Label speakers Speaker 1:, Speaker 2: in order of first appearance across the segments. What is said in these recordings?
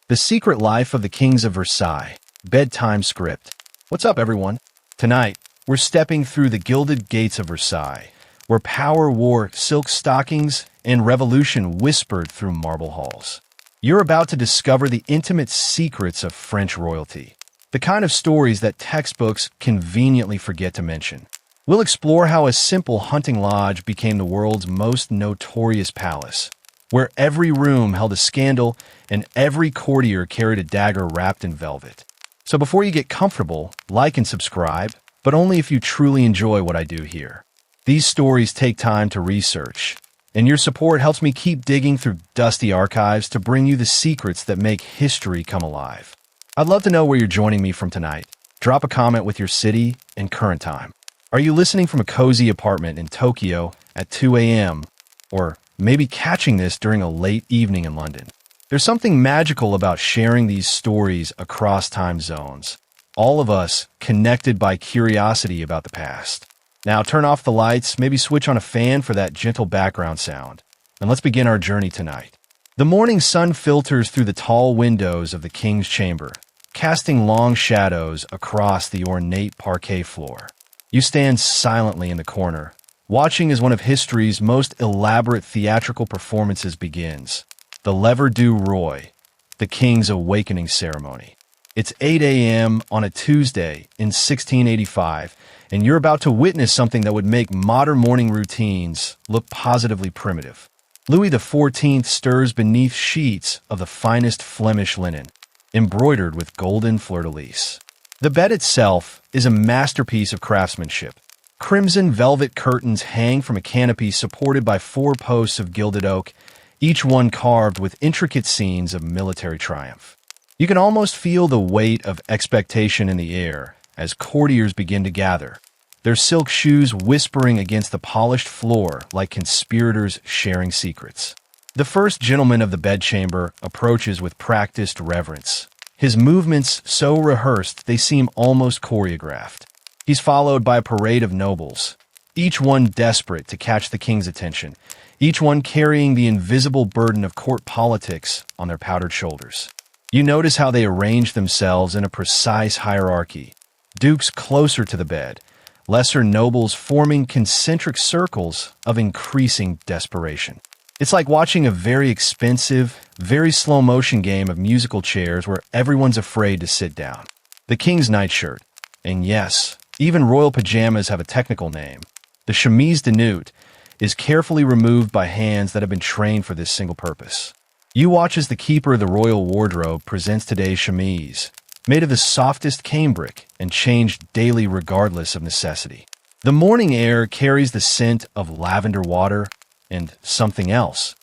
Speaker 1: The Secret Life of the Kings of Versailles, Bedtime Script. What's up, everyone? Tonight, we're stepping through the gilded gates of Versailles, where power wore silk stockings and revolution whispered through marble halls. You're about to discover the intimate secrets of French royalty, the kind of stories that textbooks conveniently forget to mention. We'll explore how a simple hunting lodge became the world's most notorious palace, where every room held a scandal and every courtier carried a dagger wrapped in velvet. So before you get comfortable, like and subscribe, but only if you truly enjoy what I do here. These stories take time to research, and your support helps me keep digging through dusty archives to bring you the secrets that make history come alive. I'd love to know where you're joining me from tonight. Drop a comment with your city and current time. Are you listening from a cozy apartment in Tokyo at 2 a.m., or maybe catching this during a late evening in London? There's something magical about sharing these stories across time zones, all of us connected by curiosity about the past. Now turn off the lights, maybe switch on a fan for that gentle background sound, and let's begin our journey tonight. The morning sun filters through the tall windows of the king's chamber, casting long shadows across the ornate parquet floor. You stand silently in the corner, watching as one of history's most elaborate theatrical performances begins. The Lever du Roi, the King's Awakening Ceremony. It's 8 a.m. on a Tuesday in 1685, and you're about to witness something that would make modern morning routines look positively primitive. Louis XIV stirs beneath sheets of the finest Flemish linen, embroidered with golden fleur-de-lis. The bed itself is a masterpiece of craftsmanship. Crimson velvet curtains hang from a canopy supported by 4 posts of gilded oak, each one carved with intricate scenes of military triumph. You can almost feel the weight of expectation in the air as courtiers begin to gather, their silk shoes whispering against the polished floor like conspirators sharing secrets. The first gentleman of the bedchamber approaches with practiced reverence, his movements so rehearsed they seem almost choreographed. He's followed by a parade of nobles, each one desperate to catch the king's attention, each one carrying the invisible burden of court politics on their powdered shoulders. You notice how they arrange themselves in a precise hierarchy, dukes closer to the bed, lesser nobles forming concentric circles of increasing desperation. It's like watching a very expensive, very slow-motion game of musical chairs where everyone's afraid to sit down. The king's nightshirt, and yes, even royal pajamas have a technical name, the chemise de nuit, is carefully removed by hands that have been trained for this single purpose. You watch as the keeper of the royal wardrobe presents today's chemise, made of the softest cambric and changed daily regardless of necessity. The morning air carries the scent of lavender water and something else,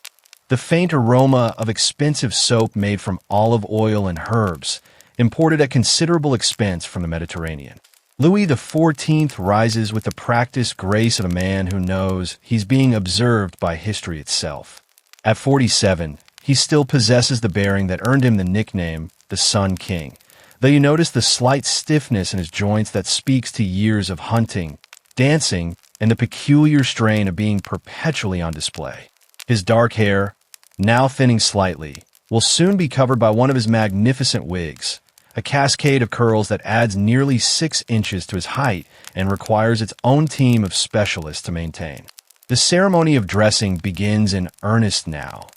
Speaker 1: the faint aroma of expensive soap made from olive oil and herbs, imported at considerable expense from the Mediterranean. Louis XIV rises with the practiced grace of a man who knows he's being observed by history itself. At 47, he still possesses the bearing that earned him the nickname the Sun King, though you notice the slight stiffness in his joints that speaks to years of hunting, dancing, and the peculiar strain of being perpetually on display. His dark hair, now thinning slightly, will soon be covered by one of his magnificent wigs, a cascade of curls that adds nearly 6 inches to his height and requires its own team of specialists to maintain. The ceremony of dressing begins in earnest now,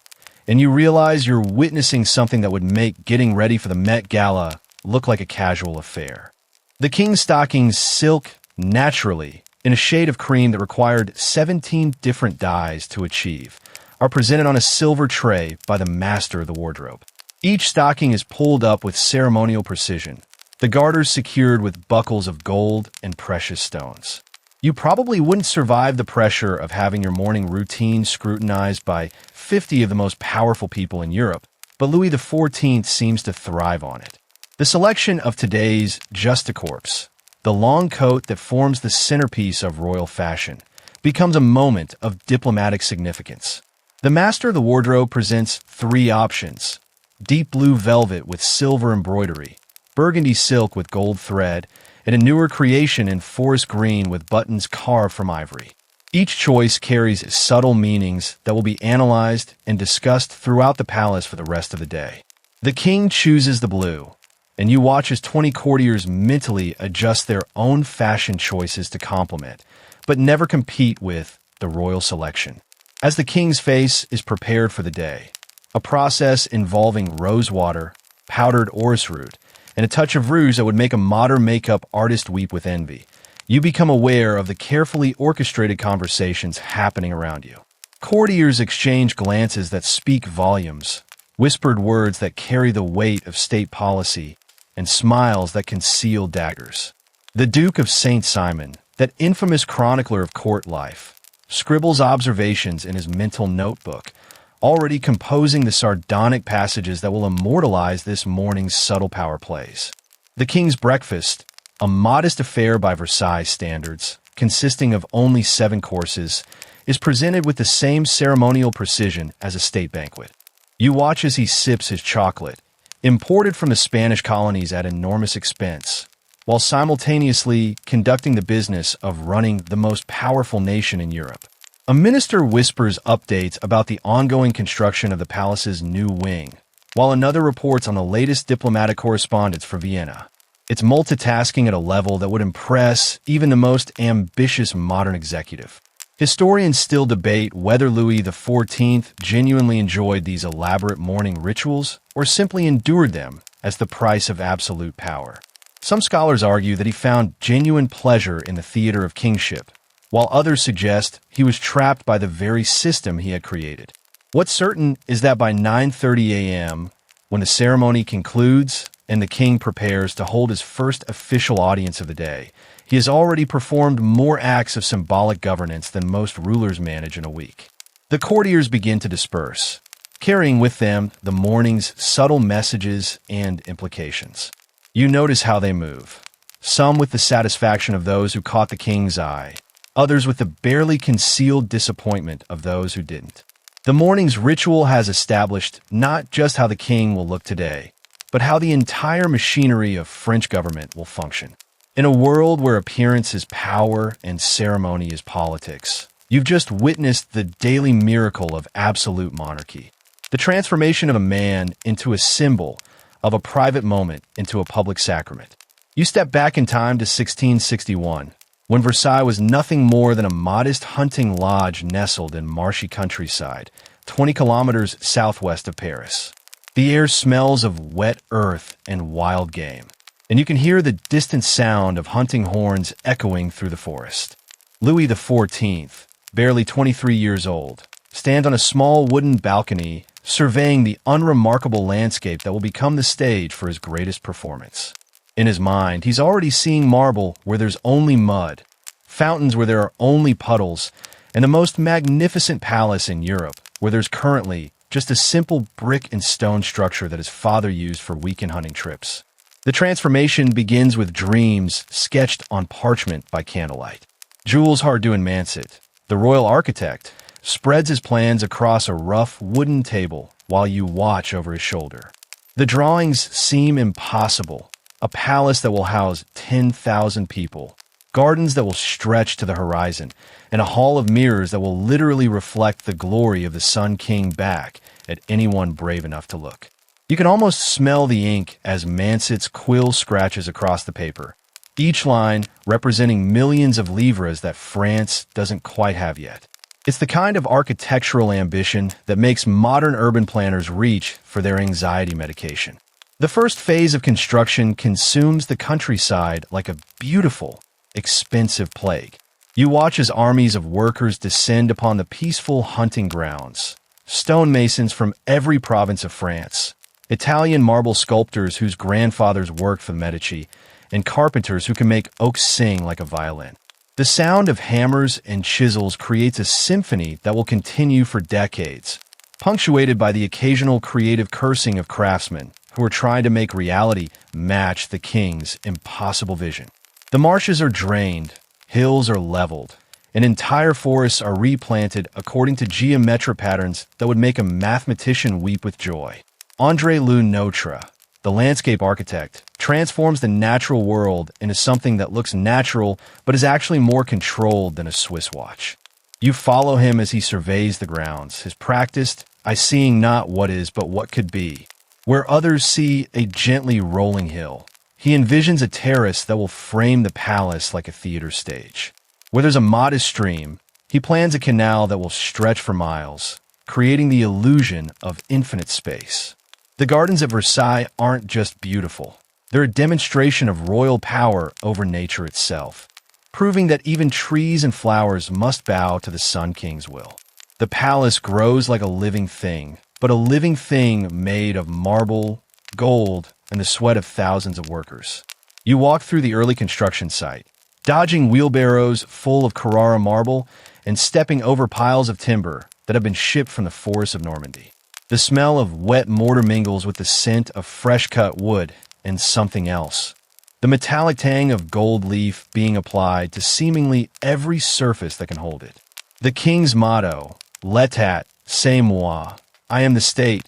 Speaker 1: and you realize you're witnessing something that would make getting ready for the Met Gala look like a casual affair. The king's stockings, silk naturally, in a shade of cream that required 17 different dyes to achieve, are presented on a silver tray by the master of the wardrobe. Each stocking is pulled up with ceremonial precision, the garters secured with buckles of gold and precious stones. You probably wouldn't survive the pressure of having your morning routine scrutinized by 50 of the most powerful people in Europe, but Louis XIV seems to thrive on it. The selection of today's Justicorps, the long coat that forms the centerpiece of royal fashion, becomes a moment of diplomatic significance. The master of the wardrobe presents 3 options: deep blue velvet with silver embroidery, burgundy silk with gold thread, and a newer creation in forest green with buttons carved from ivory. Each choice carries subtle meanings that will be analyzed and discussed throughout the palace for the rest of the day. The king chooses the blue, and you watch as 20 courtiers mentally adjust their own fashion choices to complement, but never compete with, the royal selection. As the king's face is prepared for the day, a process involving rose water, powdered orris root, and a touch of rouge that would make a modern makeup artist weep with envy, you become aware of the carefully orchestrated conversations happening around you. Courtiers exchange glances that speak volumes, whispered words that carry the weight of state policy, and smiles that conceal daggers. The Duke of St. Simon, that infamous chronicler of court life, scribbles observations in his mental notebook, already composing the sardonic passages that will immortalize this morning's subtle power plays. The king's breakfast, a modest affair by Versailles standards, consisting of only 7 courses, is presented with the same ceremonial precision as a state banquet. You watch as he sips his chocolate, imported from the Spanish colonies at enormous expense, while simultaneously conducting the business of running the most powerful nation in Europe. A minister whispers updates about the ongoing construction of the palace's new wing, while another reports on the latest diplomatic correspondence for Vienna. It's multitasking at a level that would impress even the most ambitious modern executive. Historians still debate whether Louis XIV genuinely enjoyed these elaborate morning rituals or simply endured them as the price of absolute power. Some scholars argue that he found genuine pleasure in the theater of kingship, while others suggest he was trapped by the very system he had created. What's certain is that by 9:30 a.m., when the ceremony concludes and the king prepares to hold his first official audience of the day, he has already performed more acts of symbolic governance than most rulers manage in a week. The courtiers begin to disperse, carrying with them the morning's subtle messages and implications. You notice how they move, some with the satisfaction of those who caught the king's eye, others with the barely concealed disappointment of those who didn't. The morning's ritual has established not just how the king will look today, but how the entire machinery of French government will function. In a world where appearance is power and ceremony is politics, you've just witnessed the daily miracle of absolute monarchy. The transformation of a man into a symbol, of a private moment into a public sacrament. You step back in time to 1661, when Versailles was nothing more than a modest hunting lodge nestled in marshy countryside, 20 kilometers southwest of Paris. The air smells of wet earth and wild game, and you can hear the distant sound of hunting horns echoing through the forest. Louis XIV, barely 23 years old, stands on a small wooden balcony surveying the unremarkable landscape that will become the stage for his greatest performance. In his mind, he's already seeing marble where there's only mud, fountains where there are only puddles, and the most magnificent palace in Europe where there's currently just a simple brick and stone structure that his father used for weekend hunting trips. The transformation begins with dreams sketched on parchment by candlelight. Jules Hardouin-Mansett, the royal architect, spreads his plans across a rough wooden table while you watch over his shoulder. The drawings seem impossible. A palace that will house 10,000 people, gardens that will stretch to the horizon, and a hall of mirrors that will literally reflect the glory of the Sun King back at anyone brave enough to look. You can almost smell the ink as Mansett's quill scratches across the paper, each line representing millions of livres that France doesn't quite have yet. It's the kind of architectural ambition that makes modern urban planners reach for their anxiety medication. The first phase of construction consumes the countryside like a beautiful, expensive plague. You watch as armies of workers descend upon the peaceful hunting grounds. Stonemasons from every province of France, Italian marble sculptors whose grandfathers worked for the Medici, and carpenters who can make oak sing like a violin. The sound of hammers and chisels creates a symphony that will continue for decades, punctuated by the occasional creative cursing of craftsmen who are trying to make reality match the king's impossible vision. The marshes are drained, hills are leveled, and entire forests are replanted according to geometric patterns that would make a mathematician weep with joy. André Le Notre, the landscape architect, transforms the natural world into something that looks natural but is actually more controlled than a Swiss watch. You follow him as he surveys the grounds, his practiced, I seeing not what is but what could be. Where others see a gently rolling hill, he envisions a terrace that will frame the palace like a theater stage. Where there's a modest stream, he plans a canal that will stretch for miles, creating the illusion of infinite space. The gardens at Versailles aren't just beautiful. They're a demonstration of royal power over nature itself, proving that even trees and flowers must bow to the Sun King's will. The palace grows like a living thing, but a living thing made of marble, gold, and the sweat of thousands of workers. You walk through the early construction site, dodging wheelbarrows full of Carrara marble and stepping over piles of timber that have been shipped from the forests of Normandy. The smell of wet mortar mingles with the scent of fresh-cut wood and something else. The metallic tang of gold leaf being applied to seemingly every surface that can hold it. The king's motto, L'État, c'est moi, I am the state,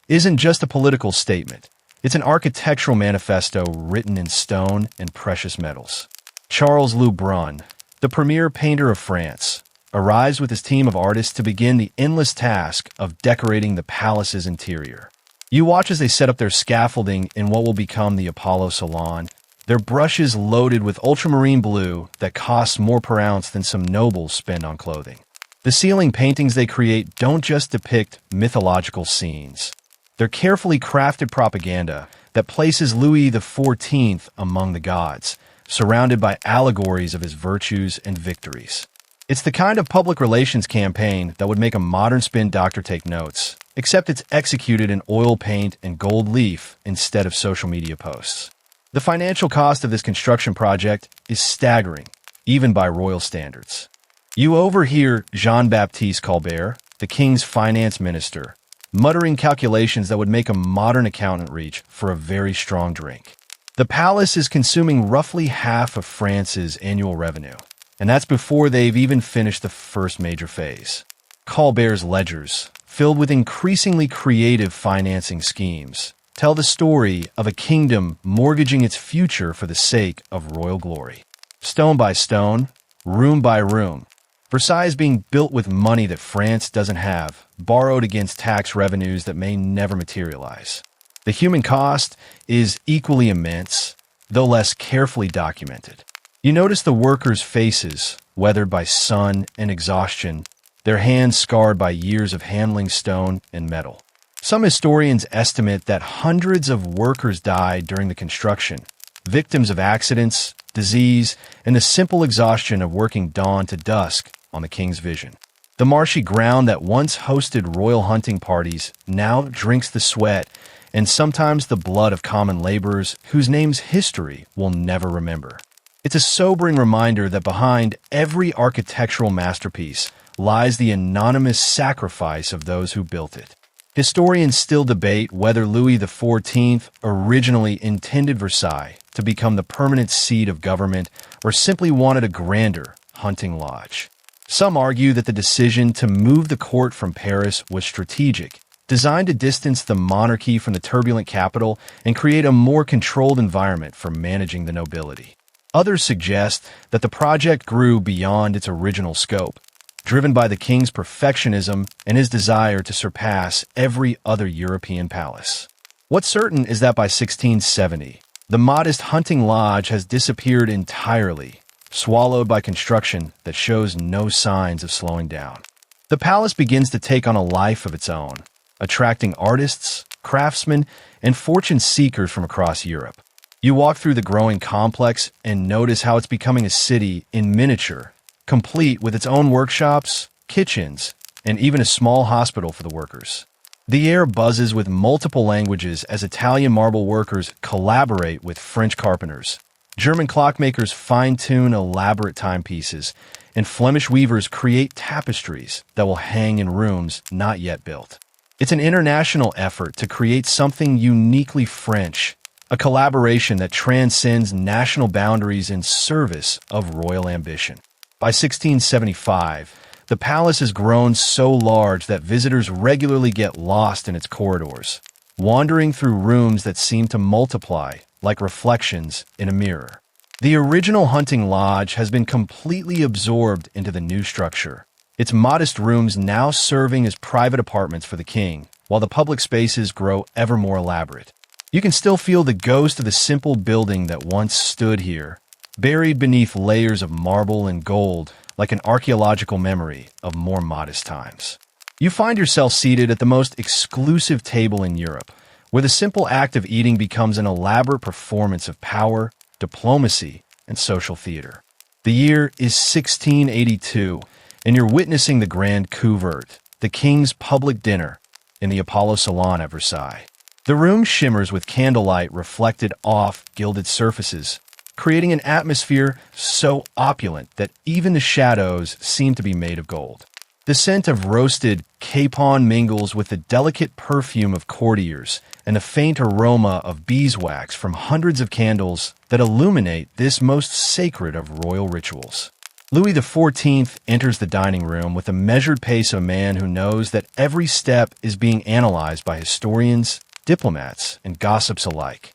Speaker 1: isn't just a political statement. It's an architectural manifesto written in stone and precious metals. Charles Le Brun, the premier painter of France, arrives with his team of artists to begin the endless task of decorating the palace's interior. You watch as they set up their scaffolding in what will become the Apollo Salon, their brushes loaded with ultramarine blue that costs more per ounce than some nobles spend on clothing. The ceiling paintings they create don't just depict mythological scenes. They're carefully crafted propaganda that places Louis XIV among the gods, surrounded by allegories of his virtues and victories. It's the kind of public relations campaign that would make a modern spin doctor take notes, except it's executed in oil paint and gold leaf instead of social media posts. The financial cost of this construction project is staggering, even by royal standards. You overhear Jean-Baptiste Colbert, the king's finance minister, muttering calculations that would make a modern accountant reach for a very strong drink. The palace is consuming roughly half of France's annual revenue, and that's before they've even finished the first major phase. Colbert's ledgers, filled with increasingly creative financing schemes, tell the story of a kingdom mortgaging its future for the sake of royal glory. Stone by stone, room by room, Versailles is being built with money that France doesn't have, borrowed against tax revenues that may never materialize. The human cost is equally immense, though less carefully documented. You notice the workers' faces, weathered by sun and exhaustion, their hands scarred by years of handling stone and metal. Some historians estimate that hundreds of workers died during the construction, victims of accidents, disease, and the simple exhaustion of working dawn to dusk on the king's vision. The marshy ground that once hosted royal hunting parties now drinks the sweat and sometimes the blood of common laborers whose names history will never remember. It's a sobering reminder that behind every architectural masterpiece lies the anonymous sacrifice of those who built it. Historians still debate whether Louis XIV originally intended Versailles to become the permanent seat of government or simply wanted a grander hunting lodge. Some argue that the decision to move the court from Paris was strategic, designed to distance the monarchy from the turbulent capital and create a more controlled environment for managing the nobility. Others suggest that the project grew beyond its original scope, driven by the king's perfectionism and his desire to surpass every other European palace. What's certain is that by 1670, the modest hunting lodge has disappeared entirely, swallowed by construction that shows no signs of slowing down. The palace begins to take on a life of its own, attracting artists, craftsmen, and fortune seekers from across Europe. You walk through the growing complex and notice how it's becoming a city in miniature, complete with its own workshops, kitchens, and even a small hospital for the workers. The air buzzes with multiple languages as Italian marble workers collaborate with French carpenters. German clockmakers fine-tune elaborate timepieces, and Flemish weavers create tapestries that will hang in rooms not yet built. It's an international effort to create something uniquely French, a collaboration that transcends national boundaries in service of royal ambition. By 1675, the palace has grown so large that visitors regularly get lost in its corridors, wandering through rooms that seem to multiply like reflections in a mirror. The original hunting lodge has been completely absorbed into the new structure, its modest rooms now serving as private apartments for the king, while the public spaces grow ever more elaborate. You can still feel the ghost of the simple building that once stood here, buried beneath layers of marble and gold, like an archaeological memory of more modest times. You find yourself seated at the most exclusive table in Europe, where the simple act of eating becomes an elaborate performance of power, diplomacy, and social theater. The year is 1682, and you're witnessing the grand couvert, the king's public dinner, in the Apollo Salon at Versailles. The room shimmers with candlelight reflected off gilded surfaces, creating an atmosphere so opulent that even the shadows seem to be made of gold. The scent of roasted capon mingles with the delicate perfume of courtiers and the faint aroma of beeswax from hundreds of candles that illuminate this most sacred of royal rituals. Louis XIV enters the dining room with the measured pace of a man who knows that every step is being analyzed by historians, diplomats, and gossips alike.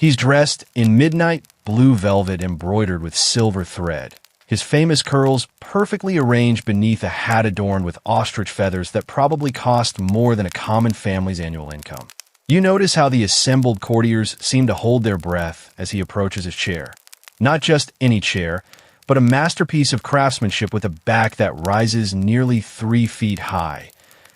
Speaker 1: He's dressed in midnight blue velvet embroidered with silver thread, his famous curls perfectly arranged beneath a hat adorned with ostrich feathers that probably cost more than a common family's annual income. You notice how the assembled courtiers seem to hold their breath as he approaches his chair. Not just any chair, but a masterpiece of craftsmanship with a back that rises nearly 3 feet high,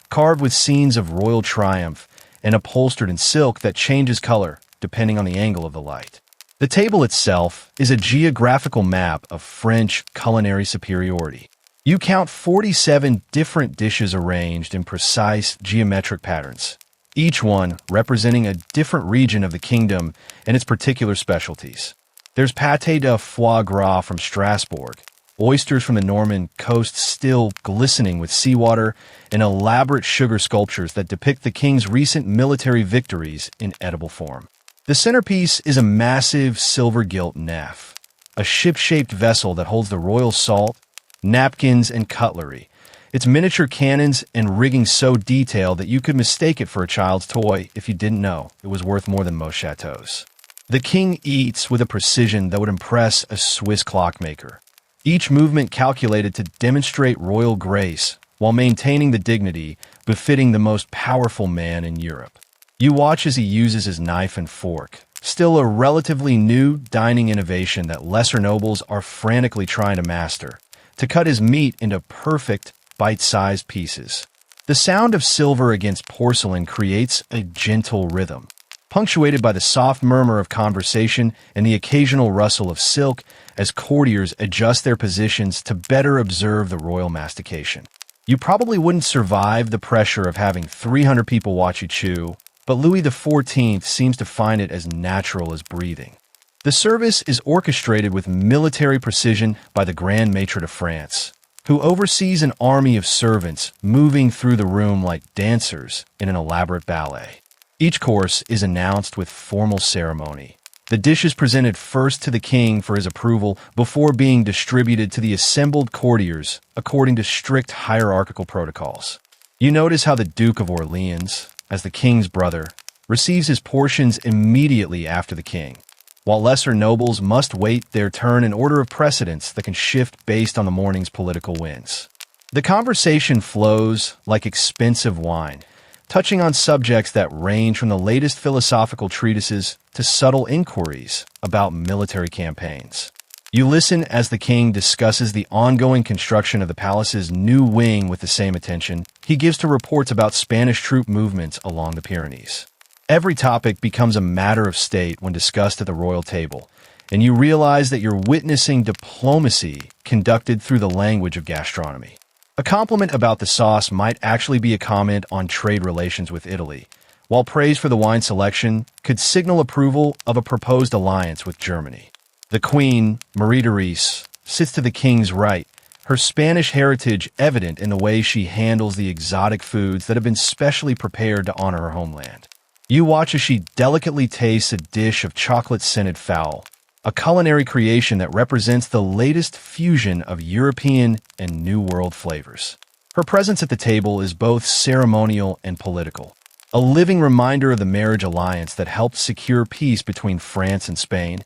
Speaker 1: carved with scenes of royal triumph and upholstered in silk that changes color depending on the angle of the light. The table itself is a geographical map of French culinary superiority. You count 47 different dishes arranged in precise geometric patterns, each one representing a different region of the kingdom and its particular specialties. There's pâté de foie gras from Strasbourg, oysters from the Norman coast still glistening with seawater, and elaborate sugar sculptures that depict the king's recent military victories in edible form. The centerpiece is a massive silver-gilt nef, a ship-shaped vessel that holds the royal salt, napkins, and cutlery. Its miniature cannons and rigging so detailed that you could mistake it for a child's toy if you didn't know it was worth more than most chateaus. The king eats with a precision that would impress a Swiss clockmaker, each movement calculated to demonstrate royal grace while maintaining the dignity befitting the most powerful man in Europe. You watch as he uses his knife and fork, still a relatively new dining innovation that lesser nobles are frantically trying to master, to cut his meat into perfect, bite-sized pieces. The sound of silver against porcelain creates a gentle rhythm, punctuated by the soft murmur of conversation and the occasional rustle of silk as courtiers adjust their positions to better observe the royal mastication. You probably wouldn't survive the pressure of having 300 people watch you chew, but Louis XIV seems to find it as natural as breathing. The service is orchestrated with military precision by the Grand Maitre de France, who oversees an army of servants moving through the room like dancers in an elaborate ballet. Each course is announced with formal ceremony. The dish is presented first to the king for his approval before being distributed to the assembled courtiers according to strict hierarchical protocols. You notice how the Duke of Orleans, as the king's brother, receives his portions immediately after the king, while lesser nobles must wait their turn in order of precedence that can shift based on the morning's political winds. The conversation flows like expensive wine, touching on subjects that range from the latest philosophical treatises to subtle inquiries about military campaigns. You listen as the king discusses the ongoing construction of the palace's new wing with the same attention he gives to reports about Spanish troop movements along the Pyrenees. Every topic becomes a matter of state when discussed at the royal table, and you realize that you're witnessing diplomacy conducted through the language of gastronomy. A compliment about the sauce might actually be a comment on trade relations with Italy, while praise for the wine selection could signal approval of a proposed alliance with Germany. The Queen, Marie Therese, sits to the king's right, her Spanish heritage evident in the way she handles the exotic foods that have been specially prepared to honor her homeland. You watch as she delicately tastes a dish of chocolate-scented fowl, a culinary creation that represents the latest fusion of European and New World flavors. Her presence at the table is both ceremonial and political, a living reminder of the marriage alliance that helped secure peace between France and Spain,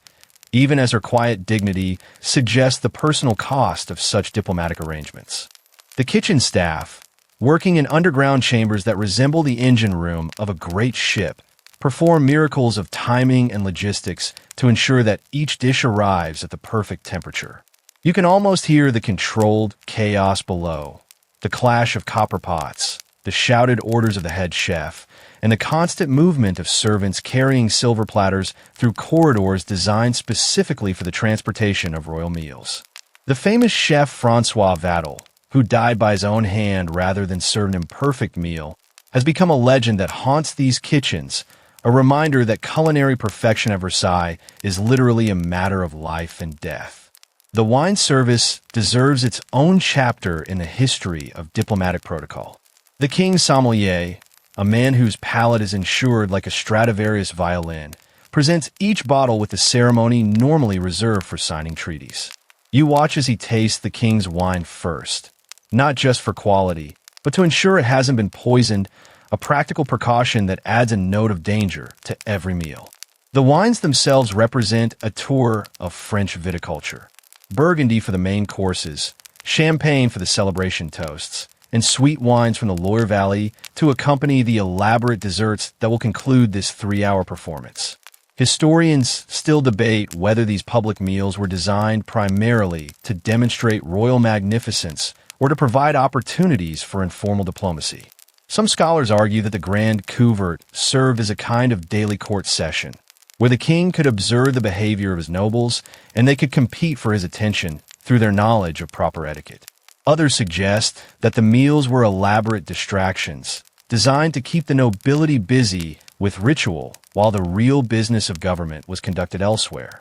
Speaker 1: even as her quiet dignity suggests the personal cost of such diplomatic arrangements. The kitchen staff, working in underground chambers that resemble the engine room of a great ship, perform miracles of timing and logistics to ensure that each dish arrives at the perfect temperature. You can almost hear the controlled chaos below, the clash of copper pots, the shouted orders of the head chef, and the constant movement of servants carrying silver platters through corridors designed specifically for the transportation of royal meals. The famous chef Francois Vattel, who died by his own hand rather than serve an imperfect meal, has become a legend that haunts these kitchens, a reminder that culinary perfection at Versailles is literally a matter of life and death. The wine service deserves its own chapter in the history of diplomatic protocol. The king's sommelier, a man whose palate is insured like a Stradivarius violin, presents each bottle with the ceremony normally reserved for signing treaties. You watch as he tastes the king's wine first, not just for quality, but to ensure it hasn't been poisoned, a practical precaution that adds a note of danger to every meal. The wines themselves represent a tour of French viticulture. Burgundy for the main courses, champagne for the celebration toasts, and sweet wines from the Loire Valley to accompany the elaborate desserts that will conclude this 3-hour performance. Historians still debate whether these public meals were designed primarily to demonstrate royal magnificence or to provide opportunities for informal diplomacy. Some scholars argue that the grand couvert served as a kind of daily court session, where the king could observe the behavior of his nobles and they could compete for his attention through their knowledge of proper etiquette. Others suggest that the meals were elaborate distractions, designed to keep the nobility busy with ritual while the real business of government was conducted elsewhere.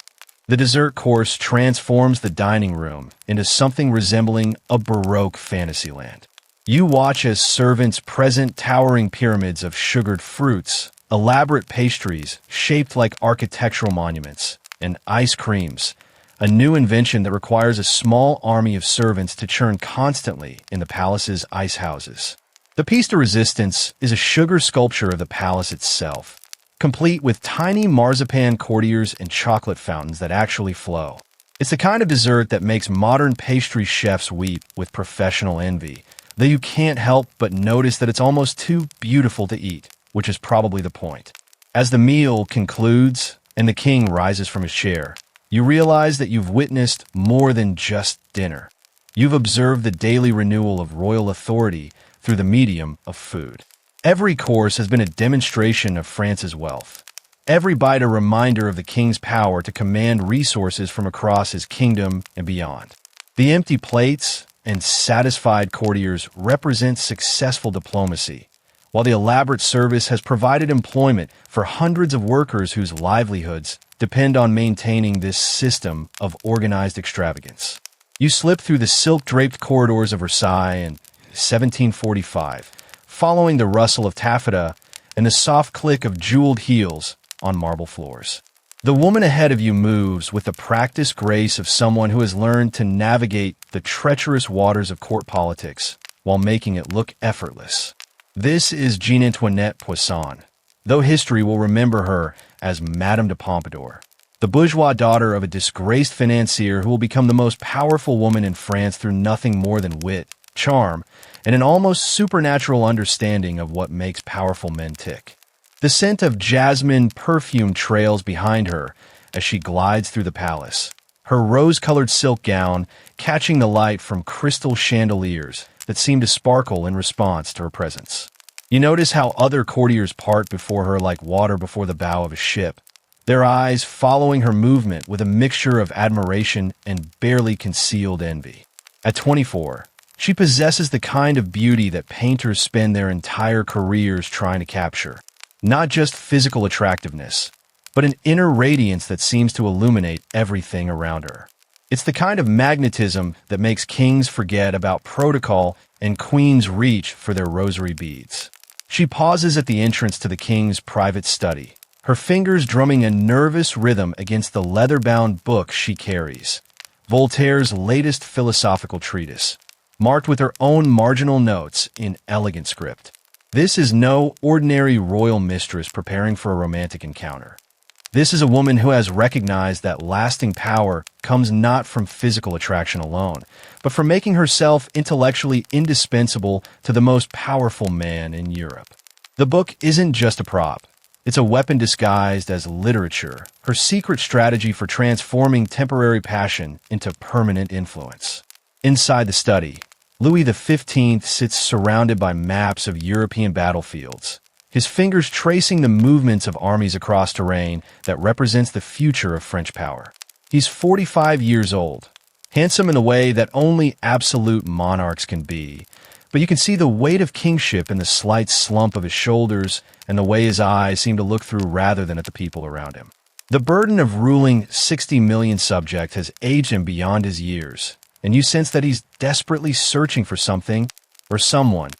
Speaker 1: The dessert course transforms the dining room into something resembling a Baroque fantasyland. You watch as servants present towering pyramids of sugared fruits, elaborate pastries shaped like architectural monuments, and ice creams, a new invention that requires a small army of servants to churn constantly in the palace's ice houses. The piece de resistance is a sugar sculpture of the palace itself, complete with tiny marzipan courtiers and chocolate fountains that actually flow. It's the kind of dessert that makes modern pastry chefs weep with professional envy, though you can't help but notice that it's almost too beautiful to eat, which is probably the point. As the meal concludes and the king rises from his chair, you realize that you've witnessed more than just dinner. You've observed the daily renewal of royal authority through the medium of food. Every course has been a demonstration of France's wealth. Every bite a reminder of the king's power to command resources from across his kingdom and beyond. The empty plates and satisfied courtiers represent successful diplomacy, while the elaborate service has provided employment for hundreds of workers whose livelihoods depend on maintaining this system of organized extravagance. You slip through the silk-draped corridors of Versailles in 1745, following the rustle of taffeta and the soft click of jeweled heels on marble floors. The woman ahead of you moves with the practiced grace of someone who has learned to navigate the treacherous waters of court politics while making it look effortless. This is Jean Antoinette Poisson, though history will remember her as Madame de Pompadour, the bourgeois daughter of a disgraced financier who will become the most powerful woman in France through nothing more than wit, charm, and an almost supernatural understanding of what makes powerful men tick. The scent of jasmine perfume trails behind her as she glides through the palace, her rose-colored silk gown catching the light from crystal chandeliers that seem to sparkle in response to her presence. You notice how other courtiers part before her like water before the bow of a ship, their eyes following her movement with a mixture of admiration and barely concealed envy. At 24, she possesses the kind of beauty that painters spend their entire careers trying to capture. Not just physical attractiveness, but an inner radiance that seems to illuminate everything around her. It's the kind of magnetism that makes kings forget about protocol and queens reach for their rosary beads. She pauses at the entrance to the king's private study, her fingers drumming a nervous rhythm against the leather-bound book she carries, Voltaire's latest philosophical treatise, marked with her own marginal notes in elegant script. This is no ordinary royal mistress preparing for a romantic encounter. This is a woman who has recognized that lasting power comes not from physical attraction alone, but from making herself intellectually indispensable to the most powerful man in Europe. The book isn't just a prop. It's a weapon disguised as literature, her secret strategy for transforming temporary passion into permanent influence. Inside the study, Louis XV sits surrounded by maps of European battlefields, his fingers tracing the movements of armies across terrain that represents the future of French power. He's 45 years old, handsome in a way that only absolute monarchs can be, but you can see the weight of kingship in the slight slump of his shoulders and the way his eyes seem to look through rather than at the people around him. The burden of ruling 60 million subjects has aged him beyond his years, and you sense that he's desperately searching for something or someone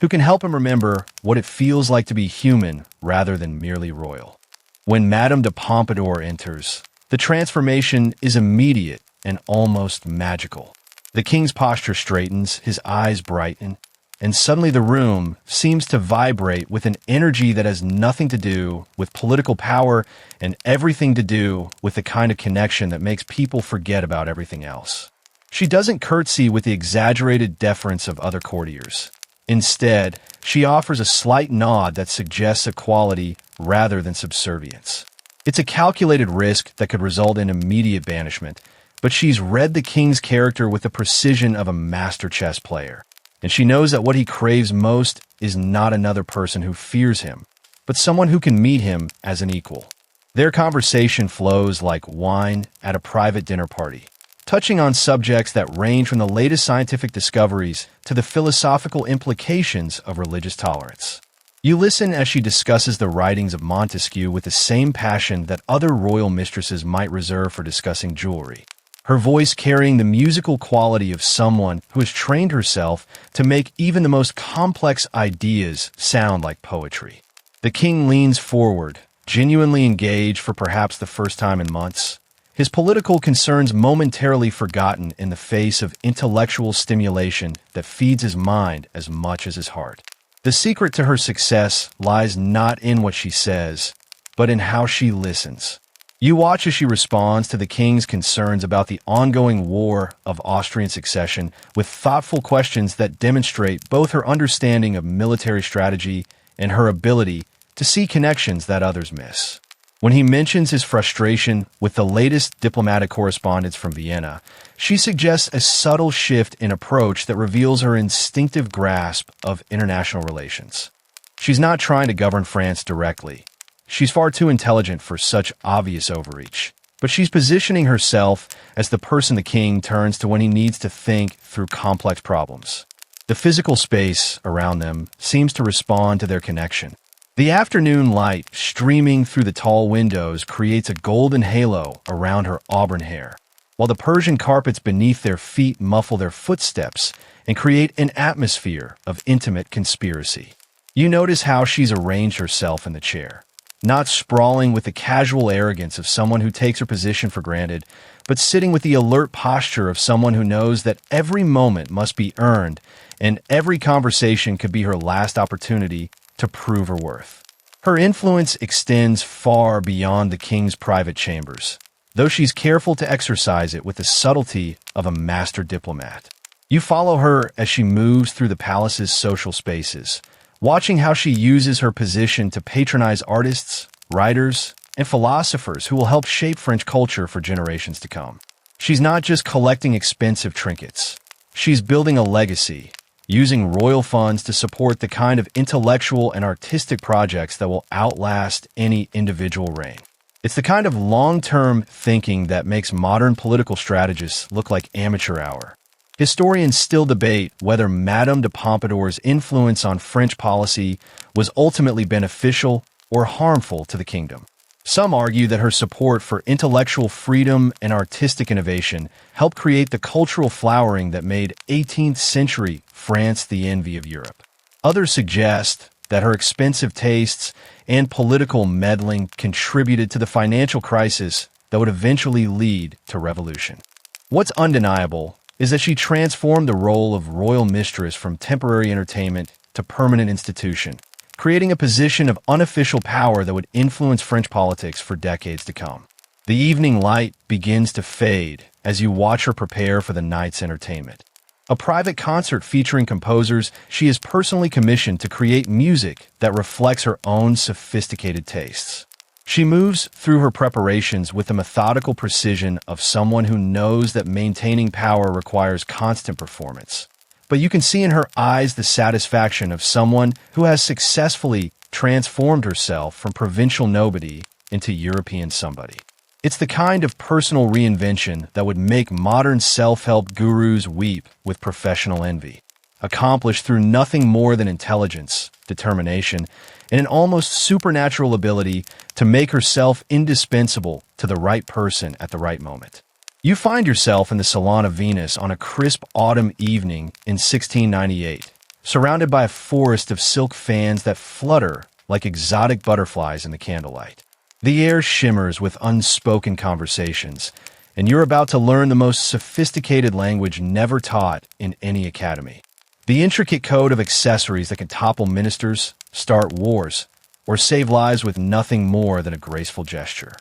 Speaker 1: who can help him remember what it feels like to be human rather than merely royal. When Madame de Pompadour enters, the transformation is immediate and almost magical. The king's posture straightens, his eyes brighten, and suddenly the room seems to vibrate with an energy that has nothing to do with political power and everything to do with the kind of connection that makes people forget about everything else. She doesn't curtsy with the exaggerated deference of other courtiers. Instead, she offers a slight nod that suggests equality rather than subservience. It's a calculated risk that could result in immediate banishment, but she's read the king's character with the precision of a master chess player, and she knows that what he craves most is not another person who fears him, but someone who can meet him as an equal. Their conversation flows like wine at a private dinner party, touching on subjects that range from the latest scientific discoveries to the philosophical implications of religious tolerance. You listen as she discusses the writings of Montesquieu with the same passion that other royal mistresses might reserve for discussing jewelry, her voice carrying the musical quality of someone who has trained herself to make even the most complex ideas sound like poetry. The king leans forward, genuinely engaged for perhaps the first time in months, his political concerns momentarily forgotten in the face of intellectual stimulation that feeds his mind as much as his heart. The secret to her success lies not in what she says, but in how she listens. You watch as she responds to the king's concerns about the ongoing war of Austrian succession with thoughtful questions that demonstrate both her understanding of military strategy and her ability to see connections that others miss. When he mentions his frustration with the latest diplomatic correspondence from Vienna, she suggests a subtle shift in approach that reveals her instinctive grasp of international relations. She's not trying to govern France directly. She's far too intelligent for such obvious overreach. But she's positioning herself as the person the king turns to when he needs to think through complex problems. The physical space around them seems to respond to their connection. The afternoon light streaming through the tall windows creates a golden halo around her auburn hair, while the Persian carpets beneath their feet muffle their footsteps and create an atmosphere of intimate conspiracy. You notice how she's arranged herself in the chair, not sprawling with the casual arrogance of someone who takes her position for granted, but sitting with the alert posture of someone who knows that every moment must be earned and every conversation could be her last opportunity to prove her worth. Her influence extends far beyond the king's private chambers, though she's careful to exercise it with the subtlety of a master diplomat. You follow her as she moves through the palace's social spaces, watching how she uses her position to patronize artists, writers, and philosophers who will help shape French culture for generations to come. She's not just collecting expensive trinkets. She's building a legacy, using royal funds to support the kind of intellectual and artistic projects that will outlast any individual reign. It's the kind of long-term thinking that makes modern political strategists look like amateur hour. Historians still debate whether Madame de Pompadour's influence on French policy was ultimately beneficial or harmful to the kingdom. Some argue that her support for intellectual freedom and artistic innovation helped create the cultural flowering that made 18th century France the envy of Europe. Others suggest that her expensive tastes and political meddling contributed to the financial crisis that would eventually lead to revolution. What's undeniable is that she transformed the role of royal mistress from temporary entertainment to permanent institution, creating a position of unofficial power that would influence French politics for decades to come. The evening light begins to fade, as you watch her prepare for the night's entertainment. A private concert featuring composers she is personally commissioned to create music that reflects her own sophisticated tastes. She moves through her preparations with the methodical precision of someone who knows that maintaining power requires constant performance. But you can see in her eyes the satisfaction of someone who has successfully transformed herself from provincial nobody into European somebody. It's the kind of personal reinvention that would make modern self-help gurus weep with professional envy, accomplished through nothing more than intelligence, determination, and an almost supernatural ability to make herself indispensable to the right person at the right moment. You find yourself in the Salon of Venus on a crisp autumn evening in 1698, surrounded by a forest of silk fans that flutter like exotic butterflies in the candlelight. The air shimmers with unspoken conversations, and you're about to learn the most sophisticated language never taught in any academy. The intricate code of accessories that can topple ministers, start wars, or save lives with nothing more than a graceful gesture.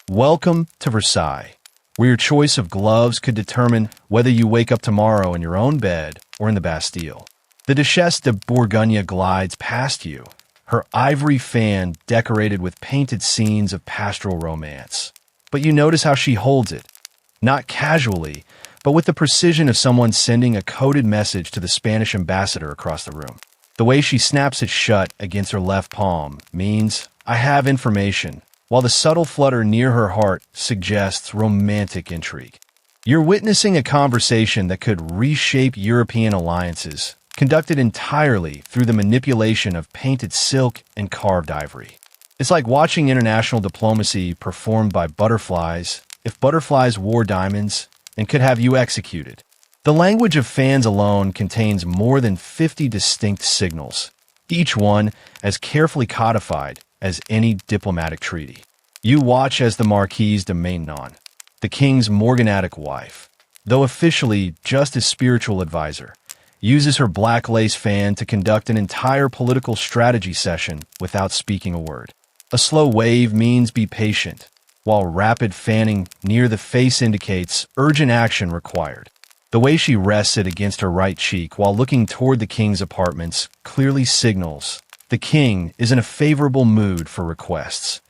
Speaker 1: Welcome to Versailles, where your choice of gloves could determine whether you wake up tomorrow in your own bed or in the Bastille. The Duchesse de Bourgogne glides past you, her ivory fan decorated with painted scenes of pastoral romance. But you notice how she holds it, not casually, but with the precision of someone sending a coded message to the Spanish ambassador across the room. The way she snaps it shut against her left palm means, "I have information," while the subtle flutter near her heart suggests romantic intrigue. You're witnessing a conversation that could reshape European alliances, conducted entirely through the manipulation of painted silk and carved ivory. It's like watching international diplomacy performed by butterflies, if butterflies wore diamonds, and could have you executed. The language of fans alone contains more than 50 distinct signals, each one as carefully codified as any diplomatic treaty. You watch as the Marquise de Maintenon, the king's morganatic wife, though officially just his spiritual advisor, uses her black lace fan to conduct an entire political strategy session without speaking a word. A slow wave means be patient, while rapid fanning near the face indicates urgent action required. The way she rests it against her right cheek while looking toward the king's apartments clearly signals the king is in a favorable mood for requests.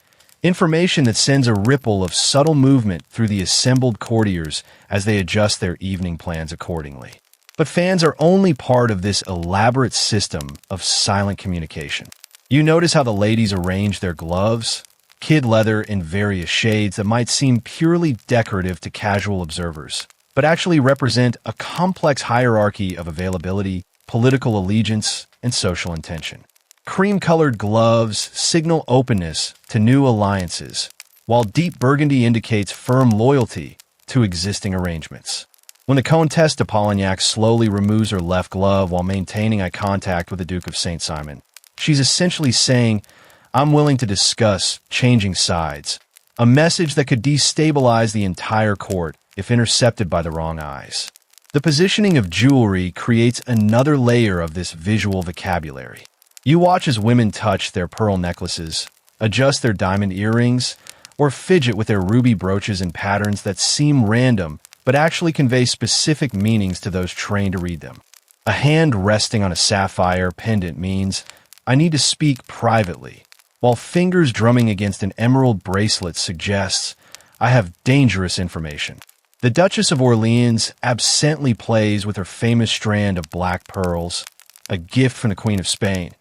Speaker 1: Information that sends a ripple of subtle movement through the assembled courtiers as they adjust their evening plans accordingly. But fans are only part of this elaborate system of silent communication. You notice how the ladies arrange their gloves, kid leather in various shades that might seem purely decorative to casual observers, but actually represent a complex hierarchy of availability, political allegiance, and social intention. Cream-colored gloves signal openness to new alliances, while deep burgundy indicates firm loyalty to existing arrangements. When the Comtesse de Polignac slowly removes her left glove while maintaining eye contact with the Duke of St. Simon, she's essentially saying, "I'm willing to discuss changing sides," a message that could destabilize the entire court if intercepted by the wrong eyes. The positioning of jewelry creates another layer of this visual vocabulary. You watch as women touch their pearl necklaces, adjust their diamond earrings, or fidget with their ruby brooches in patterns that seem random but actually convey specific meanings to those trained to read them. A hand resting on a sapphire pendant means, "I need to speak privately," while fingers drumming against an emerald bracelet suggests, "I have dangerous information." The Duchess of Orleans absently plays with her famous strand of black pearls, a gift from the Queen of Spain,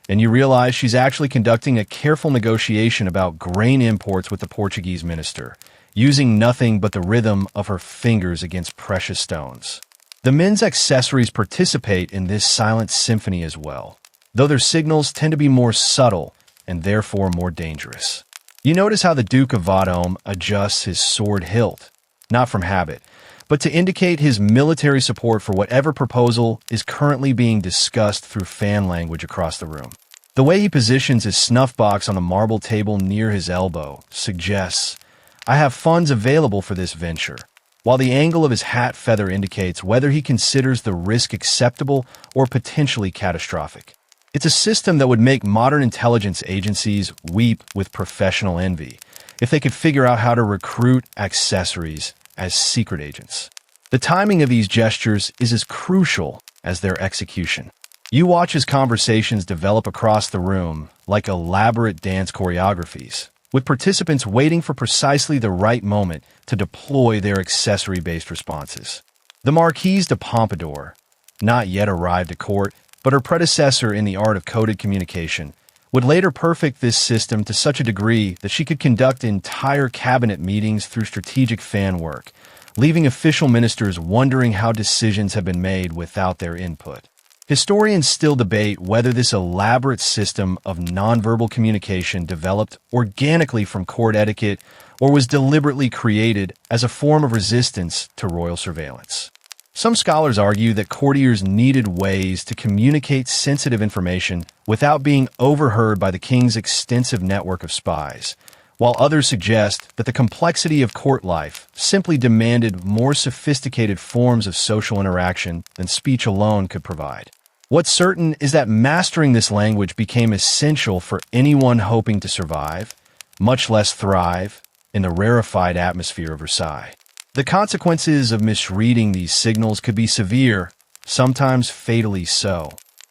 Speaker 1: and you realize she's actually conducting a careful negotiation about grain imports with the Portuguese minister, using nothing but the rhythm of her fingers against precious stones. The men's accessories participate in this silent symphony as well, though their signals tend to be more subtle and therefore more dangerous. You notice how the Duke of Vendôme adjusts his sword hilt, not from habit, but to indicate his military support for whatever proposal is currently being discussed through fan language across the room. The way he positions his snuff box on the marble table near his elbow suggests, "I have funds available for this venture," while the angle of his hat feather indicates whether he considers the risk acceptable or potentially catastrophic. It's a system that would make modern intelligence agencies weep with professional envy if they could figure out how to recruit accessories as secret agents. The timing of these gestures is as crucial as their execution. You watch as conversations develop across the room like elaborate dance choreographies, with participants waiting for precisely the right moment to deploy their accessory-based responses. The Marquise de Pompadour, not yet arrived at court, but her predecessor in the art of coded communication, would later perfect this system to such a degree that she could conduct entire cabinet meetings through strategic fan work, leaving official ministers wondering how decisions have been made without their input. Historians still debate whether this elaborate system of nonverbal communication developed organically from court etiquette or was deliberately created as a form of resistance to royal surveillance. Some scholars argue that courtiers needed ways to communicate sensitive information without being overheard by the king's extensive network of spies, while others suggest that the complexity of court life simply demanded more sophisticated forms of social interaction than speech alone could provide. What's certain is that mastering this language became essential for anyone hoping to survive, much less thrive, in the rarefied atmosphere of Versailles. The consequences of misreading these signals could be severe, sometimes fatally so.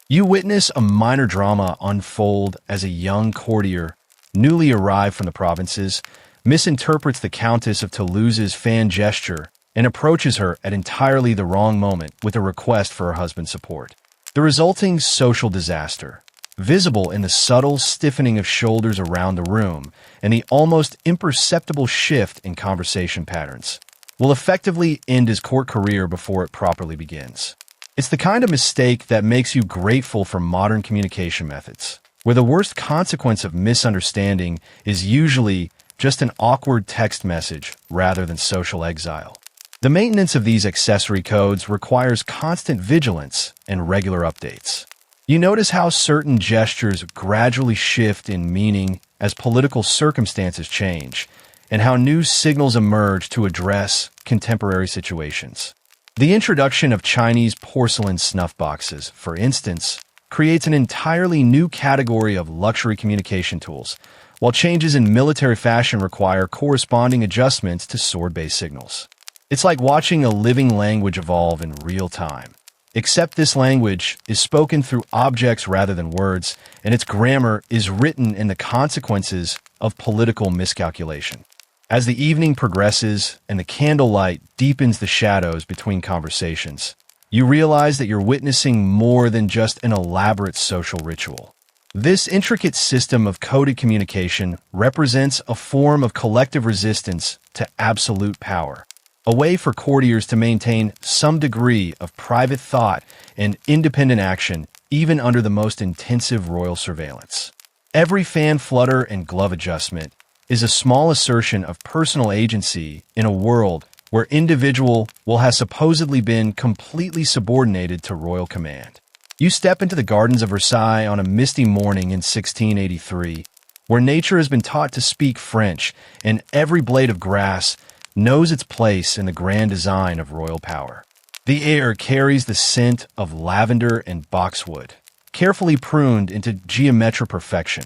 Speaker 1: You witness a minor drama unfold as a young courtier, newly arrived from the provinces, misinterprets the Countess of Toulouse's fan gesture and approaches her at entirely the wrong moment with a request for her husband's support. The resulting social disaster, visible in the subtle stiffening of shoulders around the room and the almost imperceptible shift in conversation patterns, will effectively end his court career before it properly begins. It's the kind of mistake that makes you grateful for modern communication methods, where the worst consequence of misunderstanding is usually just an awkward text message rather than social exile. The maintenance of these accessory codes requires constant vigilance and regular updates. You notice how certain gestures gradually shift in meaning as political circumstances change, and how new signals emerge to address contemporary situations. The introduction of Chinese porcelain snuff boxes, for instance, creates an entirely new category of luxury communication tools, while changes in military fashion require corresponding adjustments to sword-based signals. It's like watching a living language evolve in real time. Except this language is spoken through objects rather than words, and its grammar is written in the consequences of political miscalculation. As the evening progresses and the candlelight deepens the shadows between conversations, you realize that you're witnessing more than just an elaborate social ritual. This intricate system of coded communication represents a form of collective resistance to absolute power, a way for courtiers to maintain some degree of private thought and independent action even under the most intensive royal surveillance. Every fan flutter and glove adjustment is a small assertion of personal agency in a world where individual will have supposedly been completely subordinated to royal command. You step into the gardens of Versailles on a misty morning in 1683, where nature has been taught to speak French, and every blade of grass knows its place in the grand design of royal power. The air carries the scent of lavender and boxwood, carefully pruned into geometric perfection,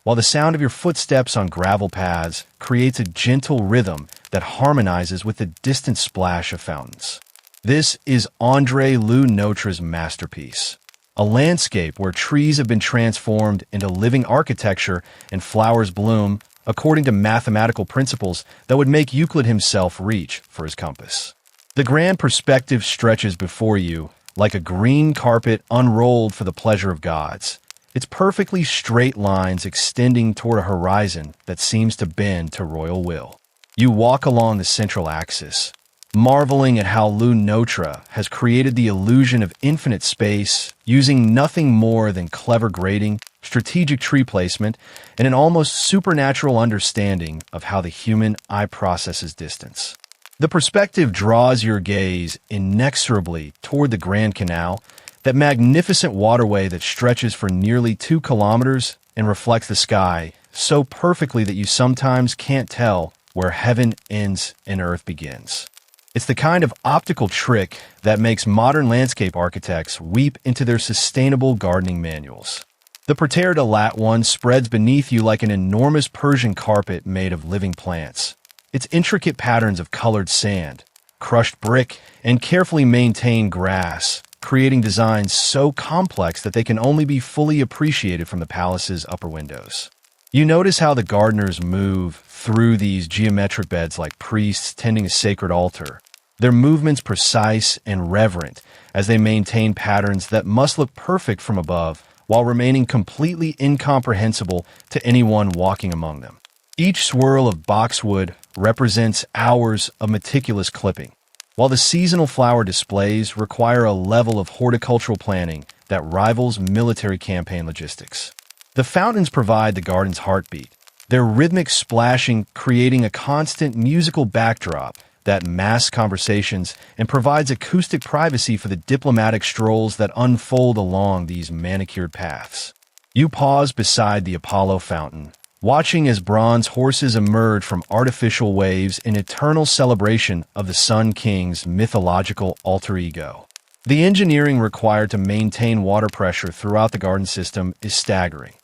Speaker 1: while the sound of your footsteps on gravel paths creates a gentle rhythm that harmonizes with the distant splash of fountains. This is André Le Nottre's masterpiece, a landscape where trees have been transformed into living architecture and flowers bloom according to mathematical principles that would make Euclid himself reach for his compass. The grand perspective stretches before you like a green carpet unrolled for the pleasure of gods, its perfectly straight lines extending toward a horizon that seems to bend to royal will. You walk along the central axis, marveling at how Le Nottre has created the illusion of infinite space using nothing more than clever grading, strategic tree placement, and an almost supernatural understanding of how the human eye processes distance. The perspective draws your gaze inexorably toward the Grand Canal, that magnificent waterway that stretches for nearly 2 kilometers and reflects the sky so perfectly that you sometimes can't tell where heaven ends and earth begins. It's the kind of optical trick that makes modern landscape architects weep into their sustainable gardening manuals. The Parterre de Lat one spreads beneath you like an enormous Persian carpet made of living plants, Its intricate patterns of colored sand, crushed brick, and carefully maintained grass, creating designs so complex that they can only be fully appreciated from the palace's upper windows. You notice how the gardeners move through these geometric beds like priests tending a sacred altar. Their movements precise and reverent as they maintain patterns that must look perfect from above while remaining completely incomprehensible to anyone walking among them. Each swirl of boxwood represents hours of meticulous clipping, while the seasonal flower displays require a level of horticultural planning that rivals military campaign logistics. The fountains provide the garden's heartbeat, their rhythmic splashing creating a constant musical backdrop that masks conversations and provides acoustic privacy for the diplomatic strolls that unfold along these manicured paths. You pause beside the Apollo fountain, watching as bronze horses emerge from artificial waves in eternal celebration of the Sun King's mythological alter ego. The engineering required to maintain water pressure throughout the garden system is staggering.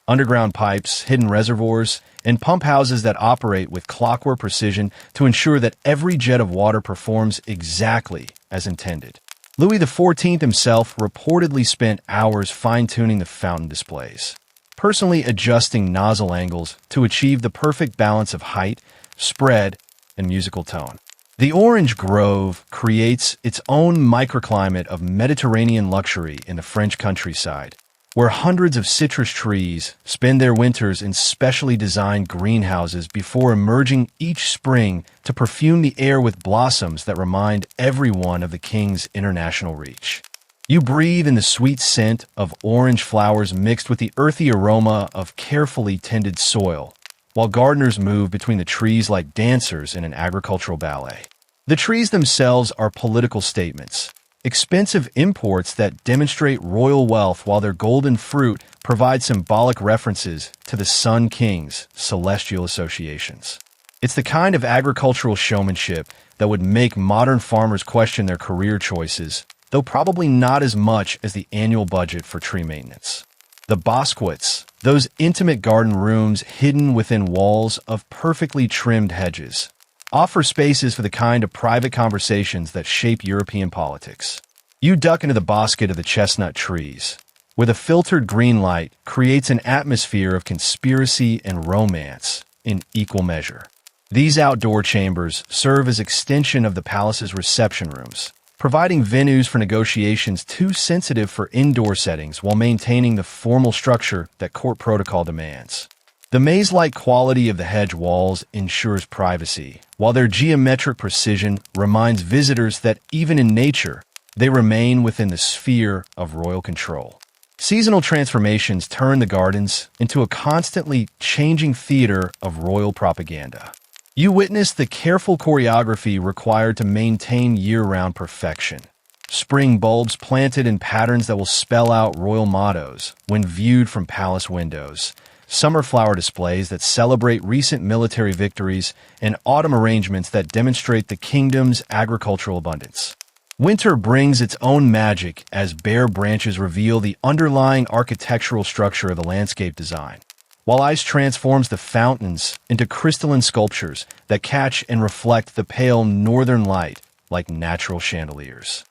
Speaker 1: Underground pipes, hidden reservoirs, and pump houses that operate with clockwork precision to ensure that every jet of water performs exactly as intended. Louis XIV himself reportedly spent hours fine-tuning the fountain displays, personally adjusting nozzle angles to achieve the perfect balance of height, spread, and musical tone. The orange grove creates its own microclimate of Mediterranean luxury in the French countryside, where hundreds of citrus trees spend their winters in specially designed greenhouses before emerging each spring to perfume the air with blossoms that remind everyone of the king's international reach. You breathe in the sweet scent of orange flowers mixed with the earthy aroma of carefully tended soil, while gardeners move between the trees like dancers in an agricultural ballet. The trees themselves are political statements, expensive imports that demonstrate royal wealth, while their golden fruit provides symbolic references to the Sun King's celestial associations. It's the kind of agricultural showmanship that would make modern farmers question their career choices, though probably not as much as the annual budget for tree maintenance. The bosquets, those intimate garden rooms hidden within walls of perfectly trimmed hedges, offer spaces for the kind of private conversations that shape European politics. You duck into the bosquet of the chestnut trees, where the filtered green light creates an atmosphere of conspiracy and romance in equal measure. These outdoor chambers serve as extension of the palace's reception rooms, providing venues for negotiations too sensitive for indoor settings while maintaining the formal structure that court protocol demands. The maze-like quality of the hedge walls ensures privacy, while their geometric precision reminds visitors that even in nature, they remain within the sphere of royal control. Seasonal transformations turn the gardens into a constantly changing theater of royal propaganda. You witness the careful choreography required to maintain year-round perfection. Spring bulbs planted in patterns that will spell out royal mottos when viewed from palace windows, summer flower displays that celebrate recent military victories, and autumn arrangements that demonstrate the kingdom's agricultural abundance. Winter brings its own magic as bare branches reveal the underlying architectural structure of the landscape design, while ice transforms the fountains into crystalline sculptures that catch and reflect the pale northern light like natural chandeliers.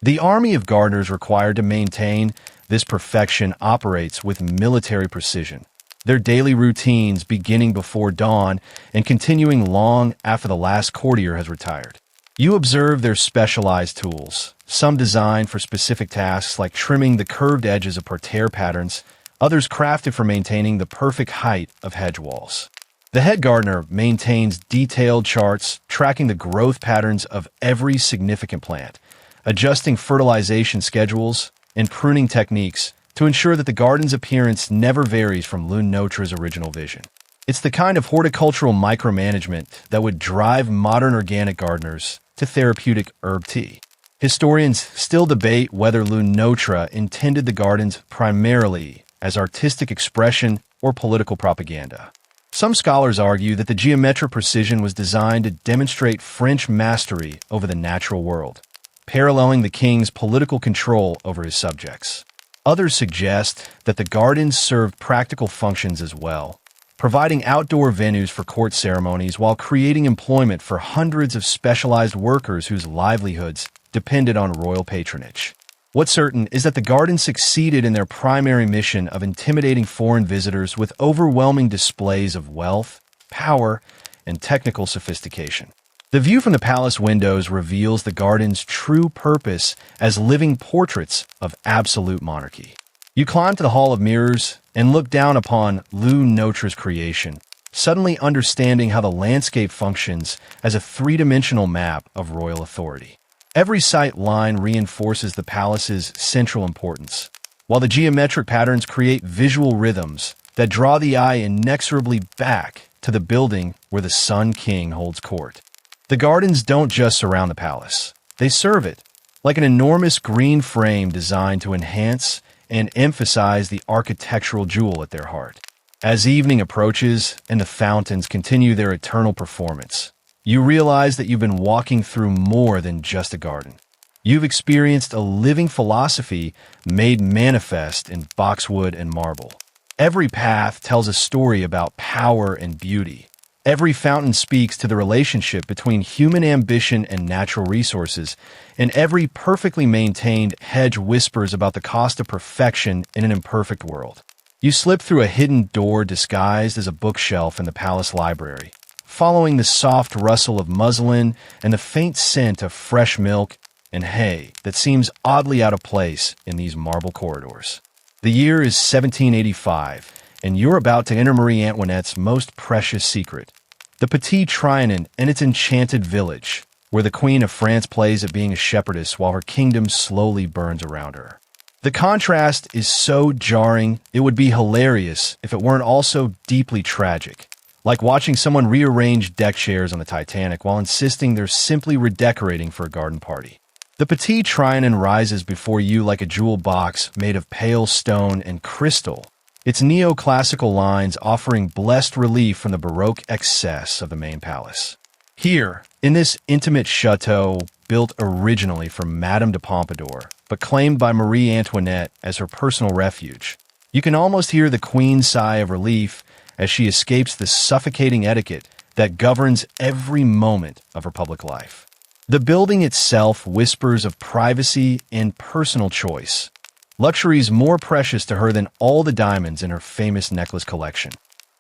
Speaker 1: The army of gardeners required to maintain this perfection operates with military precision, their daily routines beginning before dawn and continuing long after the last courtier has retired. You observe their specialized tools, some designed for specific tasks like trimming the curved edges of parterre patterns, others crafted for maintaining the perfect height of hedge walls. The head gardener maintains detailed charts tracking the growth patterns of every significant plant, adjusting fertilization schedules and pruning techniques to ensure that the garden's appearance never varies from Notorious' original vision. It's the kind of horticultural micromanagement that would drive modern organic gardeners to therapeutic herb tea. Historians still debate whether Notorious intended the gardens primarily as artistic expression or political propaganda. Some scholars argue that the geometric precision was designed to demonstrate French mastery over the natural world, paralleling the king's political control over his subjects. Others suggest that the gardens served practical functions as well, providing outdoor venues for court ceremonies while creating employment for hundreds of specialized workers whose livelihoods depended on royal patronage. What's certain is that the gardens succeeded in their primary mission of intimidating foreign visitors with overwhelming displays of wealth, power, and technical sophistication. The view from the palace windows reveals the garden's true purpose as living portraits of absolute monarchy. You climb to the Hall of Mirrors and look down upon notorious creation, suddenly understanding how the landscape functions as a three-dimensional map of royal authority. Every sight line reinforces the palace's central importance, while the geometric patterns create visual rhythms that draw the eye inexorably back to the building where the Sun King holds court. The gardens don't just surround the palace. They serve it, like an enormous green frame designed to enhance and emphasize the architectural jewel at their heart. As evening approaches and the fountains continue their eternal performance, you realize that you've been walking through more than just a garden. You've experienced a living philosophy made manifest in boxwood and marble. Every path tells a story about power and beauty. Every fountain speaks to the relationship between human ambition and natural resources, and every perfectly maintained hedge whispers about the cost of perfection in an imperfect world. You slip through a hidden door disguised as a bookshelf in the palace library, following the soft rustle of muslin and the faint scent of fresh milk and hay that seems oddly out of place in these marble corridors. The year is 1785, and you're about to enter Marie Antoinette's most precious secret, the Petit Trianon and its enchanted village, where the Queen of France plays at being a shepherdess while her kingdom slowly burns around her. The contrast is so jarring, it would be hilarious if it weren't also deeply tragic, like watching someone rearrange deck chairs on the Titanic while insisting they're simply redecorating for a garden party. The Petit Trianon rises before you like a jewel box made of pale stone and crystal, its neoclassical lines offering blessed relief from the Baroque excess of the main palace. Here, in this intimate chateau built originally for Madame de Pompadour, but claimed by Marie Antoinette as her personal refuge, you can almost hear the Queen's sigh of relief as she escapes the suffocating etiquette that governs every moment of her public life. The building itself whispers of privacy and personal choice, luxuries more precious to her than all the diamonds in her famous necklace collection.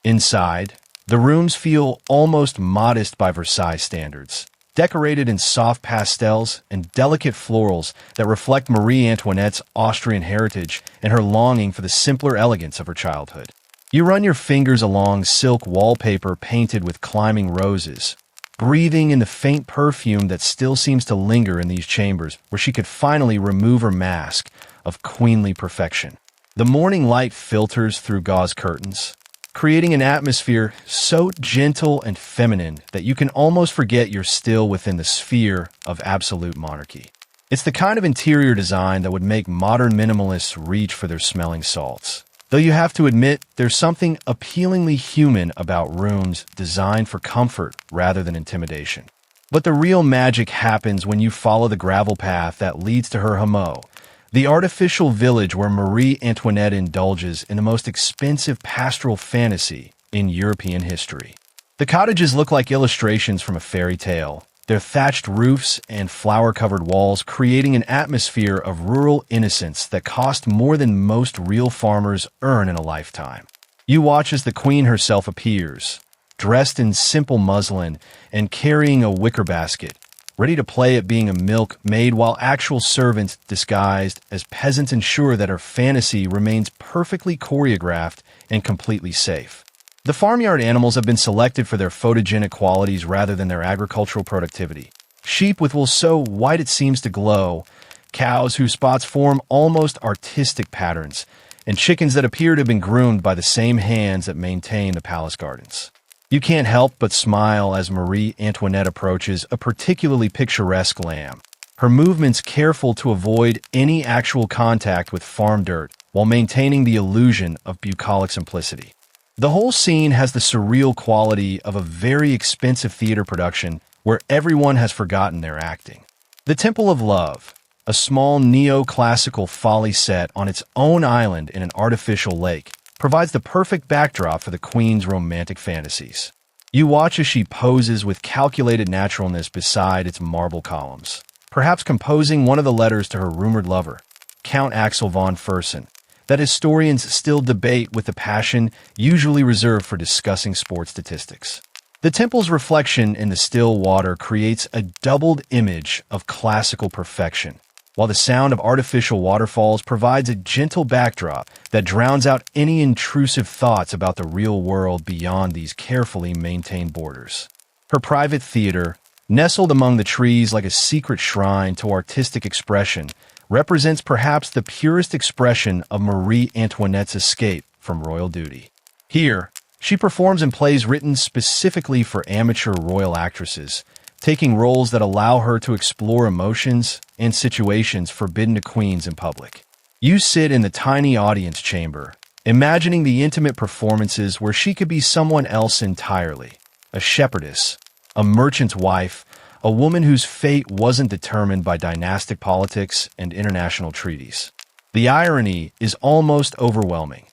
Speaker 1: Inside, the rooms feel almost modest by Versailles standards, decorated in soft pastels and delicate florals that reflect Marie Antoinette's Austrian heritage and her longing for the simpler elegance of her childhood. You run your fingers along silk wallpaper painted with climbing roses, breathing in the faint perfume that still seems to linger in these chambers where she could finally remove her mask of queenly perfection. The morning light filters through gauze curtains, creating an atmosphere so gentle and feminine that you can almost forget you're still within the sphere of absolute monarchy. It's the kind of interior design that would make modern minimalists reach for their smelling salts. Though you have to admit, there's something appealingly human about rooms designed for comfort rather than intimidation. But the real magic happens when you follow the gravel path that leads to her hameau, the artificial village where Marie Antoinette indulges in the most expensive pastoral fantasy in European history. The cottages look like illustrations from a fairy tale, their thatched roofs and flower-covered walls creating an atmosphere of rural innocence that cost more than most real farmers earn in a lifetime. You watch as the Queen herself appears, dressed in simple muslin and carrying a wicker basket, ready to play at being a milkmaid while actual servants disguised as peasants ensure that her fantasy remains perfectly choreographed and completely safe. The farmyard animals have been selected for their photogenic qualities rather than their agricultural productivity. Sheep with wool so white it seems to glow, cows whose spots form almost artistic patterns, and chickens that appear to have been groomed by the same hands that maintain the palace gardens. You can't help but smile as Marie Antoinette approaches a particularly picturesque lamb, her movements careful to avoid any actual contact with farm dirt while maintaining the illusion of bucolic simplicity. The whole scene has the surreal quality of a very expensive theater production where everyone has forgotten their acting. The Temple of Love, a small neoclassical folly set on its own island in an artificial lake, provides the perfect backdrop for the queen's romantic fantasies. You watch as she poses with calculated naturalness beside its marble columns, perhaps composing one of the letters to her rumored lover, Count Axel von Fersen, that historians still debate with the passion usually reserved for discussing sports statistics. The temple's reflection in the still water creates a doubled image of classical perfection, while the sound of artificial waterfalls provides a gentle backdrop that drowns out any intrusive thoughts about the real world beyond these carefully maintained borders. Her private theater, nestled among the trees like a secret shrine to artistic expression, represents perhaps the purest expression of Marie Antoinette's escape from royal duty. Here, she performs in plays written specifically for amateur royal actresses, taking roles that allow her to explore emotions and situations forbidden to queens in public. You sit in the tiny audience chamber, imagining the intimate performances where she could be someone else entirely, a shepherdess, a merchant's wife, a woman whose fate wasn't determined by dynastic politics and international treaties. The irony is almost overwhelming.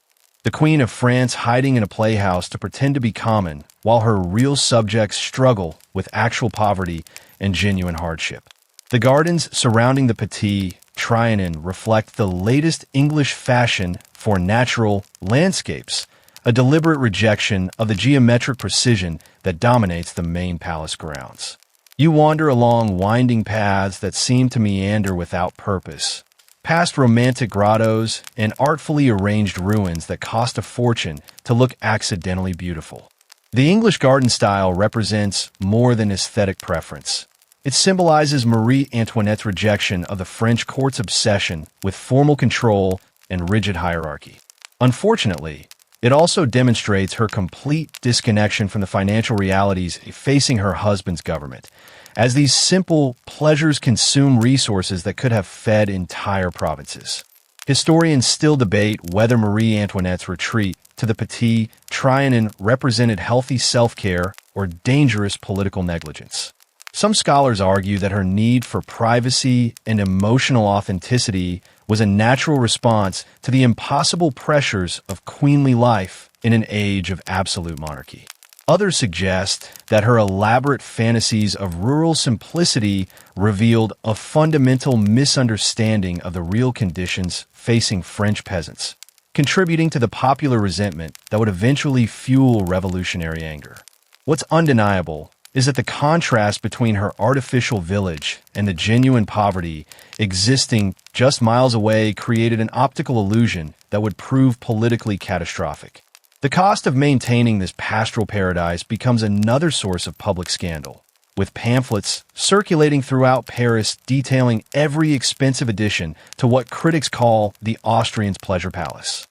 Speaker 1: The Queen of France hiding in a playhouse to pretend to be common, while her real subjects struggle with actual poverty and genuine hardship. The gardens surrounding the Petit Trianon reflect the latest English fashion for natural landscapes, a deliberate rejection of the geometric precision that dominates the main palace grounds. You wander along winding paths that seem to meander without purpose, past romantic grottos and artfully arranged ruins that cost a fortune to look accidentally beautiful. The English garden style represents more than aesthetic preference. It symbolizes Marie Antoinette's rejection of the French court's obsession with formal control and rigid hierarchy. Unfortunately, it also demonstrates her complete disconnection from the financial realities facing her husband's government, as these simple pleasures consume resources that could have fed entire provinces. Historians still debate whether Marie Antoinette's retreat to the Petit Trianon represented healthy self-care or dangerous political negligence. Some scholars argue that her need for privacy and emotional authenticity was a natural response to the impossible pressures of queenly life in an age of absolute monarchy. Others suggest that her elaborate fantasies of rural simplicity revealed a fundamental misunderstanding of the real conditions facing French peasants, contributing to the popular resentment that would eventually fuel revolutionary anger. What's undeniable is that the contrast between her artificial village and the genuine poverty existing just miles away created an optical illusion that would prove politically catastrophic. The cost of maintaining this pastoral paradise becomes another source of public scandal, with pamphlets circulating throughout Paris detailing every expensive addition to what critics call the Austrian's pleasure palace.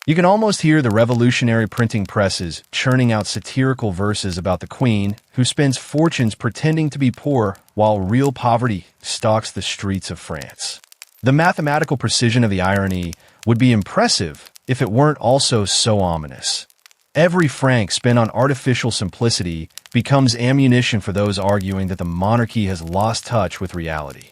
Speaker 1: You can almost hear the revolutionary printing presses churning out satirical verses about the queen, who spends fortunes pretending to be poor while real poverty stalks the streets of France. The mathematical precision of the irony would be impressive if it weren't also so ominous. Every franc spent on artificial simplicity becomes ammunition for those arguing that the monarchy has lost touch with reality.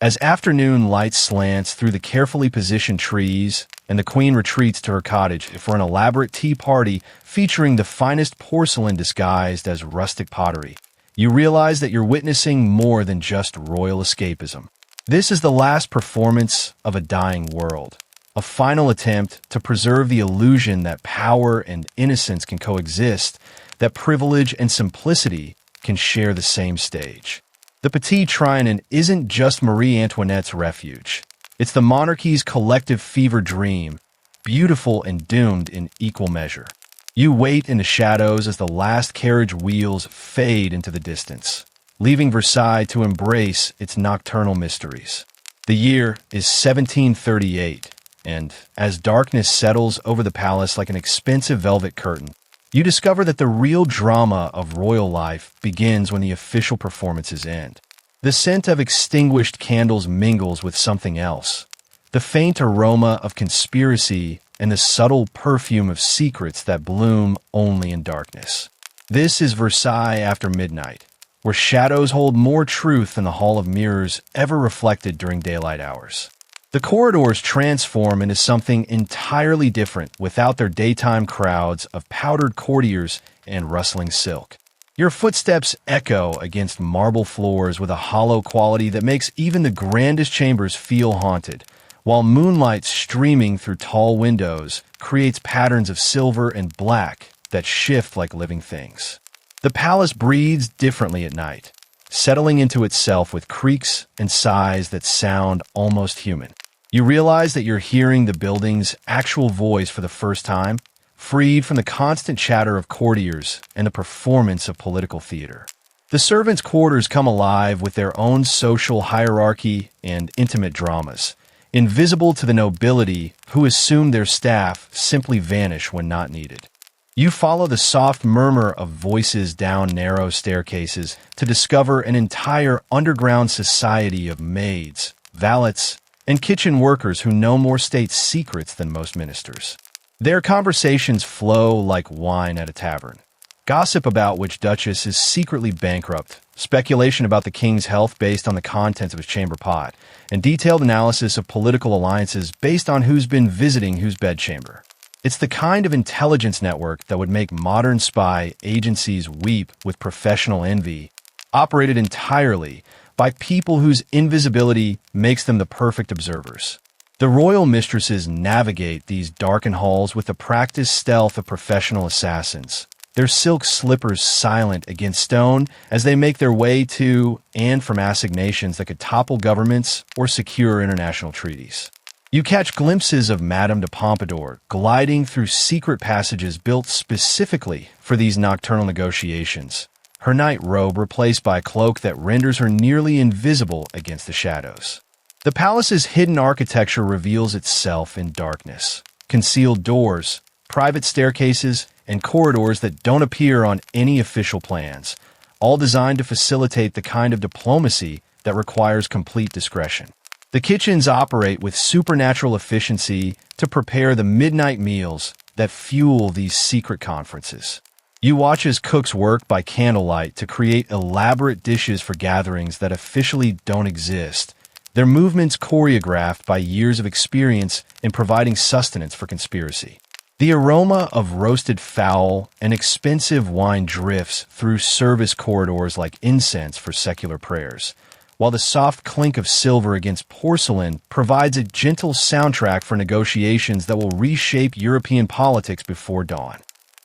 Speaker 1: As afternoon light slants through the carefully positioned trees and the queen retreats to her cottage for an elaborate tea party featuring the finest porcelain disguised as rustic pottery, you realize that you're witnessing more than just royal escapism. This is the last performance of a dying world, a final attempt to preserve the illusion that power and innocence can coexist, that privilege and simplicity can share the same stage. The Petit Trianon isn't just Marie Antoinette's refuge. It's the monarchy's collective fever dream, beautiful and doomed in equal measure. You wait in the shadows as the last carriage wheels fade into the distance, leaving Versailles to embrace its nocturnal mysteries. The year is 1738, and as darkness settles over the palace like an expensive velvet curtain, you discover that the real drama of royal life begins when the official performances end. The scent of extinguished candles mingles with something else, the faint aroma of conspiracy and the subtle perfume of secrets that bloom only in darkness. This is Versailles after midnight, where shadows hold more truth than the Hall of Mirrors ever reflected during daylight hours. The corridors transform into something entirely different without their daytime crowds of powdered courtiers and rustling silk. Your footsteps echo against marble floors with a hollow quality that makes even the grandest chambers feel haunted, while moonlight streaming through tall windows creates patterns of silver and black that shift like living things. The palace breathes differently at night, settling into itself with creaks and sighs that sound almost human. You realize that you're hearing the building's actual voice for the first time, freed from the constant chatter of courtiers and the performance of political theater. The servants' quarters come alive with their own social hierarchy and intimate dramas, invisible to the nobility who assume their staff simply vanish when not needed. You follow the soft murmur of voices down narrow staircases to discover an entire underground society of maids, valets, and kitchen workers who know more state secrets than most ministers. Their conversations flow like wine at a tavern. Gossip about which duchess is secretly bankrupt, speculation about the king's health based on the contents of his chamber pot, and detailed analysis of political alliances based on who's been visiting whose bedchamber. It's the kind of intelligence network that would make modern spy agencies weep with professional envy, operated entirely by people whose invisibility makes them the perfect observers. The royal mistresses navigate these darkened halls with the practiced stealth of professional assassins, their silk slippers silent against stone as they make their way to and from assignations that could topple governments or secure international treaties. You catch glimpses of Madame de Pompadour gliding through secret passages built specifically for these nocturnal negotiations, her night robe replaced by a cloak that renders her nearly invisible against the shadows. The palace's hidden architecture reveals itself in darkness. Concealed doors, private staircases, and corridors that don't appear on any official plans, all designed to facilitate the kind of diplomacy that requires complete discretion. The kitchens operate with supernatural efficiency to prepare the midnight meals that fuel these secret conferences. You watch as cooks work by candlelight to create elaborate dishes for gatherings that officially don't exist, their movements choreographed by years of experience in providing sustenance for conspiracy. The aroma of roasted fowl and expensive wine drifts through service corridors like incense for secular prayers, while the soft clink of silver against porcelain provides a gentle soundtrack for negotiations that will reshape European politics before dawn.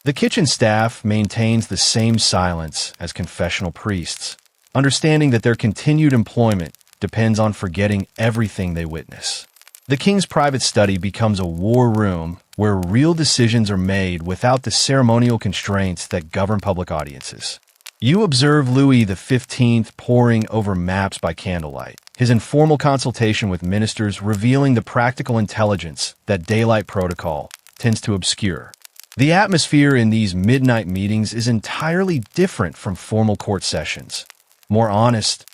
Speaker 1: The kitchen staff maintains the same silence as confessional priests, understanding that their continued employment depends on forgetting everything they witness. The king's private study becomes a war room where real decisions are made without the ceremonial constraints that govern public audiences. You observe Louis XV poring over maps by candlelight, his informal consultation with ministers revealing the practical intelligence that daylight protocol tends to obscure. The atmosphere in these midnight meetings is entirely different from formal court sessions, more honest,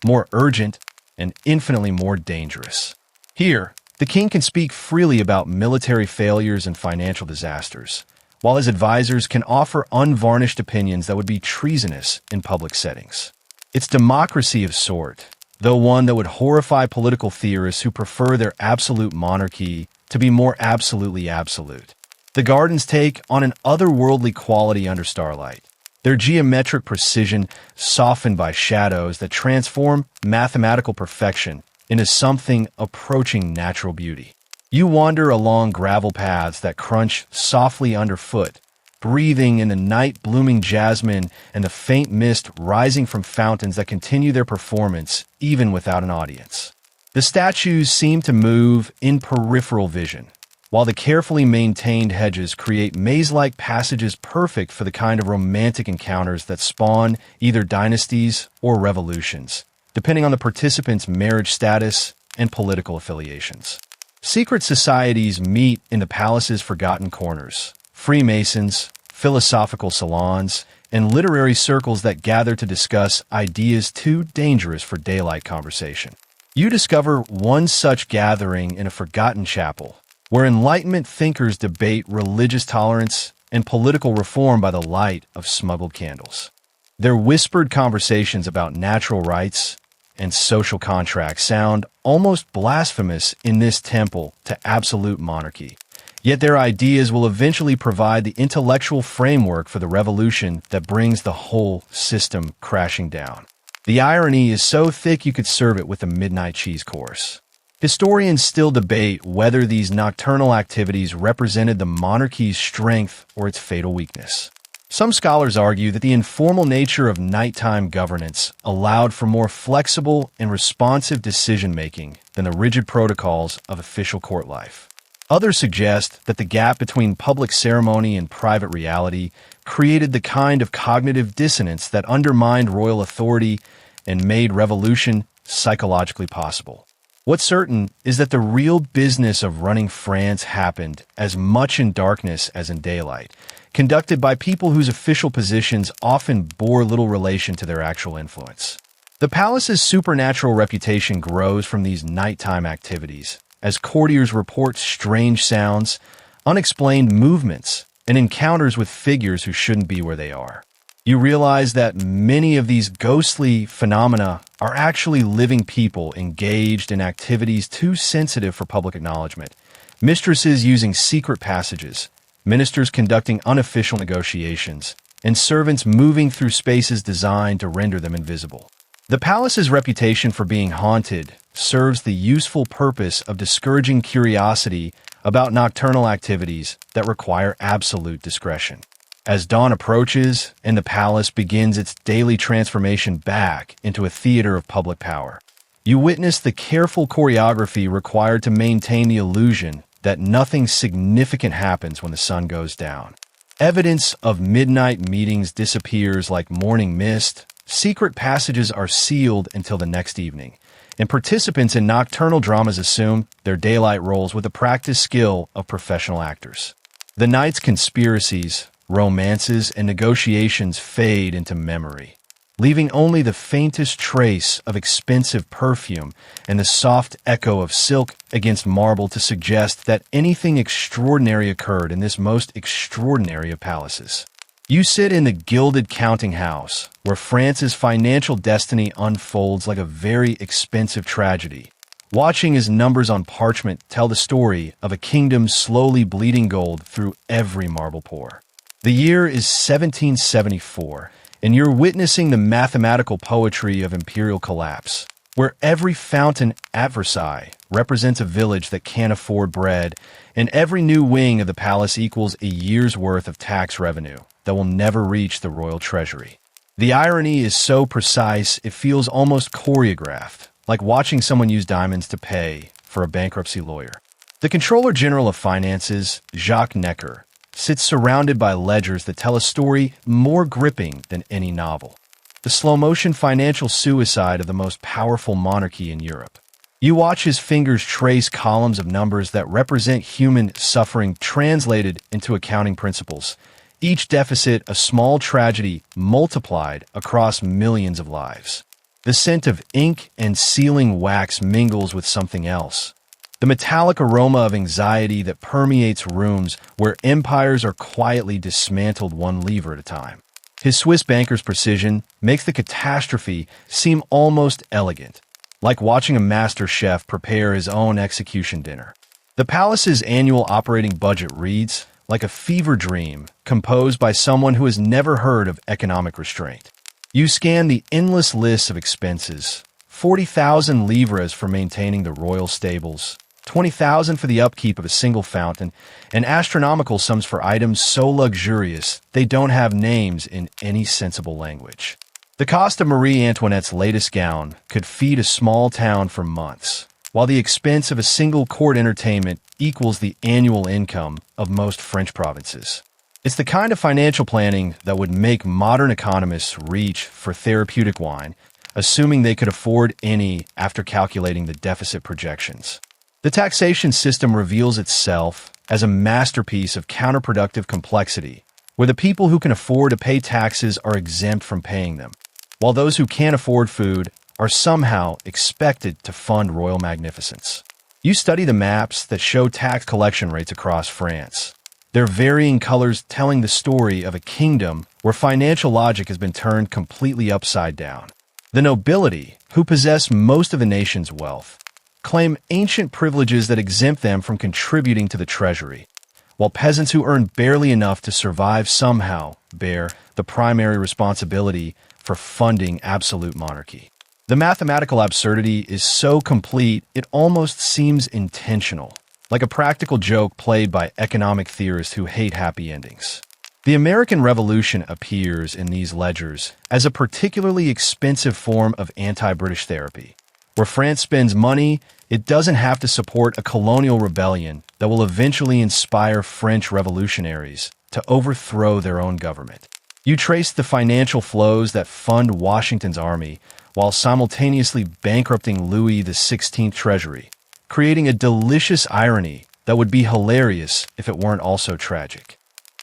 Speaker 1: more urgent, and infinitely more dangerous. Here, the king can speak freely about military failures and financial disasters, while his advisors can offer unvarnished opinions that would be treasonous in public settings. It's democracy of sort, though one that would horrify political theorists who prefer their absolute monarchy to be more absolutely absolute. The gardens take on an otherworldly quality under starlight, their geometric precision softened by shadows that transform mathematical perfection into something approaching natural beauty. You wander along gravel paths that crunch softly underfoot, breathing in the night-blooming jasmine and the faint mist rising from fountains that continue their performance even without an audience. The statues seem to move in peripheral vision, while the carefully maintained hedges create maze-like passages perfect for the kind of romantic encounters that spawn either dynasties or revolutions, depending on the participants' marriage status and political affiliations. Secret societies meet in the palace's forgotten corners, Freemasons, philosophical salons, and literary circles that gather to discuss ideas too dangerous for daylight conversation. You discover one such gathering in a forgotten chapel, where Enlightenment thinkers debate religious tolerance and political reform by the light of smuggled candles. Their whispered conversations about natural rights and social contract sound almost blasphemous in this temple to absolute monarchy. Yet their ideas will eventually provide the intellectual framework for the revolution that brings the whole system crashing down. The irony is so thick you could serve it with a midnight cheese course. Historians still debate whether these nocturnal activities represented the monarchy's strength or its fatal weakness. Some scholars argue that the informal nature of nighttime governance allowed for more flexible and responsive decision-making than the rigid protocols of official court life. Others suggest that the gap between public ceremony and private reality created the kind of cognitive dissonance that undermined royal authority and made revolution psychologically possible. What's certain is that the real business of running France happened as much in darkness as in daylight, conducted by people whose official positions often bore little relation to their actual influence. The palace's supernatural reputation grows from these nighttime activities, as courtiers report strange sounds, unexplained movements, and encounters with figures who shouldn't be where they are. You realize that many of these ghostly phenomena are actually living people engaged in activities too sensitive for public acknowledgement. Mistresses using secret passages, ministers conducting unofficial negotiations, and servants moving through spaces designed to render them invisible. The palace's reputation for being haunted serves the useful purpose of discouraging curiosity about nocturnal activities that require absolute discretion. As dawn approaches and the palace begins its daily transformation back into a theater of public power, you witness the careful choreography required to maintain the illusion that nothing significant happens when the sun goes down. Evidence of midnight meetings disappears like morning mist, secret passages are sealed until the next evening, and participants in nocturnal dramas assume their daylight roles with the practiced skill of professional actors. The night's conspiracies, romances, and negotiations fade into memory, leaving only the faintest trace of expensive perfume and the soft echo of silk against marble to suggest that anything extraordinary occurred in this most extraordinary of palaces. You sit in the gilded counting house, where France's financial destiny unfolds like a very expensive tragedy, watching as numbers on parchment tell the story of a kingdom slowly bleeding gold through every marble pour. The year is 1774, and you're witnessing the mathematical poetry of imperial collapse, where every fountain at Versailles represents a village that can't afford bread, and every new wing of the palace equals a year's worth of tax revenue that will never reach the royal treasury. The irony is so precise it feels almost choreographed, like watching someone use diamonds to pay for a bankruptcy lawyer. The Controller General of Finances, Jacques Necker, sits surrounded by ledgers that tell a story more gripping than any novel. The slow-motion financial suicide of the most powerful monarchy in Europe. You watch his fingers trace columns of numbers that represent human suffering translated into accounting principles, each deficit a small tragedy multiplied across millions of lives. The scent of ink and sealing wax mingles with something else. The metallic aroma of anxiety that permeates rooms where empires are quietly dismantled one lever at a time. His Swiss banker's precision makes the catastrophe seem almost elegant, like watching a master chef prepare his own execution dinner. The palace's annual operating budget reads like a fever dream composed by someone who has never heard of economic restraint. You scan the endless lists of expenses: 40,000 livres for maintaining the royal stables, 20,000 for the upkeep of a single fountain, and astronomical sums for items so luxurious they don't have names in any sensible language. The cost of Marie Antoinette's latest gown could feed a small town for months, while the expense of a single court entertainment equals the annual income of most French provinces. It's the kind of financial planning that would make modern economists reach for therapeutic wine, assuming they could afford any after calculating the deficit projections. The taxation system reveals itself as a masterpiece of counterproductive complexity, where the people who can afford to pay taxes are exempt from paying them, while those who can't afford food are somehow expected to fund royal magnificence. You study the maps that show tax collection rates across France, their varying colors telling the story of a kingdom where financial logic has been turned completely upside down. The nobility, who possess most of the nation's wealth, claim ancient privileges that exempt them from contributing to the treasury, while peasants who earn barely enough to survive somehow bear the primary responsibility for funding absolute monarchy. The mathematical absurdity is so complete it almost seems intentional, like a practical joke played by economic theorists who hate happy endings. The American Revolution appears in these ledgers as a particularly expensive form of anti-British therapy. Where France spends money, it doesn't have to support a colonial rebellion that will eventually inspire French revolutionaries to overthrow their own government. You trace the financial flows that fund Washington's army while simultaneously bankrupting Louis XVI treasury, creating a delicious irony that would be hilarious if it weren't also tragic.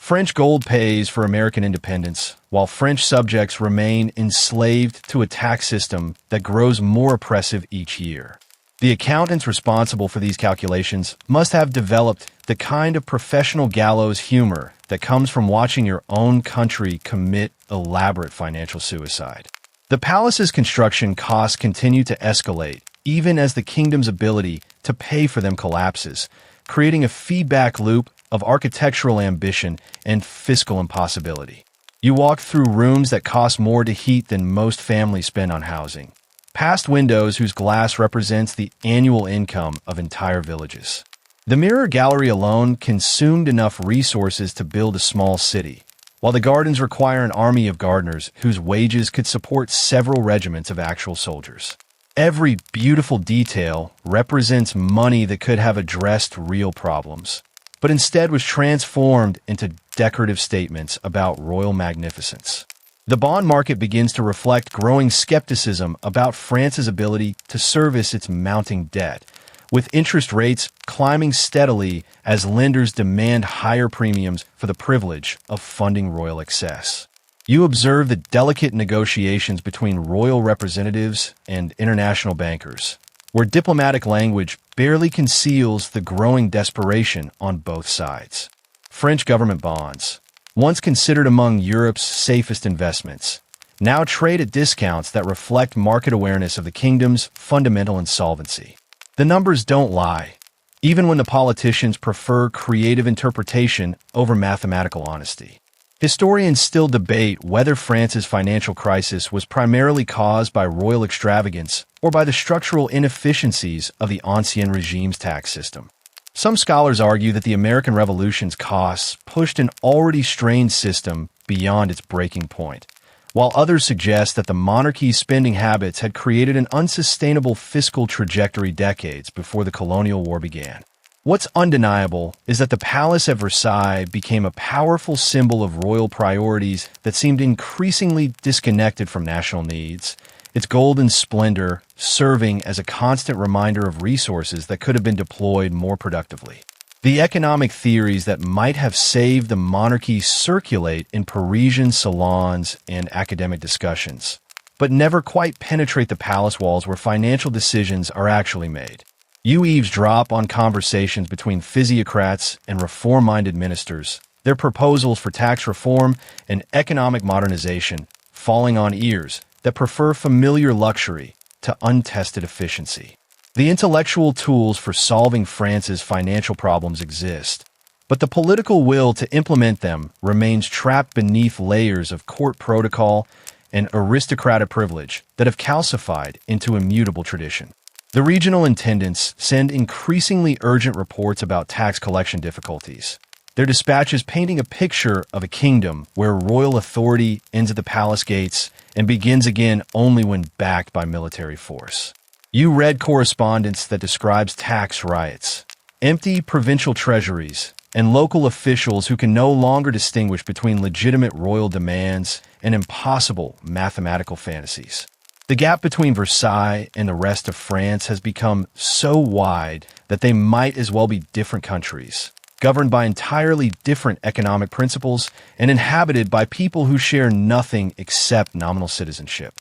Speaker 1: French gold pays for American independence, while French subjects remain enslaved to a tax system that grows more oppressive each year. The accountants responsible for these calculations must have developed the kind of professional gallows humor that comes from watching your own country commit elaborate financial suicide. The palace's construction costs continue to escalate, even as the kingdom's ability to pay for them collapses, creating a feedback loop of architectural ambition and fiscal impossibility. You walk through rooms that cost more to heat than most families spend on housing, past windows whose glass represents the annual income of entire villages. The mirror gallery alone consumed enough resources to build a small city, while the gardens require an army of gardeners whose wages could support several regiments of actual soldiers. Every beautiful detail represents money that could have addressed real problems, but instead was transformed into decorative statements about royal magnificence. The bond market begins to reflect growing skepticism about France's ability to service its mounting debt, with interest rates climbing steadily as lenders demand higher premiums for the privilege of funding royal excess. You observe the delicate negotiations between royal representatives and international bankers, where diplomatic language barely conceals the growing desperation on both sides. French government bonds, once considered among Europe's safest investments, now trade at discounts that reflect market awareness of the kingdom's fundamental insolvency. The numbers don't lie, even when the politicians prefer creative interpretation over mathematical honesty. Historians still debate whether France's financial crisis was primarily caused by royal extravagance or by the structural inefficiencies of the Ancien Regime's tax system. Some scholars argue that the American Revolution's costs pushed an already strained system beyond its breaking point, while others suggest that the monarchy's spending habits had created an unsustainable fiscal trajectory decades before the colonial war began. What's undeniable is that the palace at Versailles became a powerful symbol of royal priorities that seemed increasingly disconnected from national needs, its golden splendor serving as a constant reminder of resources that could have been deployed more productively. The economic theories that might have saved the monarchy circulate in Parisian salons and academic discussions, but never quite penetrate the palace walls where financial decisions are actually made. You eavesdrop on conversations between physiocrats and reform-minded ministers, their proposals for tax reform and economic modernization falling on ears that prefer familiar luxury to untested efficiency. The intellectual tools for solving France's financial problems exist, but the political will to implement them remains trapped beneath layers of court protocol and aristocratic privilege that have calcified into immutable tradition. The regional intendants send increasingly urgent reports about tax collection difficulties, their dispatches painting a picture of a kingdom where royal authority ends at the palace gates and begins again only when backed by military force. You read correspondence that describes tax riots, empty provincial treasuries, and local officials who can no longer distinguish between legitimate royal demands and impossible mathematical fantasies. The gap between Versailles and the rest of France has become so wide that they might as well be different countries, governed by entirely different economic principles and inhabited by people who share nothing except nominal citizenship.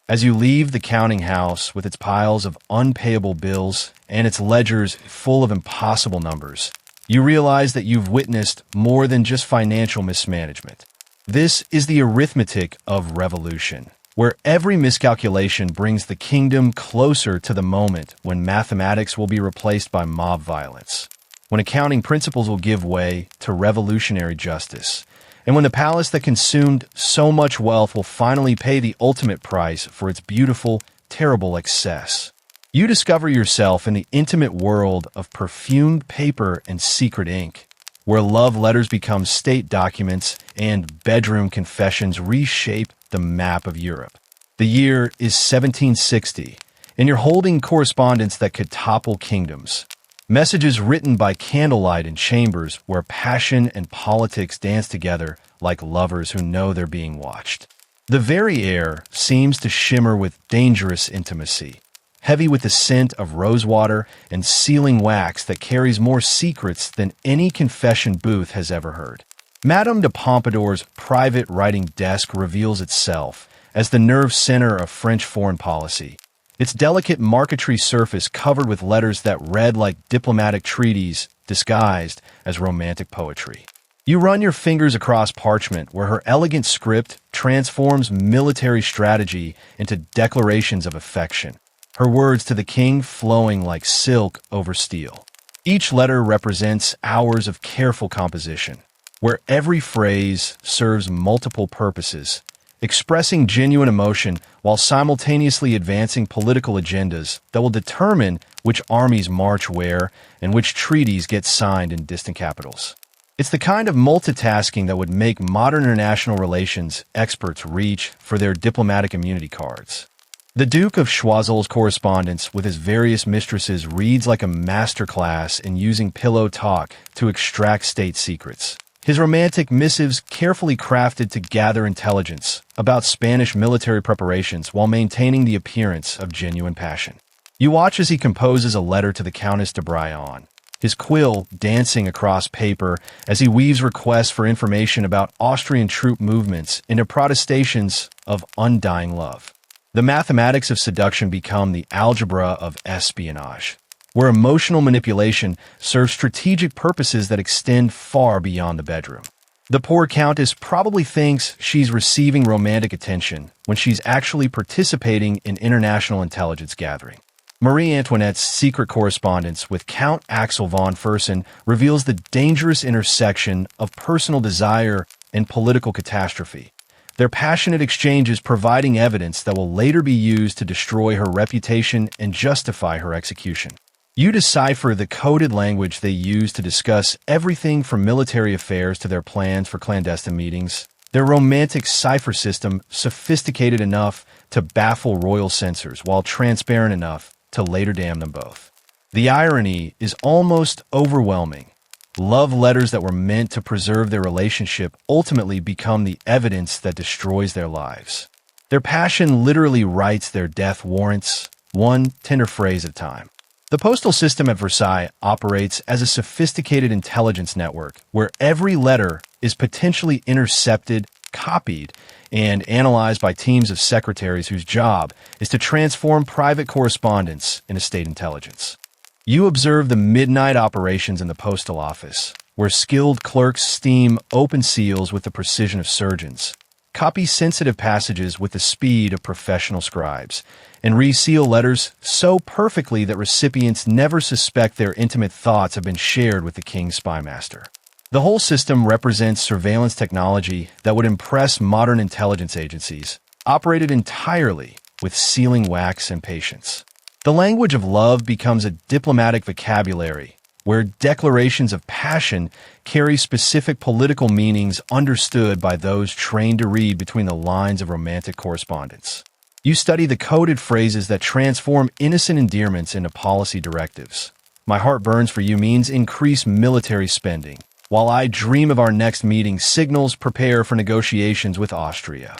Speaker 1: As you leave the counting house with its piles of unpayable bills and its ledgers full of impossible numbers, you realize that you've witnessed more than just financial mismanagement. This is the arithmetic of revolution, where every miscalculation brings the kingdom closer to the moment when mathematics will be replaced by mob violence, when accounting principles will give way to revolutionary justice, and when the palace that consumed so much wealth will finally pay the ultimate price for its beautiful, terrible excess. You discover yourself in the intimate world of perfumed paper and secret ink, where love letters become state documents and bedroom confessions reshape the map of Europe. The year is 1760, and you're holding correspondence that could topple kingdoms. Messages written by candlelight in chambers where passion and politics dance together like lovers who know they're being watched. The very air seems to shimmer with dangerous intimacy, heavy with the scent of rosewater and sealing wax that carries more secrets than any confession booth has ever heard. Madame de Pompadour's private writing desk reveals itself as the nerve center of French foreign policy, its delicate marquetry surface covered with letters that read like diplomatic treaties disguised as romantic poetry. You run your fingers across parchment where her elegant script transforms military strategy into declarations of affection, her words to the king flowing like silk over steel. Each letter represents hours of careful composition, where every phrase serves multiple purposes, expressing genuine emotion while simultaneously advancing political agendas that will determine which armies march where and which treaties get signed in distant capitals. It's the kind of multitasking that would make modern international relations experts reach for their diplomatic immunity cards. The Duke of Choiseul's correspondence with his various mistresses reads like a masterclass in using pillow talk to extract state secrets. His romantic missives carefully crafted to gather intelligence about Spanish military preparations while maintaining the appearance of genuine passion. You watch as he composes a letter to the Countess de Brionne, his quill dancing across paper as he weaves requests for information about Austrian troop movements into protestations of undying love. The mathematics of seduction become the algebra of espionage, where emotional manipulation serves strategic purposes that extend far beyond the bedroom. The poor countess probably thinks she's receiving romantic attention when she's actually participating in international intelligence gathering. Marie Antoinette's secret correspondence with Count Axel von Fersen reveals the dangerous intersection of personal desire and political catastrophe, their passionate exchanges providing evidence that will later be used to destroy her reputation and justify her execution. You decipher the coded language they use to discuss everything from military affairs to their plans for clandestine meetings, their romantic cipher system sophisticated enough to baffle royal censors while transparent enough to later damn them both. The irony is almost overwhelming. Love letters that were meant to preserve their relationship ultimately become the evidence that destroys their lives. Their passion literally writes their death warrants, one tender phrase at a time. The postal system at Versailles operates as a sophisticated intelligence network where every letter is potentially intercepted, copied, and analyzed by teams of secretaries whose job is to transform private correspondence into state intelligence. You observe the midnight operations in the postal office, where skilled clerks steam open seals with the precision of surgeons, copy sensitive passages with the speed of professional scribes, and reseal letters so perfectly that recipients never suspect their intimate thoughts have been shared with the king's spymaster. The whole system represents surveillance technology that would impress modern intelligence agencies, operated entirely with sealing wax and patience. The language of love becomes a diplomatic vocabulary, where declarations of passion carry specific political meanings understood by those trained to read between the lines of romantic correspondence. You study the coded phrases that transform innocent endearments into policy directives. My heart burns for you means increase military spending, while I dream of our next meeting signals prepare for negotiations with Austria.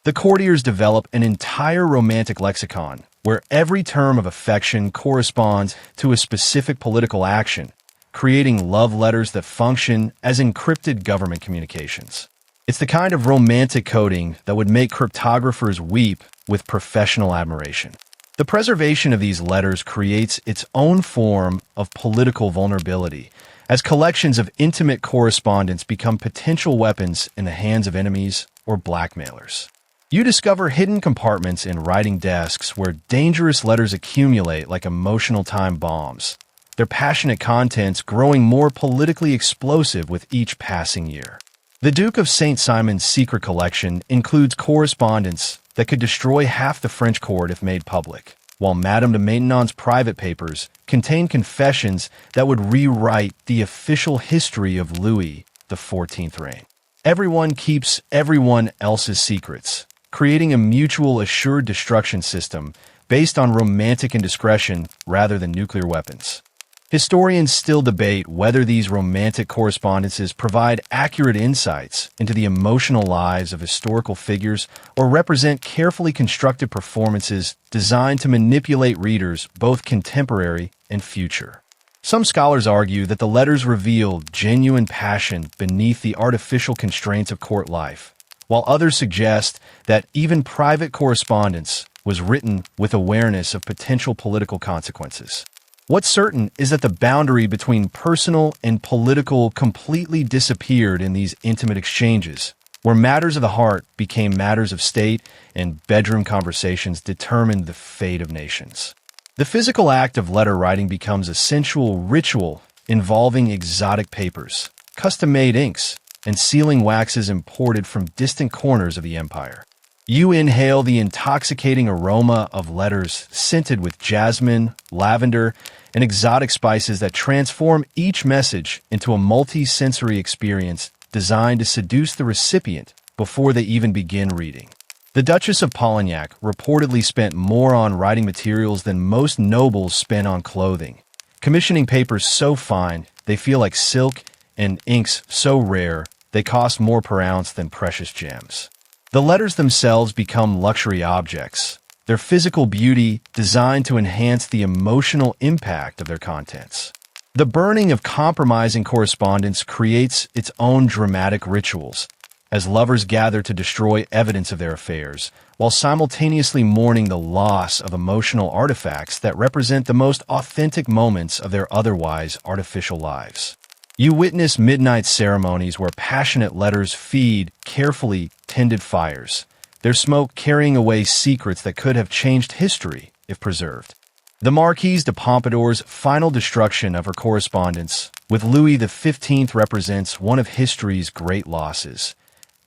Speaker 1: The courtiers develop an entire romantic lexicon, where every term of affection corresponds to a specific political action, creating love letters that function as encrypted government communications. It's the kind of romantic coding that would make cryptographers weep with professional admiration. The preservation of these letters creates its own form of political vulnerability, as collections of intimate correspondence become potential weapons in the hands of enemies or blackmailers. You discover hidden compartments in writing desks where dangerous letters accumulate like emotional time bombs, their passionate contents growing more politically explosive with each passing year. The Duke of St. Simon's secret collection includes correspondence that could destroy half the French court if made public, while Madame de Maintenon's private papers contain confessions that would rewrite the official history of Louis XIV's reign. Everyone keeps everyone else's secrets, creating a mutual assured destruction system based on romantic indiscretion rather than nuclear weapons. Historians still debate whether these romantic correspondences provide accurate insights into the emotional lives of historical figures or represent carefully constructed performances designed to manipulate readers both contemporary and future. Some scholars argue that the letters reveal genuine passion beneath the artificial constraints of court life, while others suggest that even private correspondence was written with awareness of potential political consequences. What's certain is that the boundary between personal and political completely disappeared in these intimate exchanges, where matters of the heart became matters of state and bedroom conversations determined the fate of nations. The physical act of letter writing becomes a sensual ritual involving exotic papers, custom-made inks, and sealing waxes imported from distant corners of the empire. You inhale the intoxicating aroma of letters scented with jasmine, lavender, and exotic spices that transform each message into a multi-sensory experience designed to seduce the recipient before they even begin reading. The Duchess of Polignac reportedly spent more on writing materials than most nobles spent on clothing, commissioning papers so fine they feel like silk and inks so rare they cost more per ounce than precious gems. The letters themselves become luxury objects, their physical beauty designed to enhance the emotional impact of their contents. The burning of compromising correspondence creates its own dramatic rituals, as lovers gather to destroy evidence of their affairs, while simultaneously mourning the loss of emotional artifacts that represent the most authentic moments of their otherwise artificial lives. You witness midnight ceremonies where passionate letters feed carefully tended fires, their smoke carrying away secrets that could have changed history if preserved. The Marquise de Pompadour's final destruction of her correspondence with Louis XV represents one of history's great losses.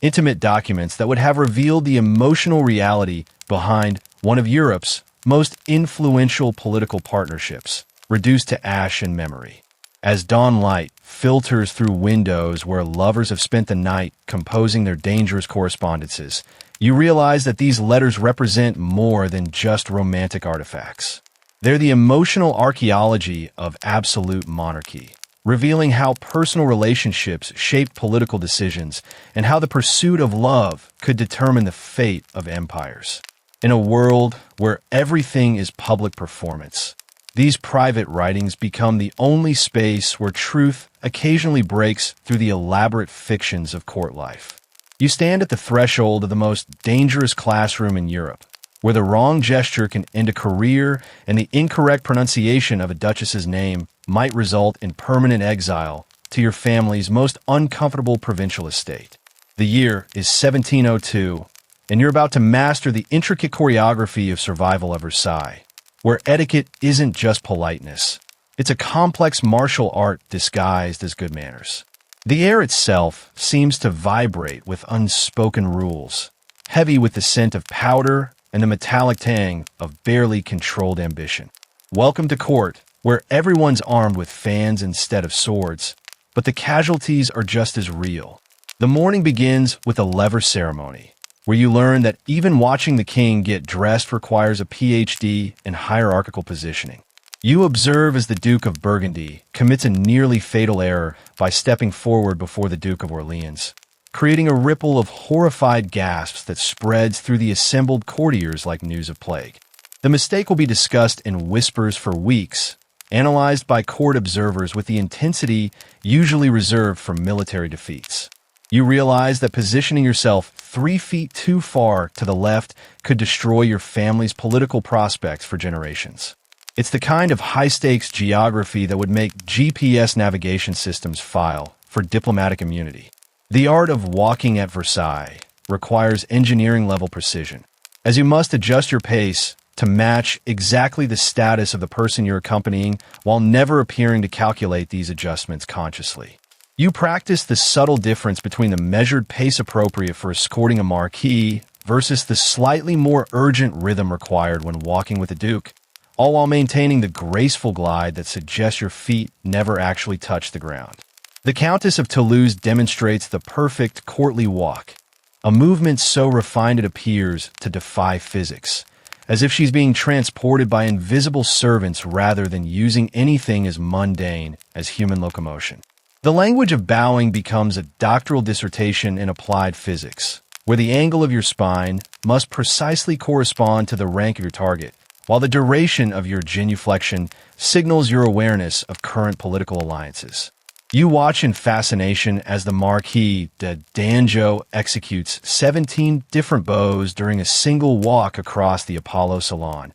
Speaker 1: Intimate documents that would have revealed the emotional reality behind one of Europe's most influential political partnerships, reduced to ash and memory. As dawn light filters through windows where lovers have spent the night composing their dangerous correspondences, you realize that these letters represent more than just romantic artifacts. They're the emotional archaeology of absolute monarchy, revealing how personal relationships shape political decisions and how the pursuit of love could determine the fate of empires. In a world where everything is public performance, these private writings become the only space where truth occasionally breaks through the elaborate fictions of court life. You stand at the threshold of the most dangerous classroom in Europe, where the wrong gesture can end a career and the incorrect pronunciation of a duchess's name might result in permanent exile to your family's most uncomfortable provincial estate. The year is 1702, and you're about to master the intricate choreography of survival at Versailles, where etiquette isn't just politeness. It's a complex martial art disguised as good manners. The air itself seems to vibrate with unspoken rules, heavy with the scent of powder and the metallic tang of barely controlled ambition. Welcome to court, where everyone's armed with fans instead of swords, but the casualties are just as real. The morning begins with a lever ceremony, where you learn that even watching the king get dressed requires a PhD in hierarchical positioning. You observe as the Duke of Burgundy commits a nearly fatal error by stepping forward before the Duke of Orleans, creating a ripple of horrified gasps that spreads through the assembled courtiers like news of plague. The mistake will be discussed in whispers for weeks, analyzed by court observers with the intensity usually reserved for military defeats. You realize that positioning yourself 3 feet too far to the left could destroy your family's political prospects for generations. It's the kind of high-stakes geography that would make GPS navigation systems file for diplomatic immunity. The art of walking at Versailles requires engineering-level precision, as you must adjust your pace to match exactly the status of the person you're accompanying while never appearing to calculate these adjustments consciously. You practice the subtle difference between the measured pace appropriate for escorting a marquis versus the slightly more urgent rhythm required when walking with a duke, all while maintaining the graceful glide that suggests your feet never actually touch the ground. The Countess of Toulouse demonstrates the perfect courtly walk, a movement so refined it appears to defy physics, as if she's being transported by invisible servants rather than using anything as mundane as human locomotion. The language of bowing becomes a doctoral dissertation in applied physics, where the angle of your spine must precisely correspond to the rank of your target, while the duration of your genuflection signals your awareness of current political alliances. You watch in fascination as the Marquis de Dangeau executes 17 different bows during a single walk across the Apollo Salon,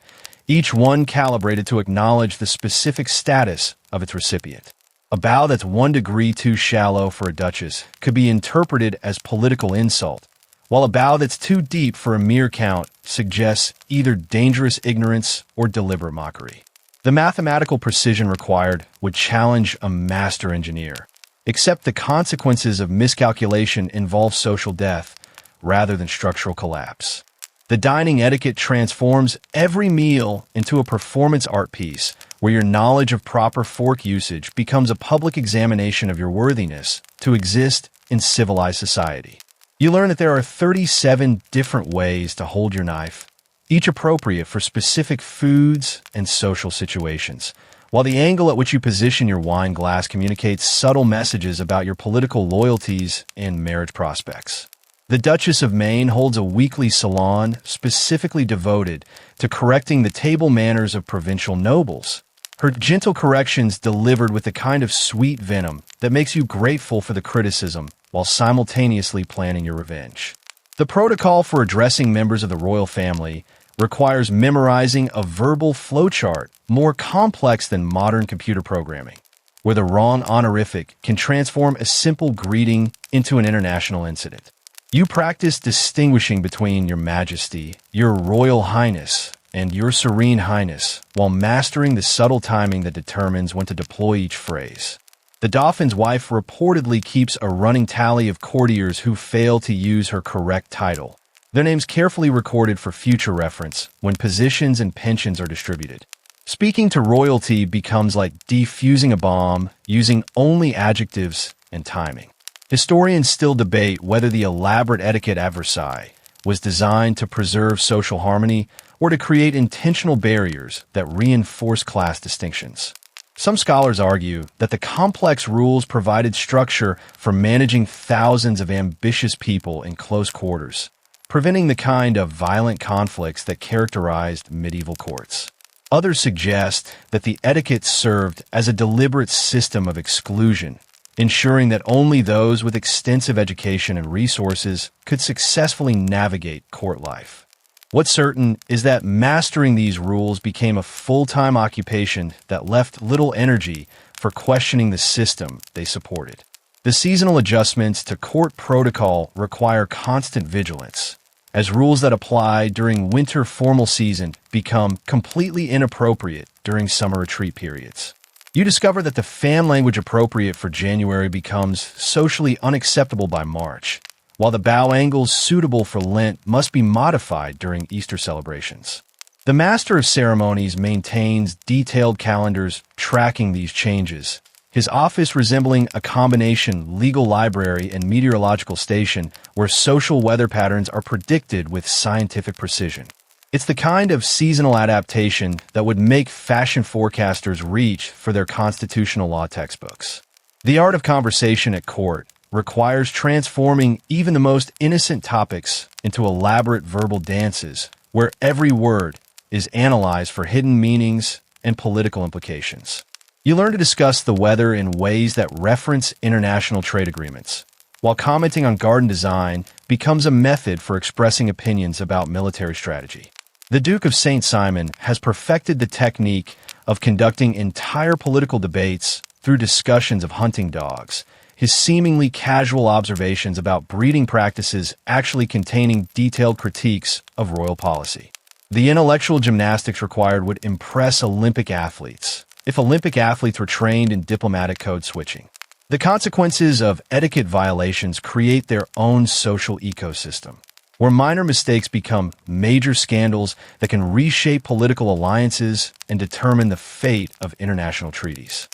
Speaker 1: each one calibrated to acknowledge the specific status of its recipient. A bow that's 1 degree too shallow for a duchess could be interpreted as political insult, while a bow that's too deep for a mere count suggests either dangerous ignorance or deliberate mockery. The mathematical precision required would challenge a master engineer, except the consequences of miscalculation involve social death rather than structural collapse. The dining etiquette transforms every meal into a performance art piece where your knowledge of proper fork usage becomes a public examination of your worthiness to exist in civilized society. You learn that there are 37 different ways to hold your knife, each appropriate for specific foods and social situations, while the angle at which you position your wine glass communicates subtle messages about your political loyalties and marriage prospects. The Duchess of Maine holds a weekly salon specifically devoted to correcting the table manners of provincial nobles. Her gentle corrections delivered with the kind of sweet venom that makes you grateful for the criticism while simultaneously planning your revenge. The protocol for addressing members of the royal family requires memorizing a verbal flowchart more complex than modern computer programming, where the wrong honorific can transform a simple greeting into an international incident. You practice distinguishing between your majesty, your royal highness, and your serene highness, while mastering the subtle timing that determines when to deploy each phrase. The Dauphin's wife reportedly keeps a running tally of courtiers who fail to use her correct title, their names carefully recorded for future reference when positions and pensions are distributed. Speaking to royalty becomes like defusing a bomb, using only adjectives and timing. Historians still debate whether the elaborate etiquette at Versailles was designed to preserve social harmony or to create intentional barriers that reinforce class distinctions. Some scholars argue that the complex rules provided structure for managing thousands of ambitious people in close quarters, preventing the kind of violent conflicts that characterized medieval courts. Others suggest that the etiquette served as a deliberate system of exclusion, ensuring that only those with extensive education and resources could successfully navigate court life. What's certain is that mastering these rules became a full-time occupation that left little energy for questioning the system they supported. The seasonal adjustments to court protocol require constant vigilance, as rules that apply during winter formal season become completely inappropriate during summer retreat periods. You discover that the fan language appropriate for January becomes socially unacceptable by March, while the bow angles suitable for Lent must be modified during Easter celebrations. The Master of Ceremonies maintains detailed calendars tracking these changes, his office resembling a combination legal library and meteorological station where social weather patterns are predicted with scientific precision. It's the kind of seasonal adaptation that would make fashion forecasters reach for their constitutional law textbooks. The art of conversation at court requires transforming even the most innocent topics into elaborate verbal dances where every word is analyzed for hidden meanings and political implications. You learn to discuss the weather in ways that reference international trade agreements, while commenting on garden design becomes a method for expressing opinions about military strategy. The Duke of St. Simon has perfected the technique of conducting entire political debates through discussions of hunting dogs, his seemingly casual observations about breeding practices actually containing detailed critiques of royal policy. The intellectual gymnastics required would impress Olympic athletes, if Olympic athletes were trained in diplomatic code switching. The consequences of etiquette violations create their own social ecosystem, where minor mistakes become major scandals that can reshape political alliances and determine the fate of international treaties.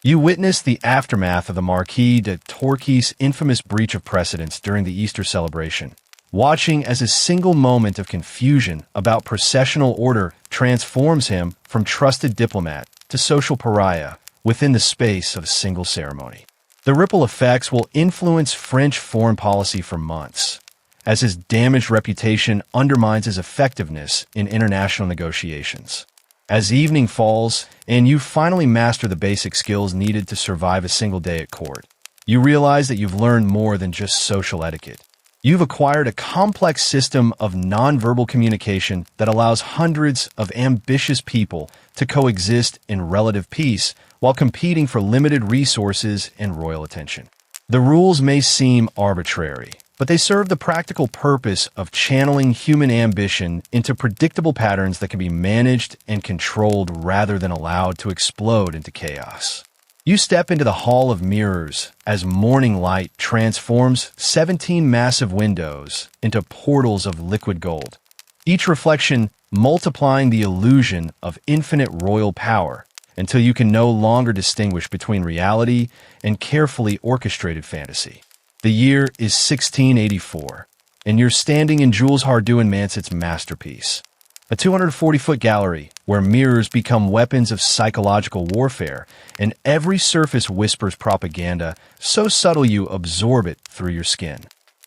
Speaker 1: You witnessed the aftermath of the Marquis de Torquay's infamous breach of precedence during the Easter celebration, watching as a single moment of confusion about processional order transforms him from trusted diplomat to social pariah within the space of a single ceremony. The ripple effects will influence French foreign policy for months, as his damaged reputation undermines his effectiveness in international negotiations. As evening falls, and you finally master the basic skills needed to survive a single day at court, you realize that you've learned more than just social etiquette. You've acquired a complex system of nonverbal communication that allows hundreds of ambitious people to coexist in relative peace while competing for limited resources and royal attention. The rules may seem arbitrary, but they serve the practical purpose of channeling human ambition into predictable patterns that can be managed and controlled rather than allowed to explode into chaos. You step into the Hall of Mirrors as morning light transforms 17 massive windows into portals of liquid gold, each reflection multiplying the illusion of infinite royal power until you can no longer distinguish between reality and carefully orchestrated fantasy. The year is 1684, and you're standing in Jules Hardouin-Manson's masterpiece, a 240-foot gallery where mirrors become weapons of psychological warfare, and every surface whispers propaganda so subtle you absorb it through your skin.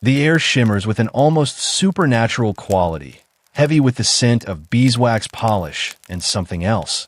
Speaker 1: The air shimmers with an almost supernatural quality, heavy with the scent of beeswax polish and something else.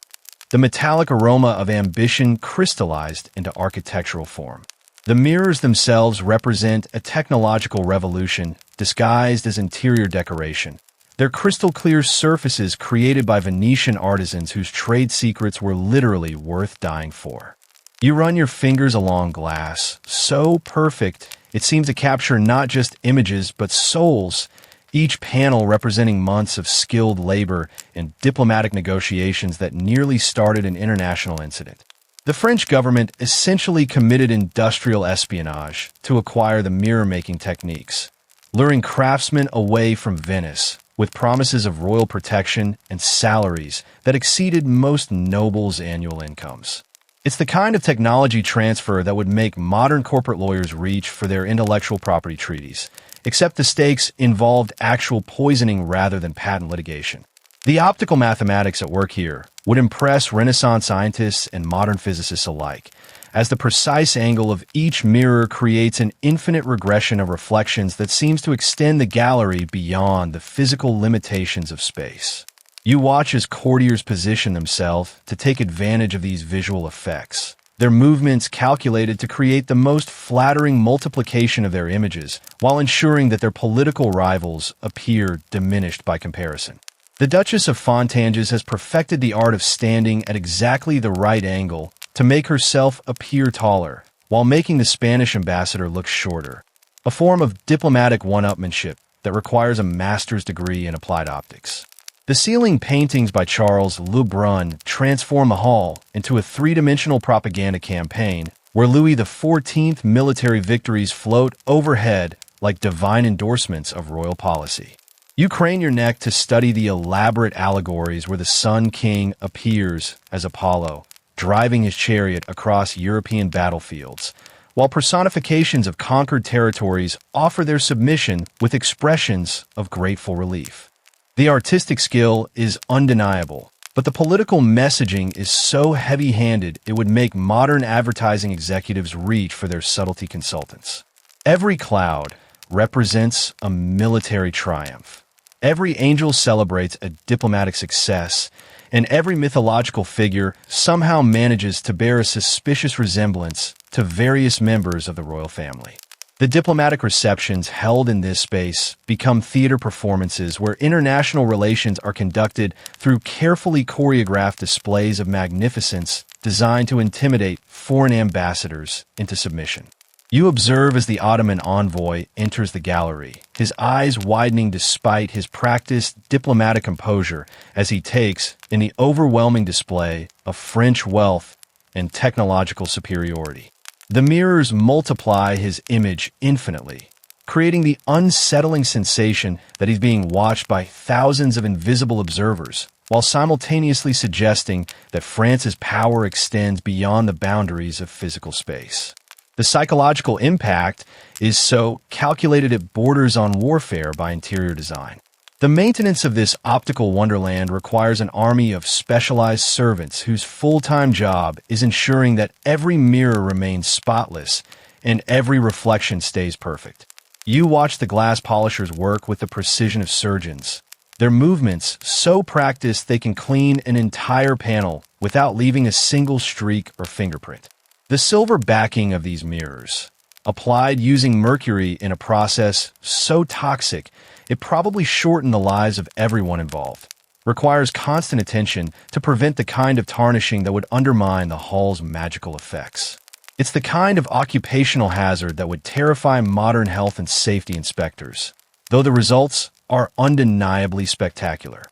Speaker 1: The metallic aroma of ambition crystallized into architectural form. The mirrors themselves represent a technological revolution disguised as interior decoration. Their crystal-clear surfaces created by Venetian artisans whose trade secrets were literally worth dying for. You run your fingers along glass, so perfect it seems to capture not just images but souls, each panel representing months of skilled labor and diplomatic negotiations that nearly started an international incident. The French government essentially committed industrial espionage to acquire the mirror-making techniques, luring craftsmen away from Venice with promises of royal protection and salaries that exceeded most nobles' annual incomes. It's the kind of technology transfer that would make modern corporate lawyers reach for their intellectual property treaties, except the stakes involved actual poisoning rather than patent litigation. The optical mathematics at work here would impress Renaissance scientists and modern physicists alike, as the precise angle of each mirror creates an infinite regression of reflections that seems to extend the gallery beyond the physical limitations of space. You watch as courtiers position themselves to take advantage of these visual effects, their movements calculated to create the most flattering multiplication of their images, while ensuring that their political rivals appear diminished by comparison. The Duchess of Fontanges has perfected the art of standing at exactly the right angle to make herself appear taller, while making the Spanish ambassador look shorter, a form of diplomatic one-upmanship that requires a master's degree in applied optics. The ceiling paintings by Charles Le Brun transform the hall into a three-dimensional propaganda campaign where Louis XIV military victories float overhead like divine endorsements of royal policy. You crane your neck to study the elaborate allegories where the Sun King appears as Apollo, driving his chariot across European battlefields, while personifications of conquered territories offer their submission with expressions of grateful relief. The artistic skill is undeniable, but the political messaging is so heavy-handed it would make modern advertising executives reach for their subtlety consultants. Every cloud represents a military triumph. Every angel celebrates a diplomatic success, and every mythological figure somehow manages to bear a suspicious resemblance to various members of the royal family. The diplomatic receptions held in this space become theater performances where international relations are conducted through carefully choreographed displays of magnificence designed to intimidate foreign ambassadors into submission. You observe as the Ottoman envoy enters the gallery, his eyes widening despite his practiced diplomatic composure as he takes in the overwhelming display of French wealth and technological superiority. The mirrors multiply his image infinitely, creating the unsettling sensation that he's being watched by thousands of invisible observers, while simultaneously suggesting that France's power extends beyond the boundaries of physical space. The psychological impact is so calculated it borders on warfare by interior design. The maintenance of this optical wonderland requires an army of specialized servants whose full-time job is ensuring that every mirror remains spotless and every reflection stays perfect. You watch the glass polishers work with the precision of surgeons, their movements so practiced they can clean an entire panel without leaving a single streak or fingerprint. The silver backing of these mirrors, applied using mercury in a process so toxic it probably shortened the lives of everyone involved, requires constant attention to prevent the kind of tarnishing that would undermine the hall's magical effects. It's the kind of occupational hazard that would terrify modern health and safety inspectors, though the results are undeniably spectacular.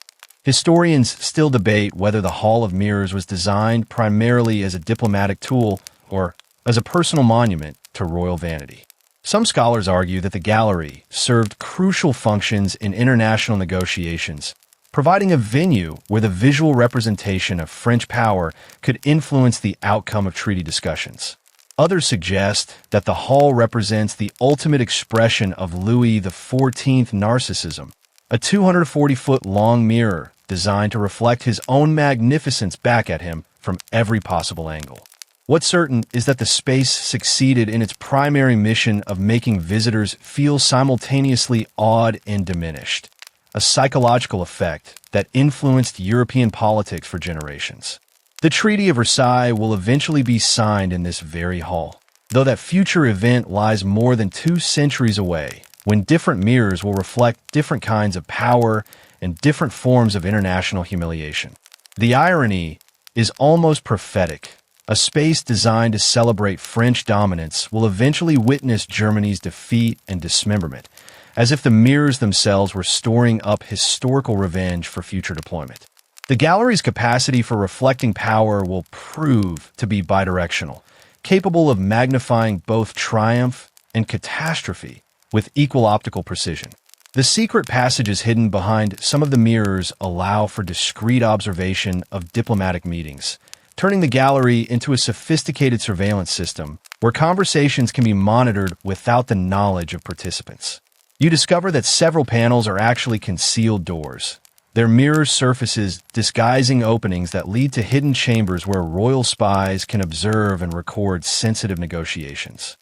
Speaker 1: Historians still debate whether the Hall of Mirrors was designed primarily as a diplomatic tool or as a personal monument to royal vanity. Some scholars argue that the gallery served crucial functions in international negotiations, providing a venue where the visual representation of French power could influence the outcome of treaty discussions. Others suggest that the hall represents the ultimate expression of Louis XIV narcissism, a 240-foot-long mirror designed to reflect his own magnificence back at him from every possible angle. What's certain is that the space succeeded in its primary mission of making visitors feel simultaneously awed and diminished, a psychological effect that influenced European politics for generations. The Treaty of Versailles will eventually be signed in this very hall, though that future event lies more than 2 centuries away, when different mirrors will reflect different kinds of power and different forms of international humiliation. The irony is almost prophetic. A space designed to celebrate French dominance will eventually witness Germany's defeat and dismemberment, as if the mirrors themselves were storing up historical revenge for future deployment. The gallery's capacity for reflecting power will prove to be bidirectional, capable of magnifying both triumph and catastrophe with equal optical precision. The secret passages hidden behind some of the mirrors allow for discreet observation of diplomatic meetings, turning the gallery into a sophisticated surveillance system where conversations can be monitored without the knowledge of participants. You discover that several panels are actually concealed doors, their mirror surfaces disguising openings that lead to hidden chambers where royal spies can observe and record sensitive negotiations.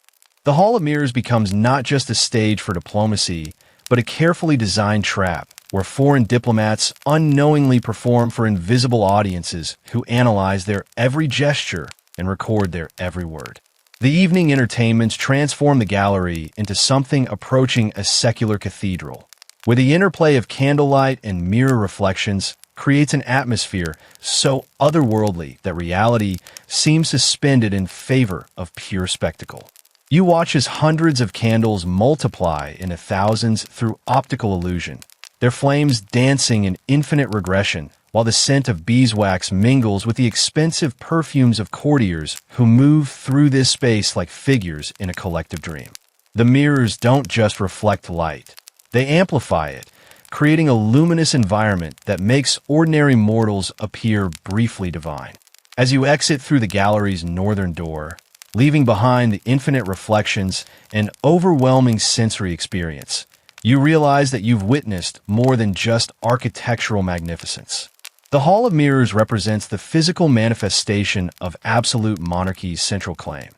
Speaker 1: The Hall of Mirrors becomes not just a stage for diplomacy, but a carefully designed trap where foreign diplomats unknowingly perform for invisible audiences who analyze their every gesture and record their every word. The evening entertainments transform the gallery into something approaching a secular cathedral, where the interplay of candlelight and mirror reflections creates an atmosphere so otherworldly that reality seems suspended in favor of pure spectacle. You watch as hundreds of candles multiply into thousands through optical illusion, their flames dancing in infinite regression, while the scent of beeswax mingles with the expensive perfumes of courtiers who move through this space like figures in a collective dream. The mirrors don't just reflect light, they amplify it, creating a luminous environment that makes ordinary mortals appear briefly divine. As you exit through the gallery's northern door, leaving behind the infinite reflections and overwhelming sensory experience, you realize that you've witnessed more than just architectural magnificence. The Hall of Mirrors represents the physical manifestation of absolute monarchy's central claim,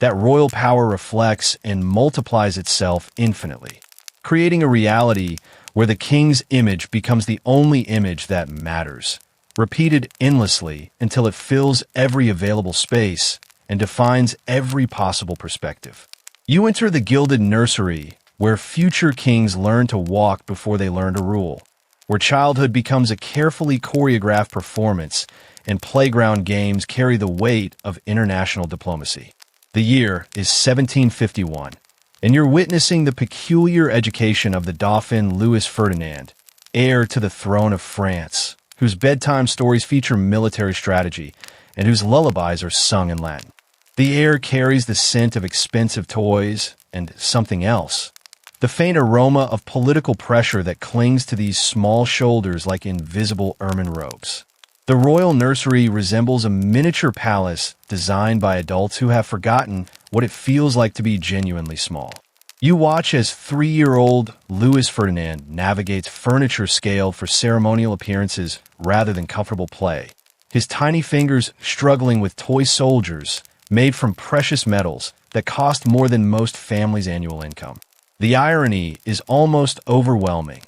Speaker 1: that royal power reflects and multiplies itself infinitely, creating a reality where the king's image becomes the only image that matters, repeated endlessly until it fills every available space and defines every possible perspective. You enter the gilded nursery where future kings learn to walk before they learn to rule, where childhood becomes a carefully choreographed performance and playground games carry the weight of international diplomacy. The year is 1751, and you're witnessing the peculiar education of the Dauphin Louis Ferdinand, heir to the throne of France, whose bedtime stories feature military strategy and whose lullabies are sung in Latin. The air carries the scent of expensive toys and something else, the faint aroma of political pressure that clings to these small shoulders like invisible ermine robes. The royal nursery resembles a miniature palace designed by adults who have forgotten what it feels like to be genuinely small. You watch as 3-year-old Louis Ferdinand navigates furniture scaled for ceremonial appearances rather than comfortable play, his tiny fingers struggling with toy soldiers made from precious metals that cost more than most families' annual income. The irony is almost overwhelming.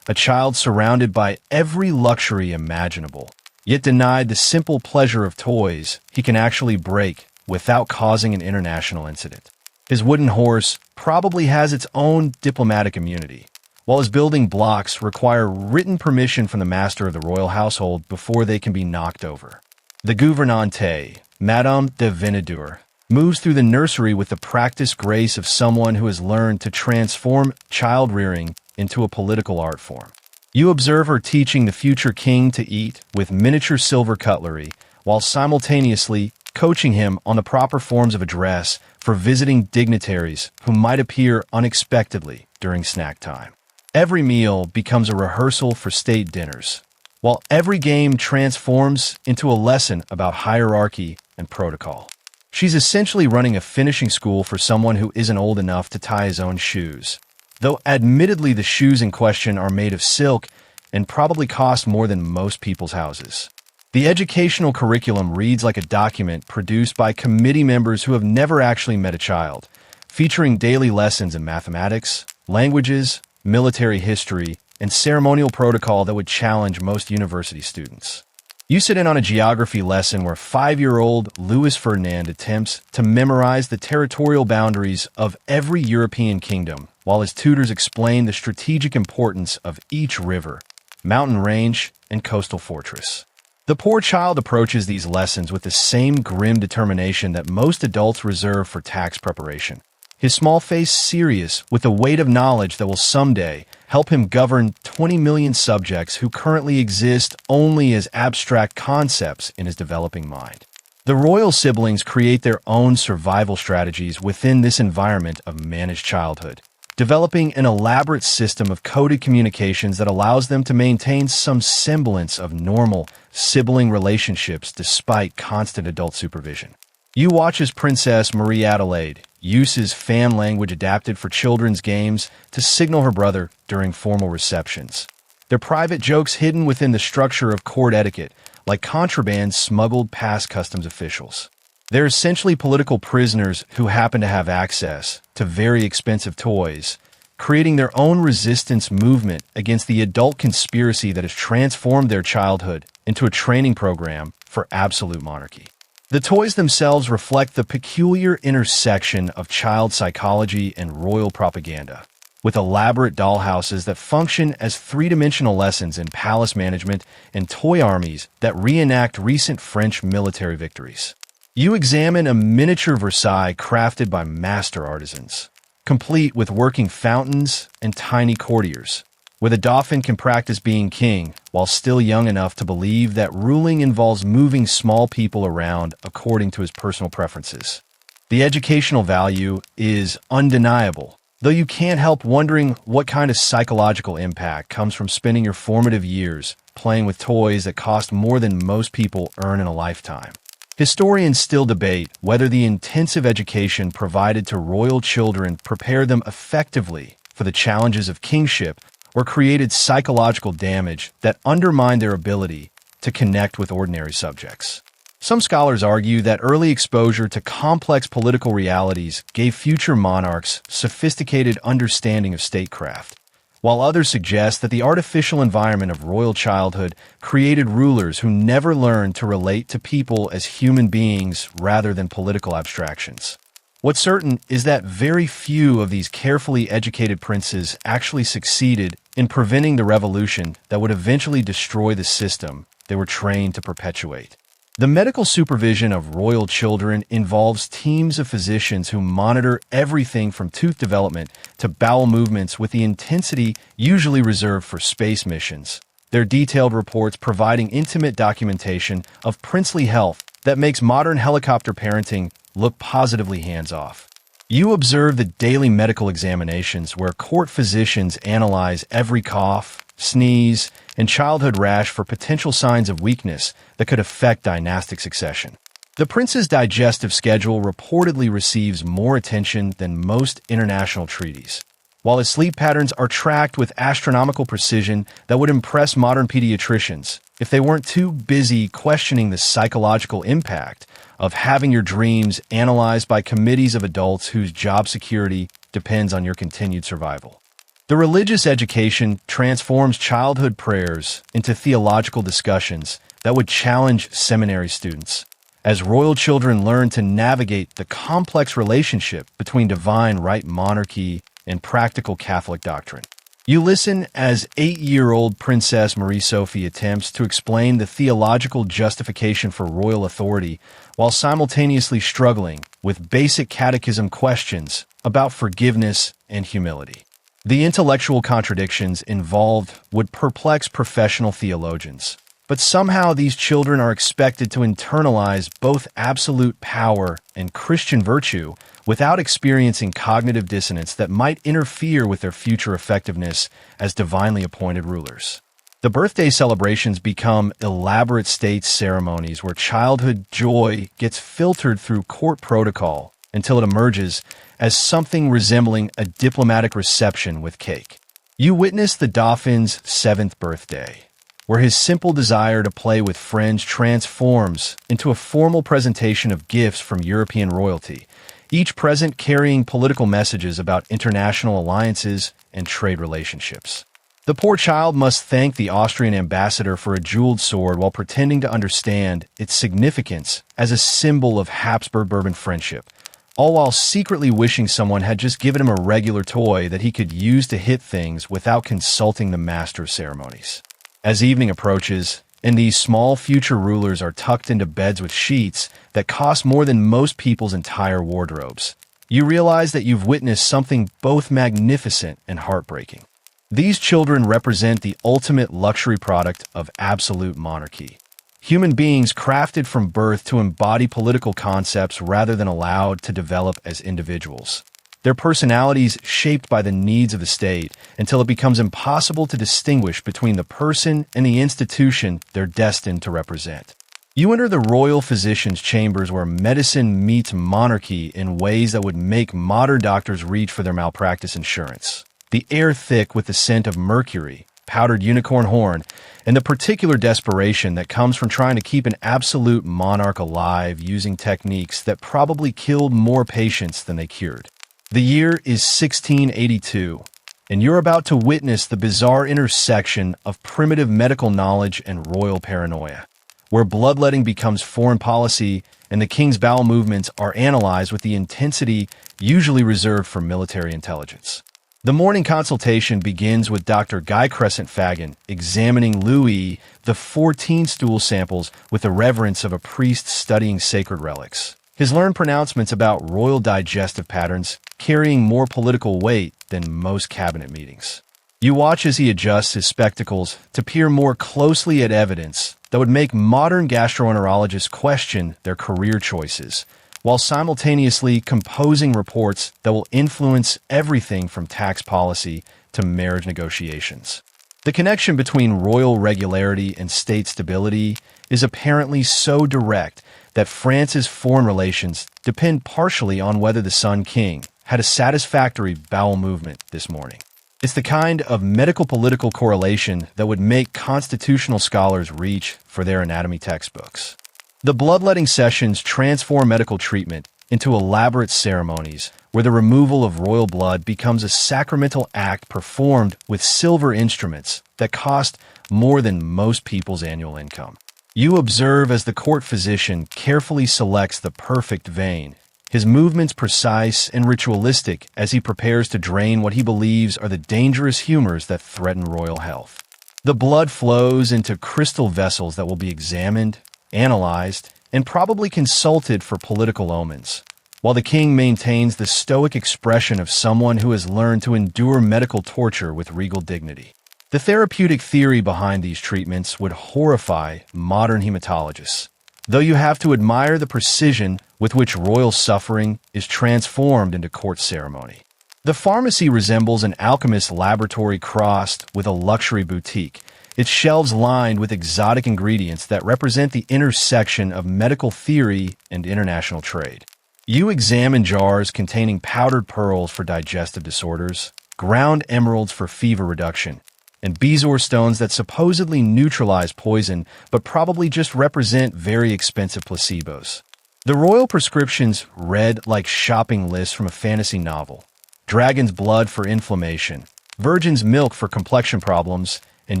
Speaker 1: A child surrounded by every luxury imaginable, yet denied the simple pleasure of toys he can actually break without causing an international incident. His wooden horse probably has its own diplomatic immunity, while his building blocks require written permission from the master of the royal household before they can be knocked over. The gouvernante, Madame de Venadour, moves through the nursery with the practiced grace of someone who has learned to transform child-rearing into a political art form. You observe her teaching the future king to eat with miniature silver cutlery, while simultaneously coaching him on the proper forms of address for visiting dignitaries who might appear unexpectedly during snack time. Every meal becomes a rehearsal for state dinners, while every game transforms into a lesson about hierarchy and protocol. She's essentially running a finishing school for someone who isn't old enough to tie his own shoes, though admittedly the shoes in question are made of silk and probably cost more than most people's houses. The educational curriculum reads like a document produced by committee members who have never actually met a child, featuring daily lessons in mathematics, languages, military history, and ceremonial protocol that would challenge most university students. You sit in on a geography lesson where 5-year-old Louis Ferdinand attempts to memorize the territorial boundaries of every European kingdom, while his tutors explain the strategic importance of each river, mountain range, and coastal fortress. The poor child approaches these lessons with the same grim determination that most adults reserve for tax preparation, his small face serious with the weight of knowledge that will someday help him govern 20 million subjects who currently exist only as abstract concepts in his developing mind. The royal siblings create their own survival strategies within this environment of managed childhood, developing an elaborate system of coded communications that allows them to maintain some semblance of normal sibling relationships despite constant adult supervision. You watch as Princess Marie Adelaide uses fan language adapted for children's games to signal her brother during formal receptions. Their private jokes hidden within the structure of court etiquette, like contraband smuggled past customs officials. They're essentially political prisoners who happen to have access to very expensive toys, creating their own resistance movement against the adult conspiracy that has transformed their childhood into a training program for absolute monarchy. The toys themselves reflect the peculiar intersection of child psychology and royal propaganda, with elaborate dollhouses that function as three-dimensional lessons in palace management and toy armies that reenact recent French military victories. You examine a miniature Versailles crafted by master artisans, complete with working fountains and tiny courtiers, where the Dauphin can practice being king while still young enough to believe that ruling involves moving small people around according to his personal preferences. The educational value is undeniable, though you can't help wondering what kind of psychological impact comes from spending your formative years playing with toys that cost more than most people earn in a lifetime. Historians still debate whether the intensive education provided to royal children prepared them effectively for the challenges of kingship or created psychological damage that undermined their ability to connect with ordinary subjects. Some scholars argue that early exposure to complex political realities gave future monarchs sophisticated understanding of statecraft, while others suggest that the artificial environment of royal childhood created rulers who never learned to relate to people as human beings rather than political abstractions. What's certain is that very few of these carefully educated princes actually succeeded in preventing the revolution that would eventually destroy the system they were trained to perpetuate. The medical supervision of royal children involves teams of physicians who monitor everything from tooth development to bowel movements with the intensity usually reserved for space missions. Their detailed reports providing intimate documentation of princely health that makes modern helicopter parenting look positively hands-off. You observe the daily medical examinations where court physicians analyze every cough, sneeze, and childhood rash for potential signs of weakness that could affect dynastic succession. The prince's digestive schedule reportedly receives more attention than most international treaties, while his sleep patterns are tracked with astronomical precision that would impress modern pediatricians if they weren't too busy questioning the psychological impact of having your dreams analyzed by committees of adults whose job security depends on your continued survival. The religious education transforms childhood prayers into theological discussions that would challenge seminary students, as royal children learn to navigate the complex relationship between divine right monarchy and practical Catholic doctrine. You listen as 8-year-old Princess Marie-Sophie attempts to explain the theological justification for royal authority while simultaneously struggling with basic catechism questions about forgiveness and humility. The intellectual contradictions involved would perplex professional theologians, but somehow these children are expected to internalize both absolute power and Christian virtue without experiencing cognitive dissonance that might interfere with their future effectiveness as divinely appointed rulers. The birthday celebrations become elaborate state ceremonies where childhood joy gets filtered through court protocol until it emerges as something resembling a diplomatic reception with cake. You witness the Dauphin's 7th birthday, where his simple desire to play with friends transforms into a formal presentation of gifts from European royalty, each present carrying political messages about international alliances and trade relationships. The poor child must thank the Austrian ambassador for a jeweled sword while pretending to understand its significance as a symbol of Habsburg-Bourbon friendship, all while secretly wishing someone had just given him a regular toy that he could use to hit things without consulting the master of ceremonies. As evening approaches, and these small future rulers are tucked into beds with sheets that cost more than most people's entire wardrobes, you realize that you've witnessed something both magnificent and heartbreaking. These children represent the ultimate luxury product of absolute monarchy. Human beings crafted from birth to embody political concepts rather than allowed to develop as individuals. Their personalities shaped by the needs of the state until it becomes impossible to distinguish between the person and the institution they're destined to represent. You enter the royal physician's chambers where medicine meets monarchy in ways that would make modern doctors reach for their malpractice insurance. The air thick with the scent of mercury, powdered unicorn horn, and the particular desperation that comes from trying to keep an absolute monarch alive using techniques that probably killed more patients than they cured. The year is 1682, and you're about to witness the bizarre intersection of primitive medical knowledge and royal paranoia, where bloodletting becomes foreign policy and the king's bowel movements are analyzed with the intensity usually reserved for military intelligence. The morning consultation begins with Dr. Guy Crescent Fagan examining Louis XIV stool samples with the reverence of a priest studying sacred relics. His learned pronouncements about royal digestive patterns carrying more political weight than most cabinet meetings. You watch as he adjusts his spectacles to peer more closely at evidence that would make modern gastroenterologists question their career choices, while simultaneously composing reports that will influence everything from tax policy to marriage negotiations. The connection between royal regularity and state stability is apparently so direct that France's foreign relations depend partially on whether the Sun King had a satisfactory bowel movement this morning. It's the kind of medical-political correlation that would make constitutional scholars reach for their anatomy textbooks. The bloodletting sessions transform medical treatment into elaborate ceremonies where the removal of royal blood becomes a sacramental act performed with silver instruments that cost more than most people's annual income. You observe as the court physician carefully selects the perfect vein, his movements precise and ritualistic as he prepares to drain what he believes are the dangerous humors that threaten royal health. The blood flows into crystal vessels that will be examined, analyzed, and probably consulted for political omens, while the king maintains the stoic expression of someone who has learned to endure medical torture with regal dignity. The therapeutic theory behind these treatments would horrify modern hematologists, though you have to admire the precision with which royal suffering is transformed into court ceremony. The pharmacy resembles an alchemist's laboratory crossed with a luxury boutique, its shelves lined with exotic ingredients that represent the intersection of medical theory and international trade. You examine jars containing powdered pearls for digestive disorders, ground emeralds for fever reduction, and bezoar stones that supposedly neutralize poison but probably just represent very expensive placebos. The royal prescriptions read like shopping lists from a fantasy novel. Dragon's blood for inflammation, virgin's milk for complexion problems, and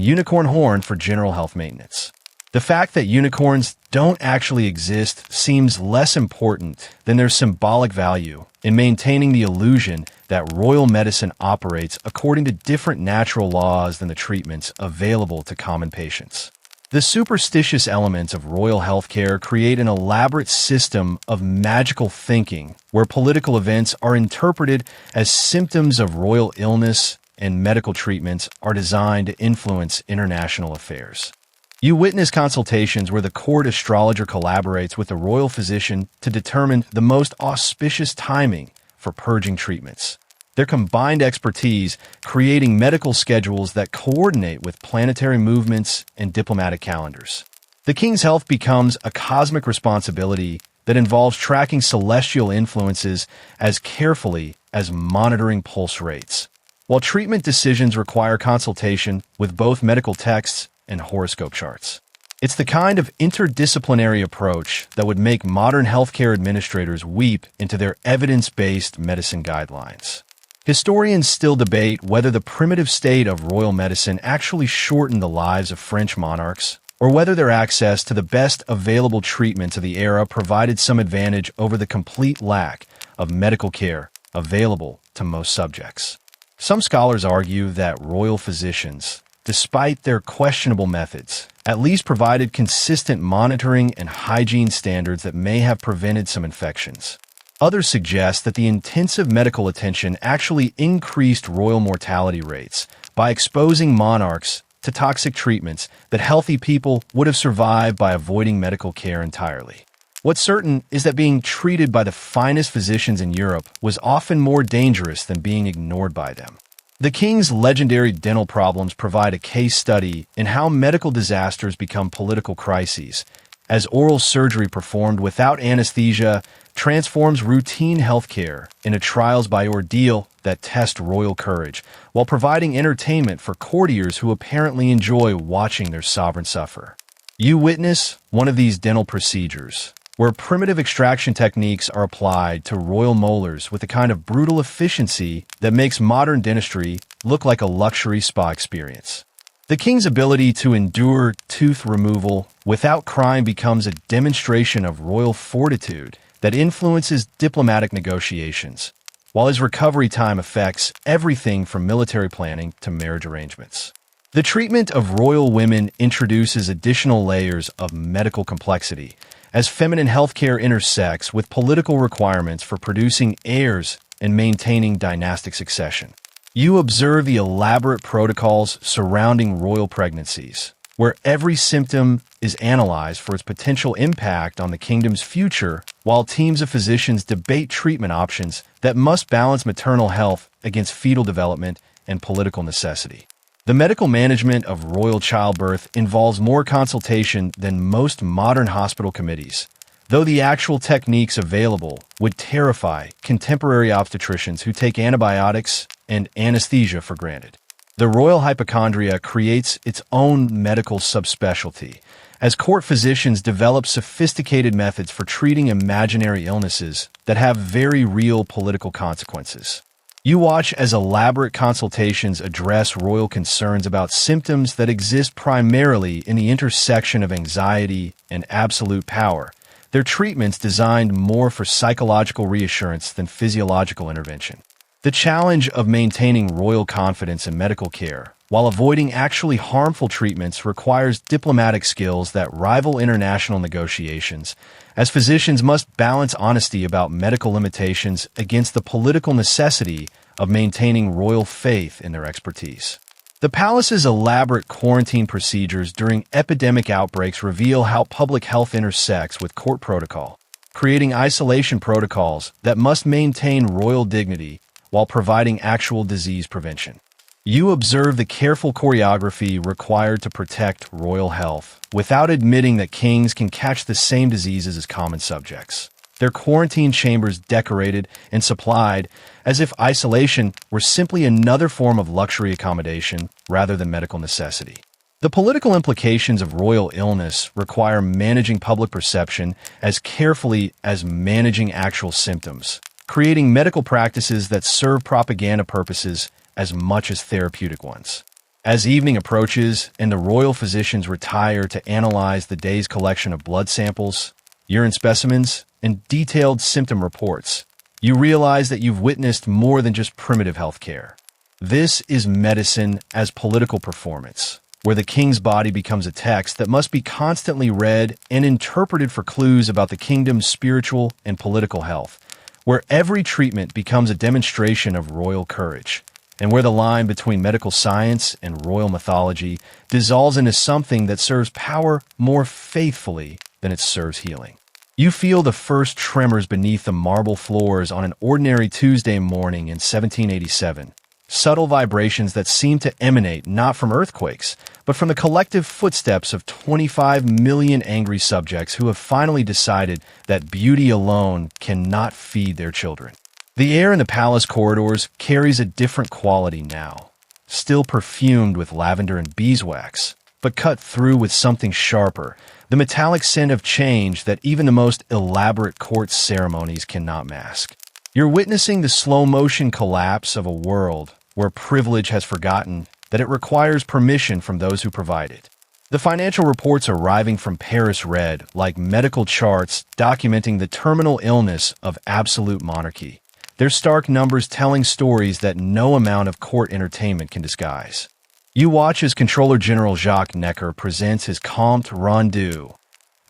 Speaker 1: unicorn horn for general health maintenance. The fact that unicorns don't actually exist seems less important than their symbolic value in maintaining the illusion that royal medicine operates according to different natural laws than the treatments available to common patients. The superstitious elements of royal healthcare create an elaborate system of magical thinking where political events are interpreted as symptoms of royal illness and medical treatments are designed to influence international affairs. You witness consultations where the court astrologer collaborates with the royal physician to determine the most auspicious timing for purging treatments. Their combined expertise creating medical schedules that coordinate with planetary movements and diplomatic calendars. The king's health becomes a cosmic responsibility that involves tracking celestial influences as carefully as monitoring pulse rates, while treatment decisions require consultation with both medical texts and horoscope charts. It's the kind of interdisciplinary approach that would make modern healthcare administrators weep into their evidence-based medicine guidelines. Historians still debate whether the primitive state of royal medicine actually shortened the lives of French monarchs, or whether their access to the best available treatments of the era provided some advantage over the complete lack of medical care available to most subjects. Some scholars argue that royal physicians, despite their questionable methods, at least provided consistent monitoring and hygiene standards that may have prevented some infections. Others suggest that the intensive medical attention actually increased royal mortality rates by exposing monarchs to toxic treatments that healthy people would have survived by avoiding medical care entirely. What's certain is that being treated by the finest physicians in Europe was often more dangerous than being ignored by them. The king's legendary dental problems provide a case study in how medical disasters become political crises, as oral surgery performed without anesthesia transforms routine healthcare into trials by ordeal that test royal courage, while providing entertainment for courtiers who apparently enjoy watching their sovereign suffer. You witness one of these dental procedures, where primitive extraction techniques are applied to royal molars with a kind of brutal efficiency that makes modern dentistry look like a luxury spa experience. The king's ability to endure tooth removal without crying becomes a demonstration of royal fortitude that influences diplomatic negotiations, while his recovery time affects everything from military planning to marriage arrangements. The treatment of royal women introduces additional layers of medical complexity, as feminine healthcare intersects with political requirements for producing heirs and maintaining dynastic succession. You observe the elaborate protocols surrounding royal pregnancies, where every symptom is analyzed for its potential impact on the kingdom's future, while teams of physicians debate treatment options that must balance maternal health against fetal development and political necessity. The medical management of royal childbirth involves more consultation than most modern hospital committees, though the actual techniques available would terrify contemporary obstetricians who take antibiotics and anesthesia for granted. The royal hypochondria creates its own medical subspecialty, as court physicians develop sophisticated methods for treating imaginary illnesses that have very real political consequences. You watch as elaborate consultations address royal concerns about symptoms that exist primarily in the intersection of anxiety and absolute power, their treatments designed more for psychological reassurance than physiological intervention. The challenge of maintaining royal confidence in medical care, while avoiding actually harmful treatments requires diplomatic skills that rival international negotiations, as physicians must balance honesty about medical limitations against the political necessity of maintaining royal faith in their expertise. The palace's elaborate quarantine procedures during epidemic outbreaks reveal how public health intersects with court protocol, creating isolation protocols that must maintain royal dignity while providing actual disease prevention. You observe the careful choreography required to protect royal health, without admitting that kings can catch the same diseases as common subjects. Their quarantine chambers decorated and supplied as if isolation were simply another form of luxury accommodation rather than medical necessity. The political implications of royal illness require managing public perception as carefully as managing actual symptoms, creating medical practices that serve propaganda purposes as much as therapeutic ones. As evening approaches and the royal physicians retire to analyze the day's collection of blood samples, urine specimens, and detailed symptom reports, you realize that you've witnessed more than just primitive healthcare. This is medicine as political performance, where the king's body becomes a text that must be constantly read and interpreted for clues about the kingdom's spiritual and political health, where every treatment becomes a demonstration of royal courage, and where the line between medical science and royal mythology dissolves into something that serves power more faithfully than it serves healing. You feel the first tremors beneath the marble floors on an ordinary Tuesday morning in 1787, subtle vibrations that seem to emanate not from earthquakes, but from the collective footsteps of 25 million angry subjects who have finally decided that beauty alone cannot feed their children. The air in the palace corridors carries a different quality now, still perfumed with lavender and beeswax, but cut through with something sharper, the metallic scent of change that even the most elaborate court ceremonies cannot mask. You're witnessing the slow-motion collapse of a world where privilege has forgotten that it requires permission from those who provide it. The financial reports arriving from Paris read like medical charts documenting the terminal illness of absolute monarchy, their stark numbers telling stories that no amount of court entertainment can disguise. You watch as Controller General Jacques Necker presents his Compte Rendu,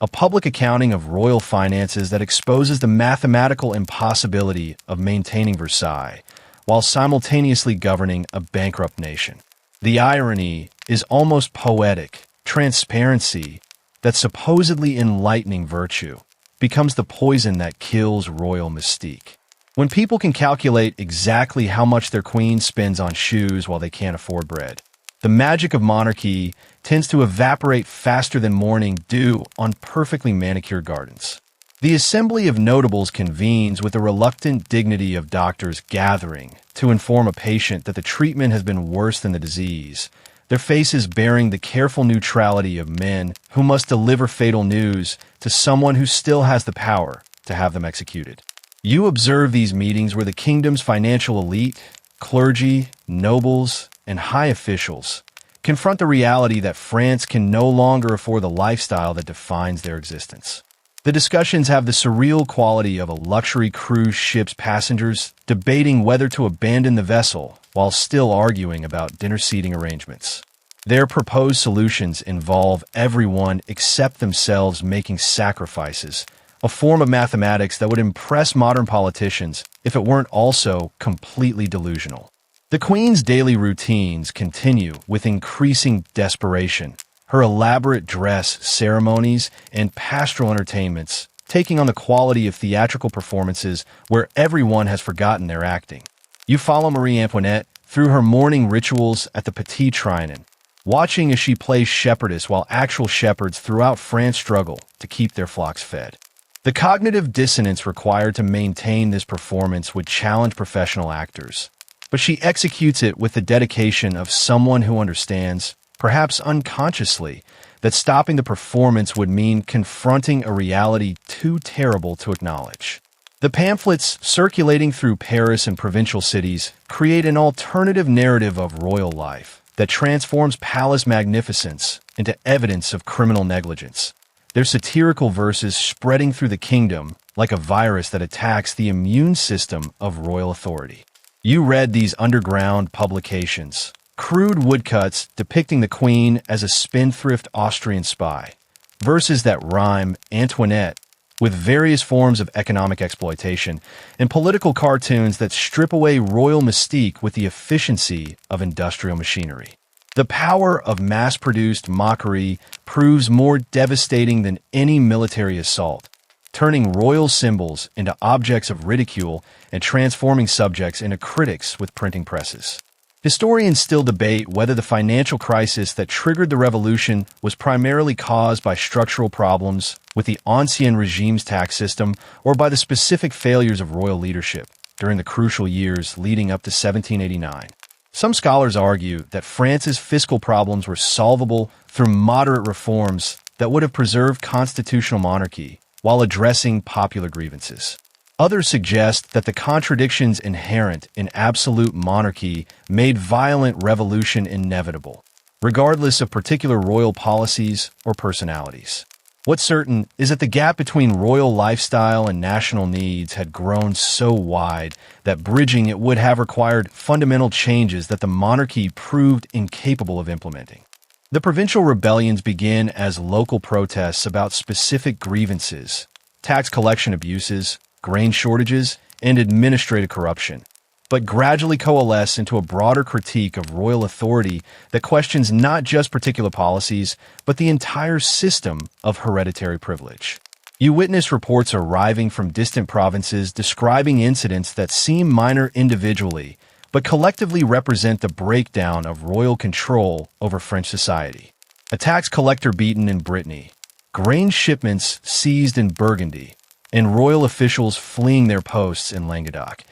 Speaker 1: a public accounting of royal finances that exposes the mathematical impossibility of maintaining Versailles while simultaneously governing a bankrupt nation. The irony is almost poetic. Transparency, that supposedly enlightening virtue, becomes the poison that kills royal mystique. When people can calculate exactly how much their queen spends on shoes while they can't afford bread, the magic of monarchy tends to evaporate faster than morning dew on perfectly manicured gardens. The assembly of notables convenes with the reluctant dignity of doctors gathering to inform a patient that the treatment has been worse than the disease, their faces bearing the careful neutrality of men who must deliver fatal news to someone who still has the power to have them executed. You observe these meetings where the kingdom's financial elite, clergy, nobles, and high officials confront the reality that France can no longer afford the lifestyle that defines their existence. The discussions have the surreal quality of a luxury cruise ship's passengers debating whether to abandon the vessel while still arguing about dinner seating arrangements. Their proposed solutions involve everyone except themselves making sacrifices, a form of mathematics that would impress modern politicians if it weren't also completely delusional. The Queen's daily routines continue with increasing desperation, her elaborate dress ceremonies and pastoral entertainments taking on the quality of theatrical performances where everyone has forgotten their acting. You follow Marie Antoinette through her morning rituals at the Petit Trianon, watching as she plays shepherdess while actual shepherds throughout France struggle to keep their flocks fed. The cognitive dissonance required to maintain this performance would challenge professional actors, but she executes it with the dedication of someone who understands, perhaps unconsciously, that stopping the performance would mean confronting a reality too terrible to acknowledge. The pamphlets circulating through Paris and provincial cities create an alternative narrative of royal life that transforms palace magnificence into evidence of criminal negligence, their satirical verses spreading through the kingdom like a virus that attacks the immune system of royal authority. You read these underground publications, crude woodcuts depicting the queen as a spendthrift Austrian spy, verses that rhyme Antoinette with various forms of economic exploitation, and political cartoons that strip away royal mystique with the efficiency of industrial machinery. The power of mass-produced mockery proves more devastating than any military assault, turning royal symbols into objects of ridicule and transforming subjects into critics with printing presses. Historians still debate whether the financial crisis that triggered the revolution was primarily caused by structural problems with the ancien regime's tax system or by the specific failures of royal leadership during the crucial years leading up to 1789. Some scholars argue that France's fiscal problems were solvable through moderate reforms that would have preserved constitutional monarchy while addressing popular grievances. Others suggest that the contradictions inherent in absolute monarchy made violent revolution inevitable, regardless of particular royal policies or personalities. What's certain is that the gap between royal lifestyle and national needs had grown so wide that bridging it would have required fundamental changes that the monarchy proved incapable of implementing. The provincial rebellions began as local protests about specific grievances, tax collection abuses, grain shortages, and administrative corruption, but gradually coalesce into a broader critique of royal authority that questions not just particular policies, but the entire system of hereditary privilege. You witness reports arriving from distant provinces describing incidents that seem minor individually, but collectively represent the breakdown of royal control over French society. A tax collector beaten in Brittany, grain shipments seized in Burgundy, and royal officials fleeing their posts in Languedoc.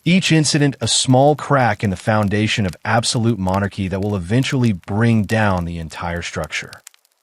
Speaker 1: Each incident a small crack in the foundation of absolute monarchy that will eventually bring down the entire structure.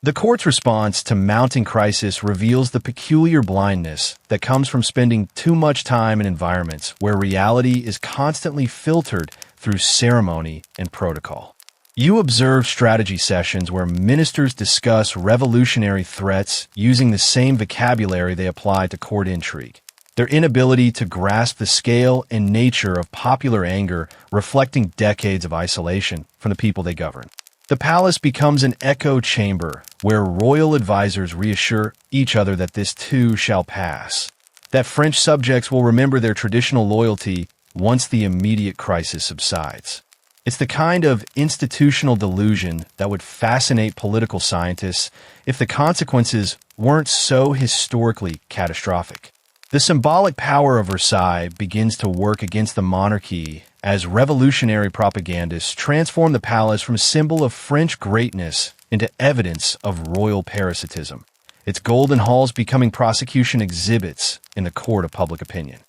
Speaker 1: The court's response to mounting crisis reveals the peculiar blindness that comes from spending too much time in environments where reality is constantly filtered through ceremony and protocol. You observe strategy sessions where ministers discuss revolutionary threats using the same vocabulary they apply to court intrigue. Their inability to grasp the scale and nature of popular anger reflecting decades of isolation from the people they govern. The palace becomes an echo chamber where royal advisors reassure each other that this too shall pass, that French subjects will remember their traditional loyalty once the immediate crisis subsides. It's the kind of institutional delusion that would fascinate political scientists if the consequences weren't so historically catastrophic. The symbolic power of Versailles begins to work against the monarchy as revolutionary propagandists transform the palace from a symbol of French greatness into evidence of royal parasitism, its golden halls becoming prosecution exhibits in the court of public opinion.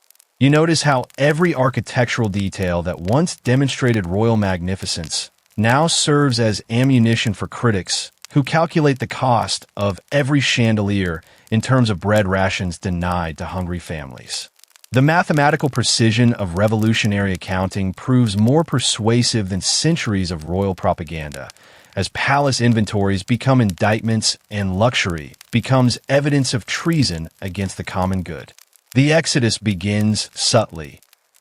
Speaker 1: You notice how every architectural detail that once demonstrated royal magnificence now serves as ammunition for critics who calculate the cost of every chandelier in terms of bread rations denied to hungry families. The mathematical precision of revolutionary accounting proves more persuasive than centuries of royal propaganda, as palace inventories become indictments and luxury becomes evidence of treason against the common good. The exodus begins subtly,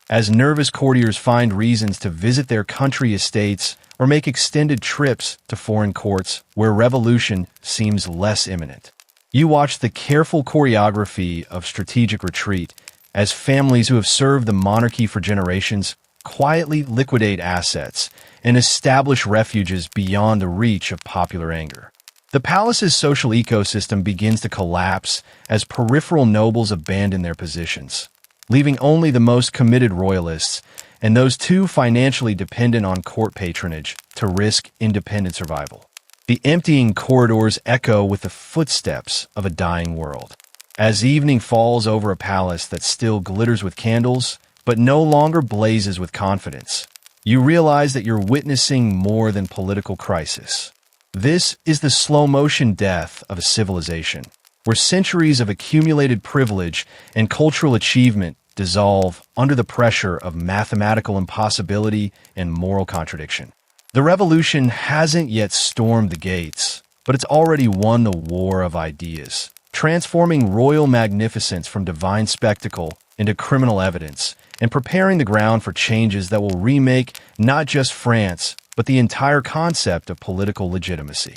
Speaker 1: as nervous courtiers find reasons to visit their country estates or make extended trips to foreign courts where revolution seems less imminent. You watch the careful choreography of strategic retreat as families who have served the monarchy for generations quietly liquidate assets and establish refuges beyond the reach of popular anger. The palace's social ecosystem begins to collapse as peripheral nobles abandon their positions, leaving only the most committed royalists and those too financially dependent on court patronage to risk independent survival. The emptying corridors echo with the footsteps of a dying world. As evening falls over a palace that still glitters with candles, but no longer blazes with confidence, you realize that you're witnessing more than political crisis. This is the slow-motion death of a civilization, where centuries of accumulated privilege and cultural achievement dissolve under the pressure of mathematical impossibility and moral contradiction. The revolution hasn't yet stormed the gates, but it's already won the war of ideas, transforming royal magnificence from divine spectacle into criminal evidence and preparing the ground for changes that will remake not just France, but but the entire concept of political legitimacy.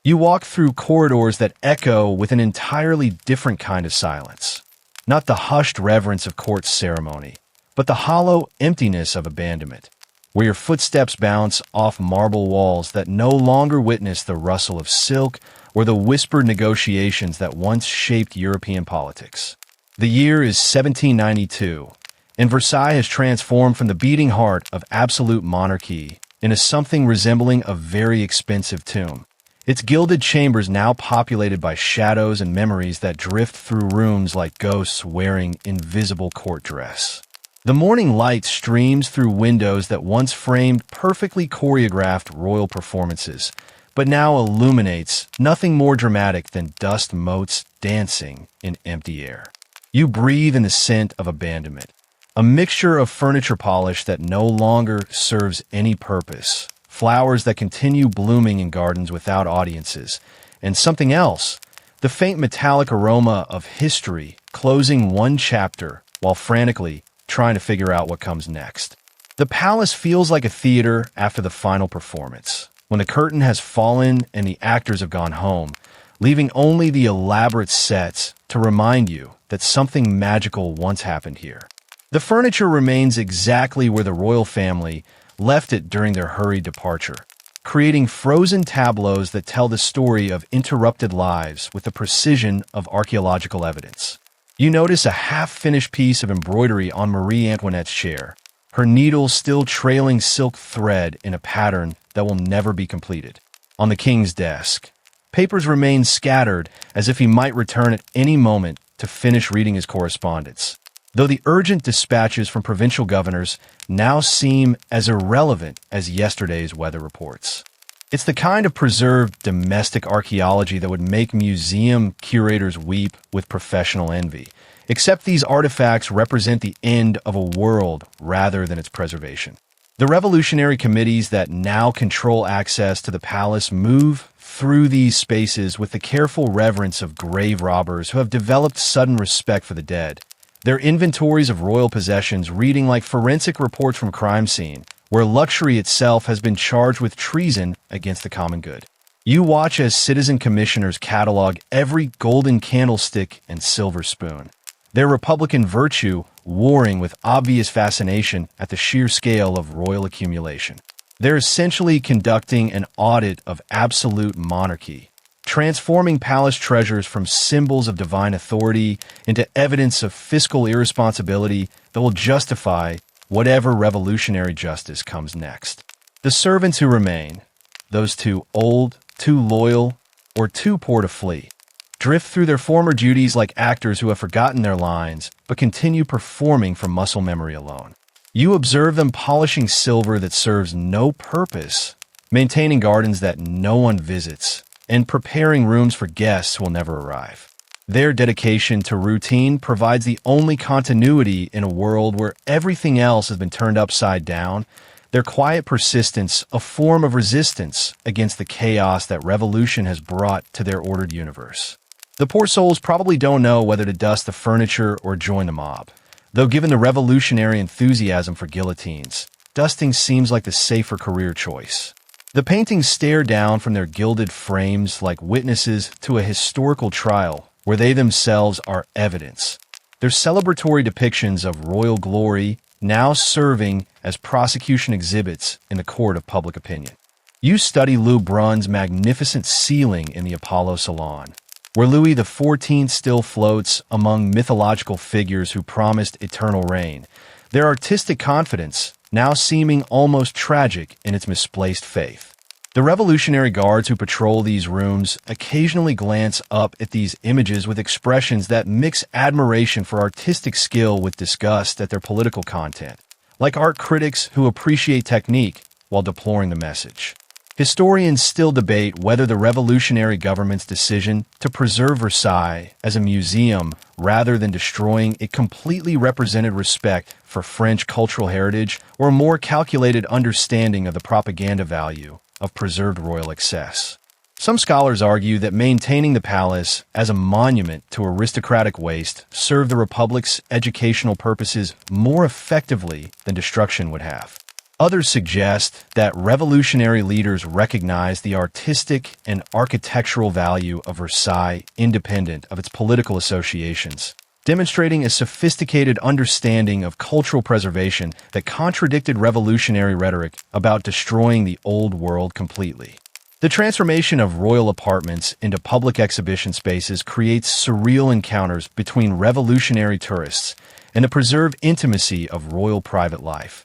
Speaker 1: You walk through corridors that echo with an entirely different kind of silence. Not the hushed reverence of court ceremony, but the hollow emptiness of abandonment, where your footsteps bounce off marble walls that no longer witness the rustle of silk or the whispered negotiations that once shaped European politics. The year is 1792, and Versailles has transformed from the beating heart of absolute monarchy into something resembling a very expensive tomb. Its gilded chambers now populated by shadows and memories that drift through rooms like ghosts wearing invisible court dress. The morning light streams through windows that once framed perfectly choreographed royal performances, but now illuminates nothing more dramatic than dust motes dancing in empty air. You breathe in the scent of abandonment, a mixture of furniture polish that no longer serves any purpose, flowers that continue blooming in gardens without audiences, and something else, the faint metallic aroma of history closing one chapter while frantically trying to figure out what comes next. The palace feels like a theater after the final performance, when the curtain has fallen and the actors have gone home, leaving only the elaborate sets to remind you that something magical once happened here. The furniture remains exactly where the royal family left it during their hurried departure, creating frozen tableaus that tell the story of interrupted lives with the precision of archaeological evidence. You notice a half-finished piece of embroidery on Marie Antoinette's chair, her needle still trailing silk thread in a pattern that will never be completed. On the king's desk, papers remain scattered as if he might return at any moment to finish reading his correspondence, though the urgent dispatches from provincial governors now seem as irrelevant as yesterday's weather reports. It's the kind of preserved domestic archaeology that would make museum curators weep with professional envy, except these artifacts represent the end of a world rather than its preservation. The revolutionary committees that now control access to the palace move through these spaces with the careful reverence of grave robbers who have developed sudden respect for the dead, their inventories of royal possessions reading like forensic reports from a crime scene, where luxury itself has been charged with treason against the common good. You watch as citizen commissioners catalog every golden candlestick and silver spoon, their republican virtue warring with obvious fascination at the sheer scale of royal accumulation. They're essentially conducting an audit of absolute monarchy, transforming palace treasures from symbols of divine authority into evidence of fiscal irresponsibility that will justify whatever revolutionary justice comes next. The servants who remain, those too old, too loyal, or too poor to flee, drift through their former duties like actors who have forgotten their lines but continue performing from muscle memory alone. You observe them polishing silver that serves no purpose, maintaining gardens that no one visits, and preparing rooms for guests who will never arrive. Their dedication to routine provides the only continuity in a world where everything else has been turned upside down, their quiet persistence a form of resistance against the chaos that revolution has brought to their ordered universe. The poor souls probably don't know whether to dust the furniture or join the mob, though given the revolutionary enthusiasm for guillotines, dusting seems like the safer career choice. The paintings stare down from their gilded frames like witnesses to a historical trial where they themselves are evidence. Their celebratory depictions of royal glory now serving as prosecution exhibits in the court of public opinion. You study Lou Brun's magnificent ceiling in the Apollo Salon, where Louis XIV still floats among mythological figures who promised eternal reign, their artistic confidence now seeming almost tragic in its misplaced faith. The Revolutionary Guards who patrol these rooms occasionally glance up at these images with expressions that mix admiration for artistic skill with disgust at their political content, like art critics who appreciate technique while deploring the message. Historians still debate whether the revolutionary government's decision to preserve Versailles as a museum rather than destroying it completely represented respect for French cultural heritage or a more calculated understanding of the propaganda value of preserved royal excess. Some scholars argue that maintaining the palace as a monument to aristocratic waste served the Republic's educational purposes more effectively than destruction would have. Others suggest that revolutionary leaders recognized the artistic and architectural value of Versailles independent of its political associations, demonstrating a sophisticated understanding of cultural preservation that contradicted revolutionary rhetoric about destroying the old world completely. The transformation of royal apartments into public exhibition spaces creates surreal encounters between revolutionary tourists and the preserved intimacy of royal private life.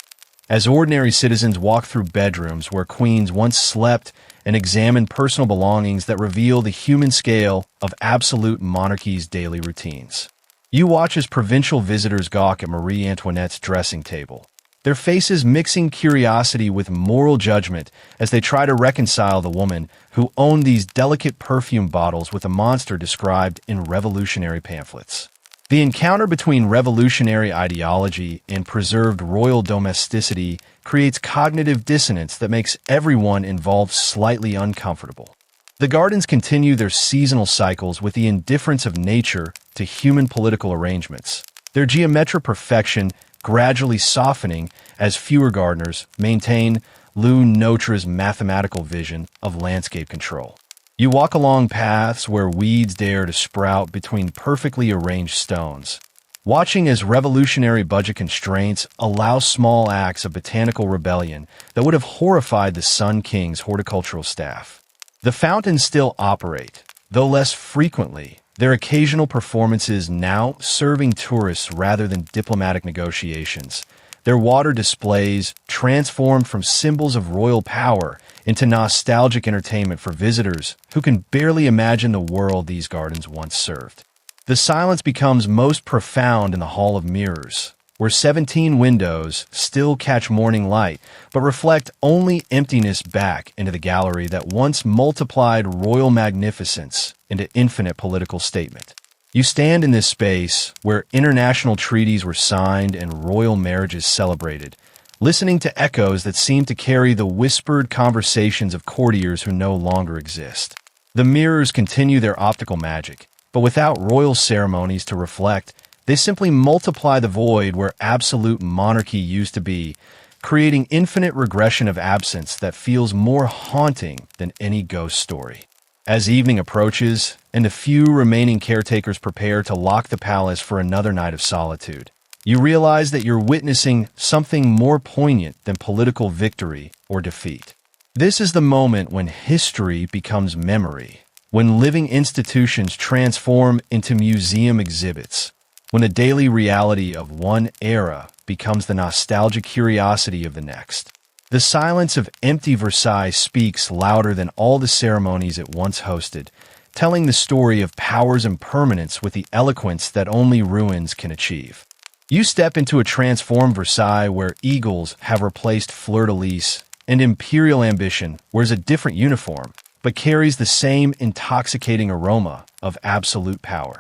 Speaker 1: As ordinary citizens walk through bedrooms where queens once slept and examine personal belongings that reveal the human scale of absolute monarchy's daily routines. You watch as provincial visitors gawk at Marie Antoinette's dressing table, their faces mixing curiosity with moral judgment as they try to reconcile the woman who owned these delicate perfume bottles with a monster described in revolutionary pamphlets. The encounter between revolutionary ideology and preserved royal domesticity creates cognitive dissonance that makes everyone involved slightly uncomfortable. The gardens continue their seasonal cycles with the indifference of nature to human political arrangements, their geometric perfection gradually softening as fewer gardeners maintain Notorious' mathematical vision of landscape control. You walk along paths where weeds dare to sprout between perfectly arranged stones, watching as revolutionary budget constraints allow small acts of botanical rebellion that would have horrified the Sun King's horticultural staff. The fountains still operate, though less frequently, their occasional performances now serving tourists rather than diplomatic negotiations. Their water displays transformed from symbols of royal power into nostalgic entertainment for visitors who can barely imagine the world these gardens once served. The silence becomes most profound in the Hall of Mirrors, where 17 windows still catch morning light but reflect only emptiness back into the gallery that once multiplied royal magnificence into infinite political statement. You stand in this space where international treaties were signed and royal marriages celebrated, listening to echoes that seem to carry the whispered conversations of courtiers who no longer exist. The mirrors continue their optical magic, but without royal ceremonies to reflect, they simply multiply the void where absolute monarchy used to be, creating infinite regression of absence that feels more haunting than any ghost story. As evening approaches, and the few remaining caretakers prepare to lock the palace for another night of solitude, you realize that you're witnessing something more poignant than political victory or defeat. This is the moment when history becomes memory, when living institutions transform into museum exhibits, when the daily reality of one era becomes the nostalgic curiosity of the next. The silence of empty Versailles speaks louder than all the ceremonies it once hosted, telling the story of power's impermanence with the eloquence that only ruins can achieve. You step into a transformed Versailles where eagles have replaced fleur-de-lis, and imperial ambition wears a different uniform, but carries the same intoxicating aroma of absolute power.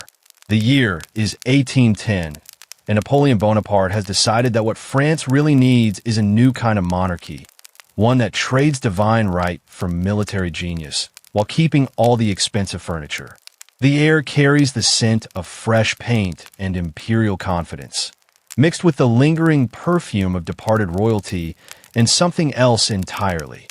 Speaker 1: The year is 1810, and Napoleon Bonaparte has decided that what France really needs is a new kind of monarchy, one that trades divine right for military genius, while keeping all the expensive furniture. The air carries the scent of fresh paint and imperial confidence, mixed with the lingering perfume of departed royalty and something else entirely.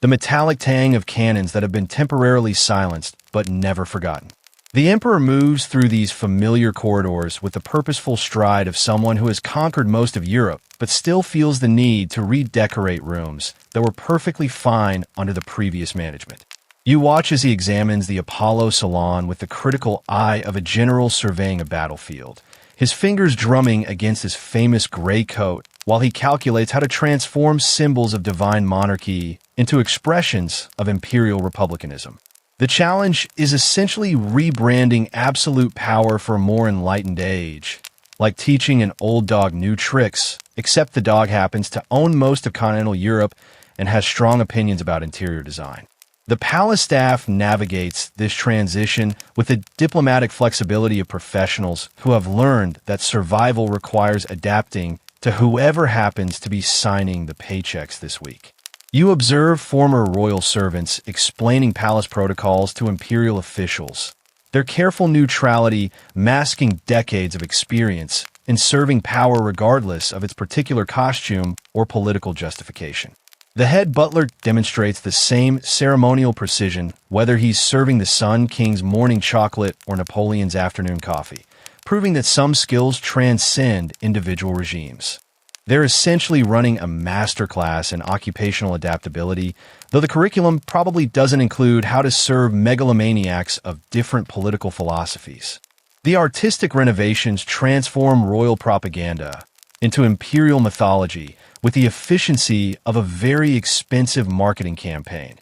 Speaker 1: The metallic tang of cannons that have been temporarily silenced but never forgotten. The emperor moves through these familiar corridors with the purposeful stride of someone who has conquered most of Europe but still feels the need to redecorate rooms that were perfectly fine under the previous management. You watch as he examines the Apollo salon with the critical eye of a general surveying a battlefield, his fingers drumming against his famous gray coat while he calculates how to transform symbols of divine monarchy into expressions of imperial republicanism. The challenge is essentially rebranding absolute power for a more enlightened age, like teaching an old dog new tricks, except the dog happens to own most of continental Europe and has strong opinions about interior design. The palace staff navigates this transition with the diplomatic flexibility of professionals who have learned that survival requires adapting to whoever happens to be signing the paychecks this week. You observe former royal servants explaining palace protocols to imperial officials, their careful neutrality masking decades of experience in serving power regardless of its particular costume or political justification. The head butler demonstrates the same ceremonial precision whether he's serving the Sun King's morning chocolate or Napoleon's afternoon coffee, proving that some skills transcend individual regimes. They're essentially running a masterclass in occupational adaptability, though the curriculum probably doesn't include how to serve megalomaniacs of different political philosophies. The artistic renovations transform royal propaganda into imperial mythology with the efficiency of a very expensive marketing campaign,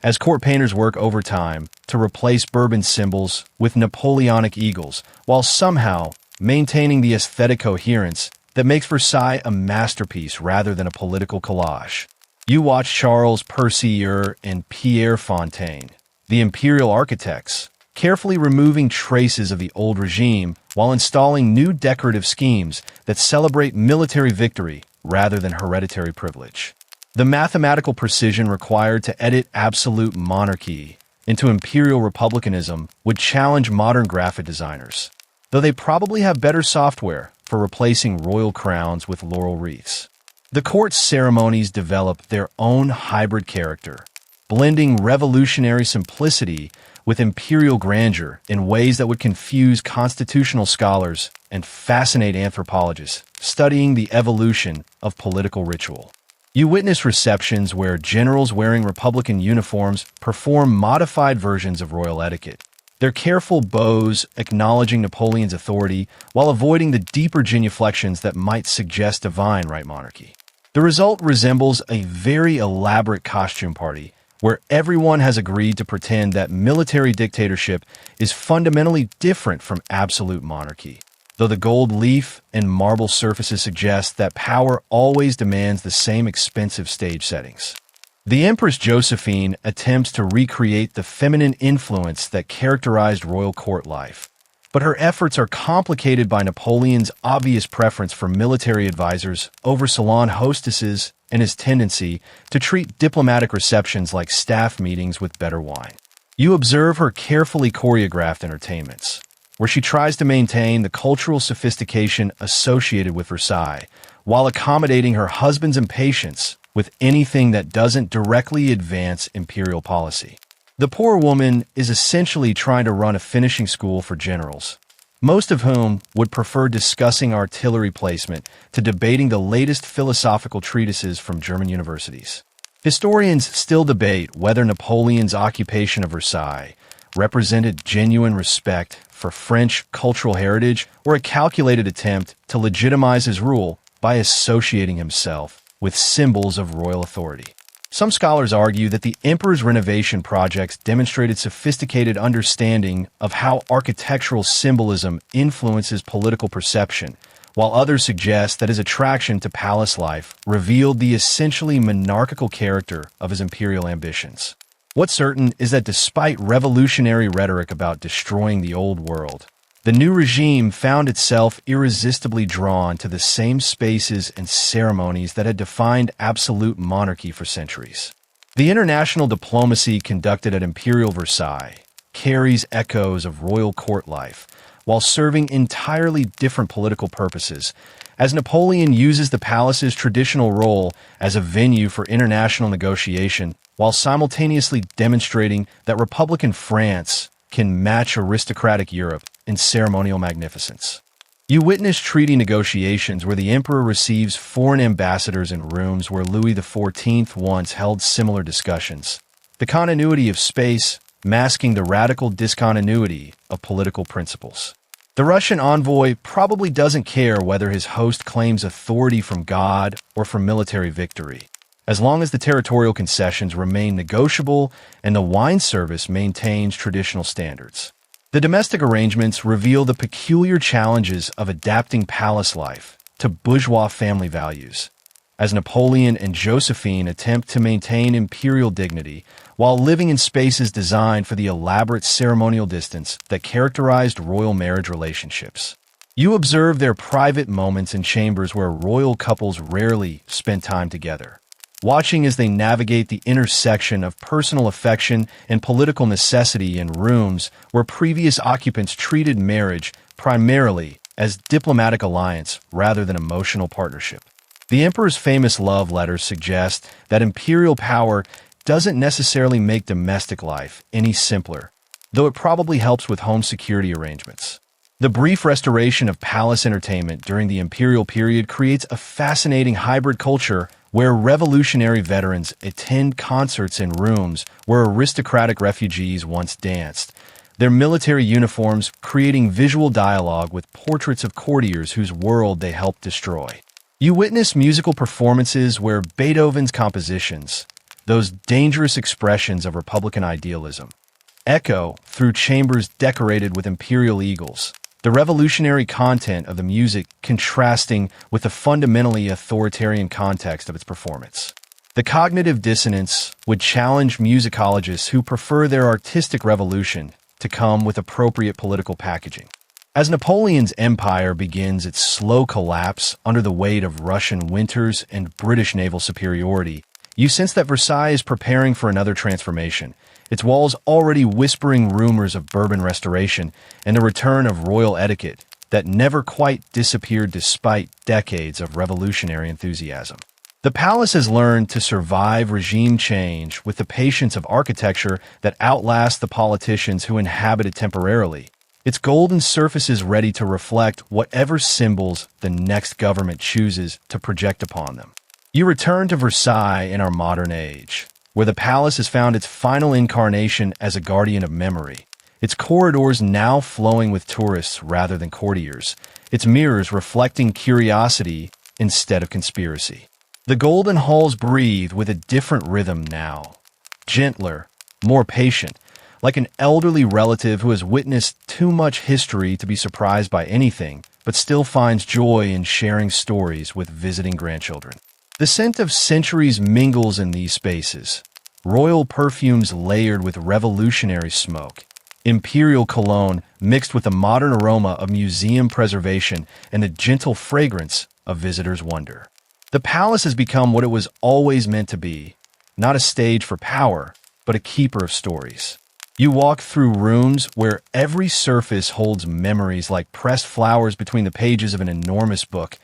Speaker 1: as court painters work overtime to replace Bourbon symbols with Napoleonic eagles, while somehow maintaining the aesthetic coherence that makes Versailles a masterpiece rather than a political collage. You watch Charles Percier and Pierre Fontaine, the imperial architects, carefully removing traces of the old regime while installing new decorative schemes that celebrate military victory rather than hereditary privilege. The mathematical precision required to edit absolute monarchy into imperial republicanism would challenge modern graphic designers, though they probably have better software for replacing royal crowns with laurel wreaths. The court ceremonies develop their own hybrid character, blending revolutionary simplicity with imperial grandeur in ways that would confuse constitutional scholars and fascinate anthropologists studying the evolution of political ritual. You witness receptions where generals wearing Republican uniforms perform modified versions of royal etiquette, their careful bows acknowledging Napoleon's authority while avoiding the deeper genuflections that might suggest divine right monarchy. The result resembles a very elaborate costume party where everyone has agreed to pretend that military dictatorship is fundamentally different from absolute monarchy, though the gold leaf and marble surfaces suggest that power always demands the same expensive stage settings. The Empress Josephine attempts to recreate the feminine influence that characterized royal court life, but her efforts are complicated by Napoleon's obvious preference for military advisors over salon hostesses and his tendency to treat diplomatic receptions like staff meetings with better wine. You observe her carefully choreographed entertainments, where she tries to maintain the cultural sophistication associated with Versailles, while accommodating her husband's impatience with anything that doesn't directly advance imperial policy. The poor woman is essentially trying to run a finishing school for generals, most of whom would prefer discussing artillery placement to debating the latest philosophical treatises from German universities. Historians still debate whether Napoleon's occupation of Versailles represented genuine respect for French cultural heritage or a calculated attempt to legitimize his rule by associating himself with symbols of royal authority. Some scholars argue that the emperor's renovation projects demonstrated sophisticated understanding of how architectural symbolism influences political perception, while others suggest that his attraction to palace life revealed the essentially monarchical character of his imperial ambitions. What's certain is that despite revolutionary rhetoric about destroying the old world, the new regime found itself irresistibly drawn to the same spaces and ceremonies that had defined absolute monarchy for centuries. The international diplomacy conducted at Imperial Versailles carries echoes of royal court life, while serving entirely different political purposes, as Napoleon uses the palace's traditional role as a venue for international negotiation, while simultaneously demonstrating that Republican France can match aristocratic Europe in ceremonial magnificence. You witness treaty negotiations where the emperor receives foreign ambassadors in rooms where Louis XIV once held similar discussions. The continuity of space masking the radical discontinuity of political principles. The Russian envoy probably doesn't care whether his host claims authority from God or from military victory, as long as the territorial concessions remain negotiable and the wine service maintains traditional standards. The domestic arrangements reveal the peculiar challenges of adapting palace life to bourgeois family values, as Napoleon and Josephine attempt to maintain imperial dignity while living in spaces designed for the elaborate ceremonial distance that characterized royal marriage relationships. You observe their private moments in chambers where royal couples rarely spend time together, watching as they navigate the intersection of personal affection and political necessity in rooms where previous occupants treated marriage primarily as diplomatic alliance rather than emotional partnership. The emperor's famous love letters suggest that imperial power doesn't necessarily make domestic life any simpler, though it probably helps with home security arrangements. The brief restoration of palace entertainment during the imperial period creates a fascinating hybrid culture where revolutionary veterans attend concerts in rooms where aristocratic refugees once danced, their military uniforms creating visual dialogue with portraits of courtiers whose world they helped destroy. You witness musical performances where Beethoven's compositions, those dangerous expressions of Republican idealism, echo through chambers decorated with imperial eagles, the revolutionary content of the music contrasting with the fundamentally authoritarian context of its performance. The cognitive dissonance would challenge musicologists who prefer their artistic revolution to come with appropriate political packaging. As Napoleon's empire begins its slow collapse under the weight of Russian winters and British naval superiority, you sense that Versailles is preparing for another transformation, its walls already whispering rumors of Bourbon restoration and the return of royal etiquette that never quite disappeared despite decades of revolutionary enthusiasm. The palace has learned to survive regime change with the patience of architecture that outlasts the politicians who inhabit it temporarily, its golden surfaces ready to reflect whatever symbols the next government chooses to project upon them. You return to Versailles in our modern age, where the palace has found its final incarnation as a guardian of memory, its corridors now flowing with tourists rather than courtiers, its mirrors reflecting curiosity instead of conspiracy. The golden halls breathe with a different rhythm now, gentler, more patient, like an elderly relative who has witnessed too much history to be surprised by anything, but still finds joy in sharing stories with visiting grandchildren. The scent of centuries mingles in these spaces, royal perfumes layered with revolutionary smoke, imperial cologne mixed with the modern aroma of museum preservation and the gentle fragrance of visitors' wonder. The palace has become what it was always meant to be, not a stage for power, but a keeper of stories. You walk through rooms where every surface holds memories like pressed flowers between the pages of an enormous book,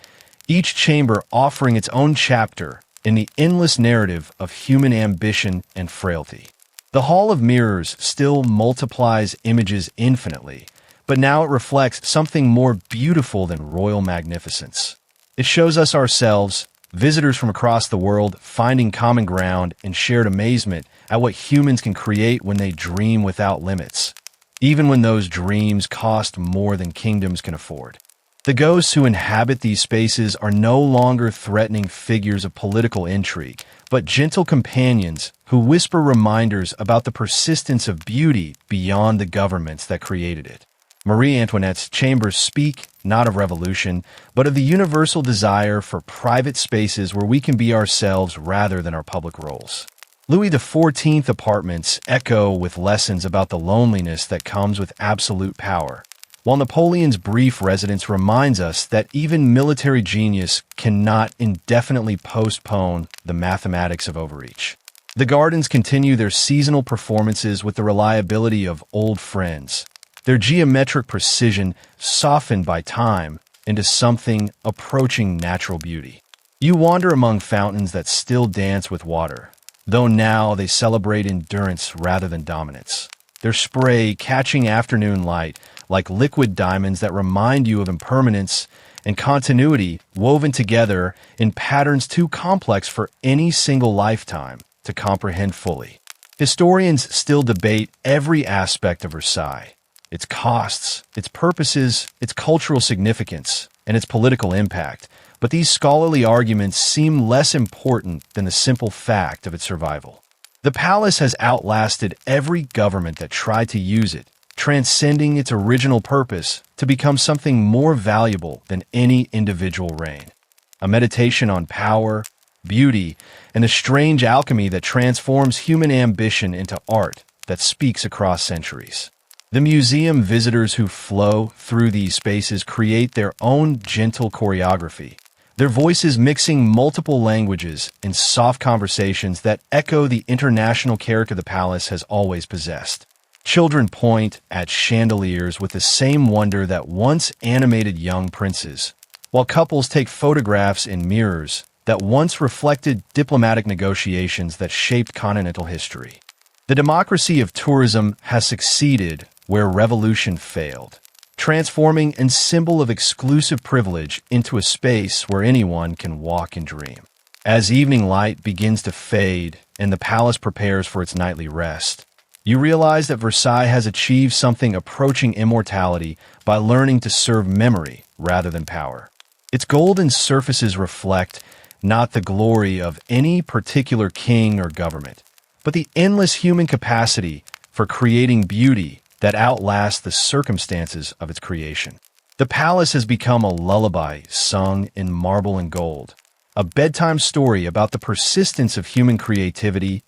Speaker 1: each chamber offering its own chapter in the endless narrative of human ambition and frailty. The Hall of Mirrors still multiplies images infinitely, but now it reflects something more beautiful than royal magnificence. It shows us ourselves, visitors from across the world, finding common ground and shared amazement at what humans can create when they dream without limits, even when those dreams cost more than kingdoms can afford. The ghosts who inhabit these spaces are no longer threatening figures of political intrigue, but gentle companions who whisper reminders about the persistence of beauty beyond the governments that created it. Marie Antoinette's chambers speak not of revolution, but of the universal desire for private spaces where we can be ourselves rather than our public roles. Louis XIV apartments echo with lessons about the loneliness that comes with absolute power, while Napoleon's brief residence reminds us that even military genius cannot indefinitely postpone the mathematics of overreach. The gardens continue their seasonal performances with the reliability of old friends, their geometric precision softened by time into something approaching natural beauty. You wander among fountains that still dance with water, though now they celebrate endurance rather than dominance, their spray catching afternoon light like liquid diamonds that remind you of impermanence and continuity woven together in patterns too complex for any single lifetime to comprehend fully. Historians still debate every aspect of Versailles, its costs, its purposes, its cultural significance, and its political impact, but these scholarly arguments seem less important than the simple fact of its survival. The palace has outlasted every government that tried to use it, transcending its original purpose to become something more valuable than any individual reign. A meditation on power, beauty, and the strange alchemy that transforms human ambition into art that speaks across centuries. The museum visitors who flow through these spaces create their own gentle choreography, their voices mixing multiple languages in soft conversations that echo the international character the palace has always possessed. Children point at chandeliers with the same wonder that once animated young princes, while couples take photographs in mirrors that once reflected diplomatic negotiations that shaped continental history. The democracy of tourism has succeeded where revolution failed, transforming a symbol of exclusive privilege into a space where anyone can walk and dream. As evening light begins to fade and the palace prepares for its nightly rest, you realize that Versailles has achieved something approaching immortality by learning to serve memory rather than power. Its golden surfaces reflect not the glory of any particular king or government, but the endless human capacity for creating beauty that outlasts the circumstances of its creation. The palace has become a lullaby sung in marble and gold, a bedtime story about the persistence of human creativity,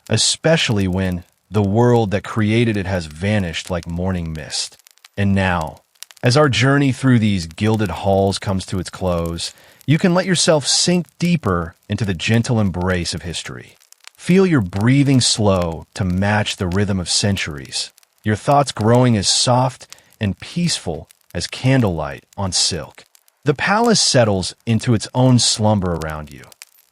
Speaker 1: especially when the world that created it has vanished like morning mist. And now, as our journey through these gilded halls comes to its close, you can let yourself sink deeper into the gentle embrace of history. Feel your breathing slow to match the rhythm of centuries, your thoughts growing as soft and peaceful as candlelight on silk. The palace settles into its own slumber around you,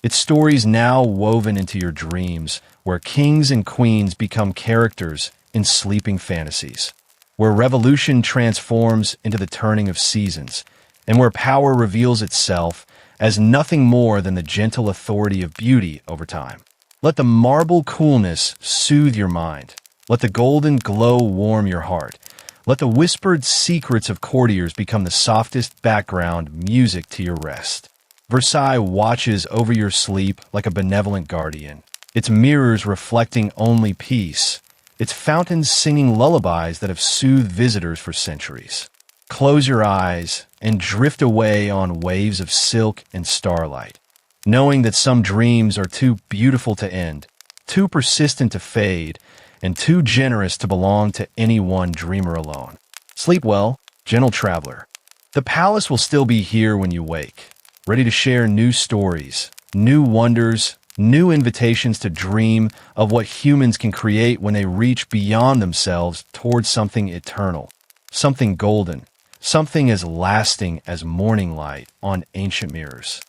Speaker 1: its stories now woven into your dreams, where kings and queens become characters in sleeping fantasies, where revolution transforms into the turning of seasons, and where power reveals itself as nothing more than the gentle authority of beauty over time. Let the marble coolness soothe your mind. Let the golden glow warm your heart. Let the whispered secrets of courtiers become the softest background music to your rest. Versailles watches over your sleep like a benevolent guardian, its mirrors reflecting only peace, its fountains singing lullabies that have soothed visitors for centuries. Close your eyes and drift away on waves of silk and starlight, knowing that some dreams are too beautiful to end, too persistent to fade, and too generous to belong to any one dreamer alone. Sleep well, gentle traveler. The palace will still be here when you wake, ready to share new stories, new wonders, new invitations to dream of what humans can create when they reach beyond themselves towards something eternal, something golden, something as lasting as morning light on ancient mirrors.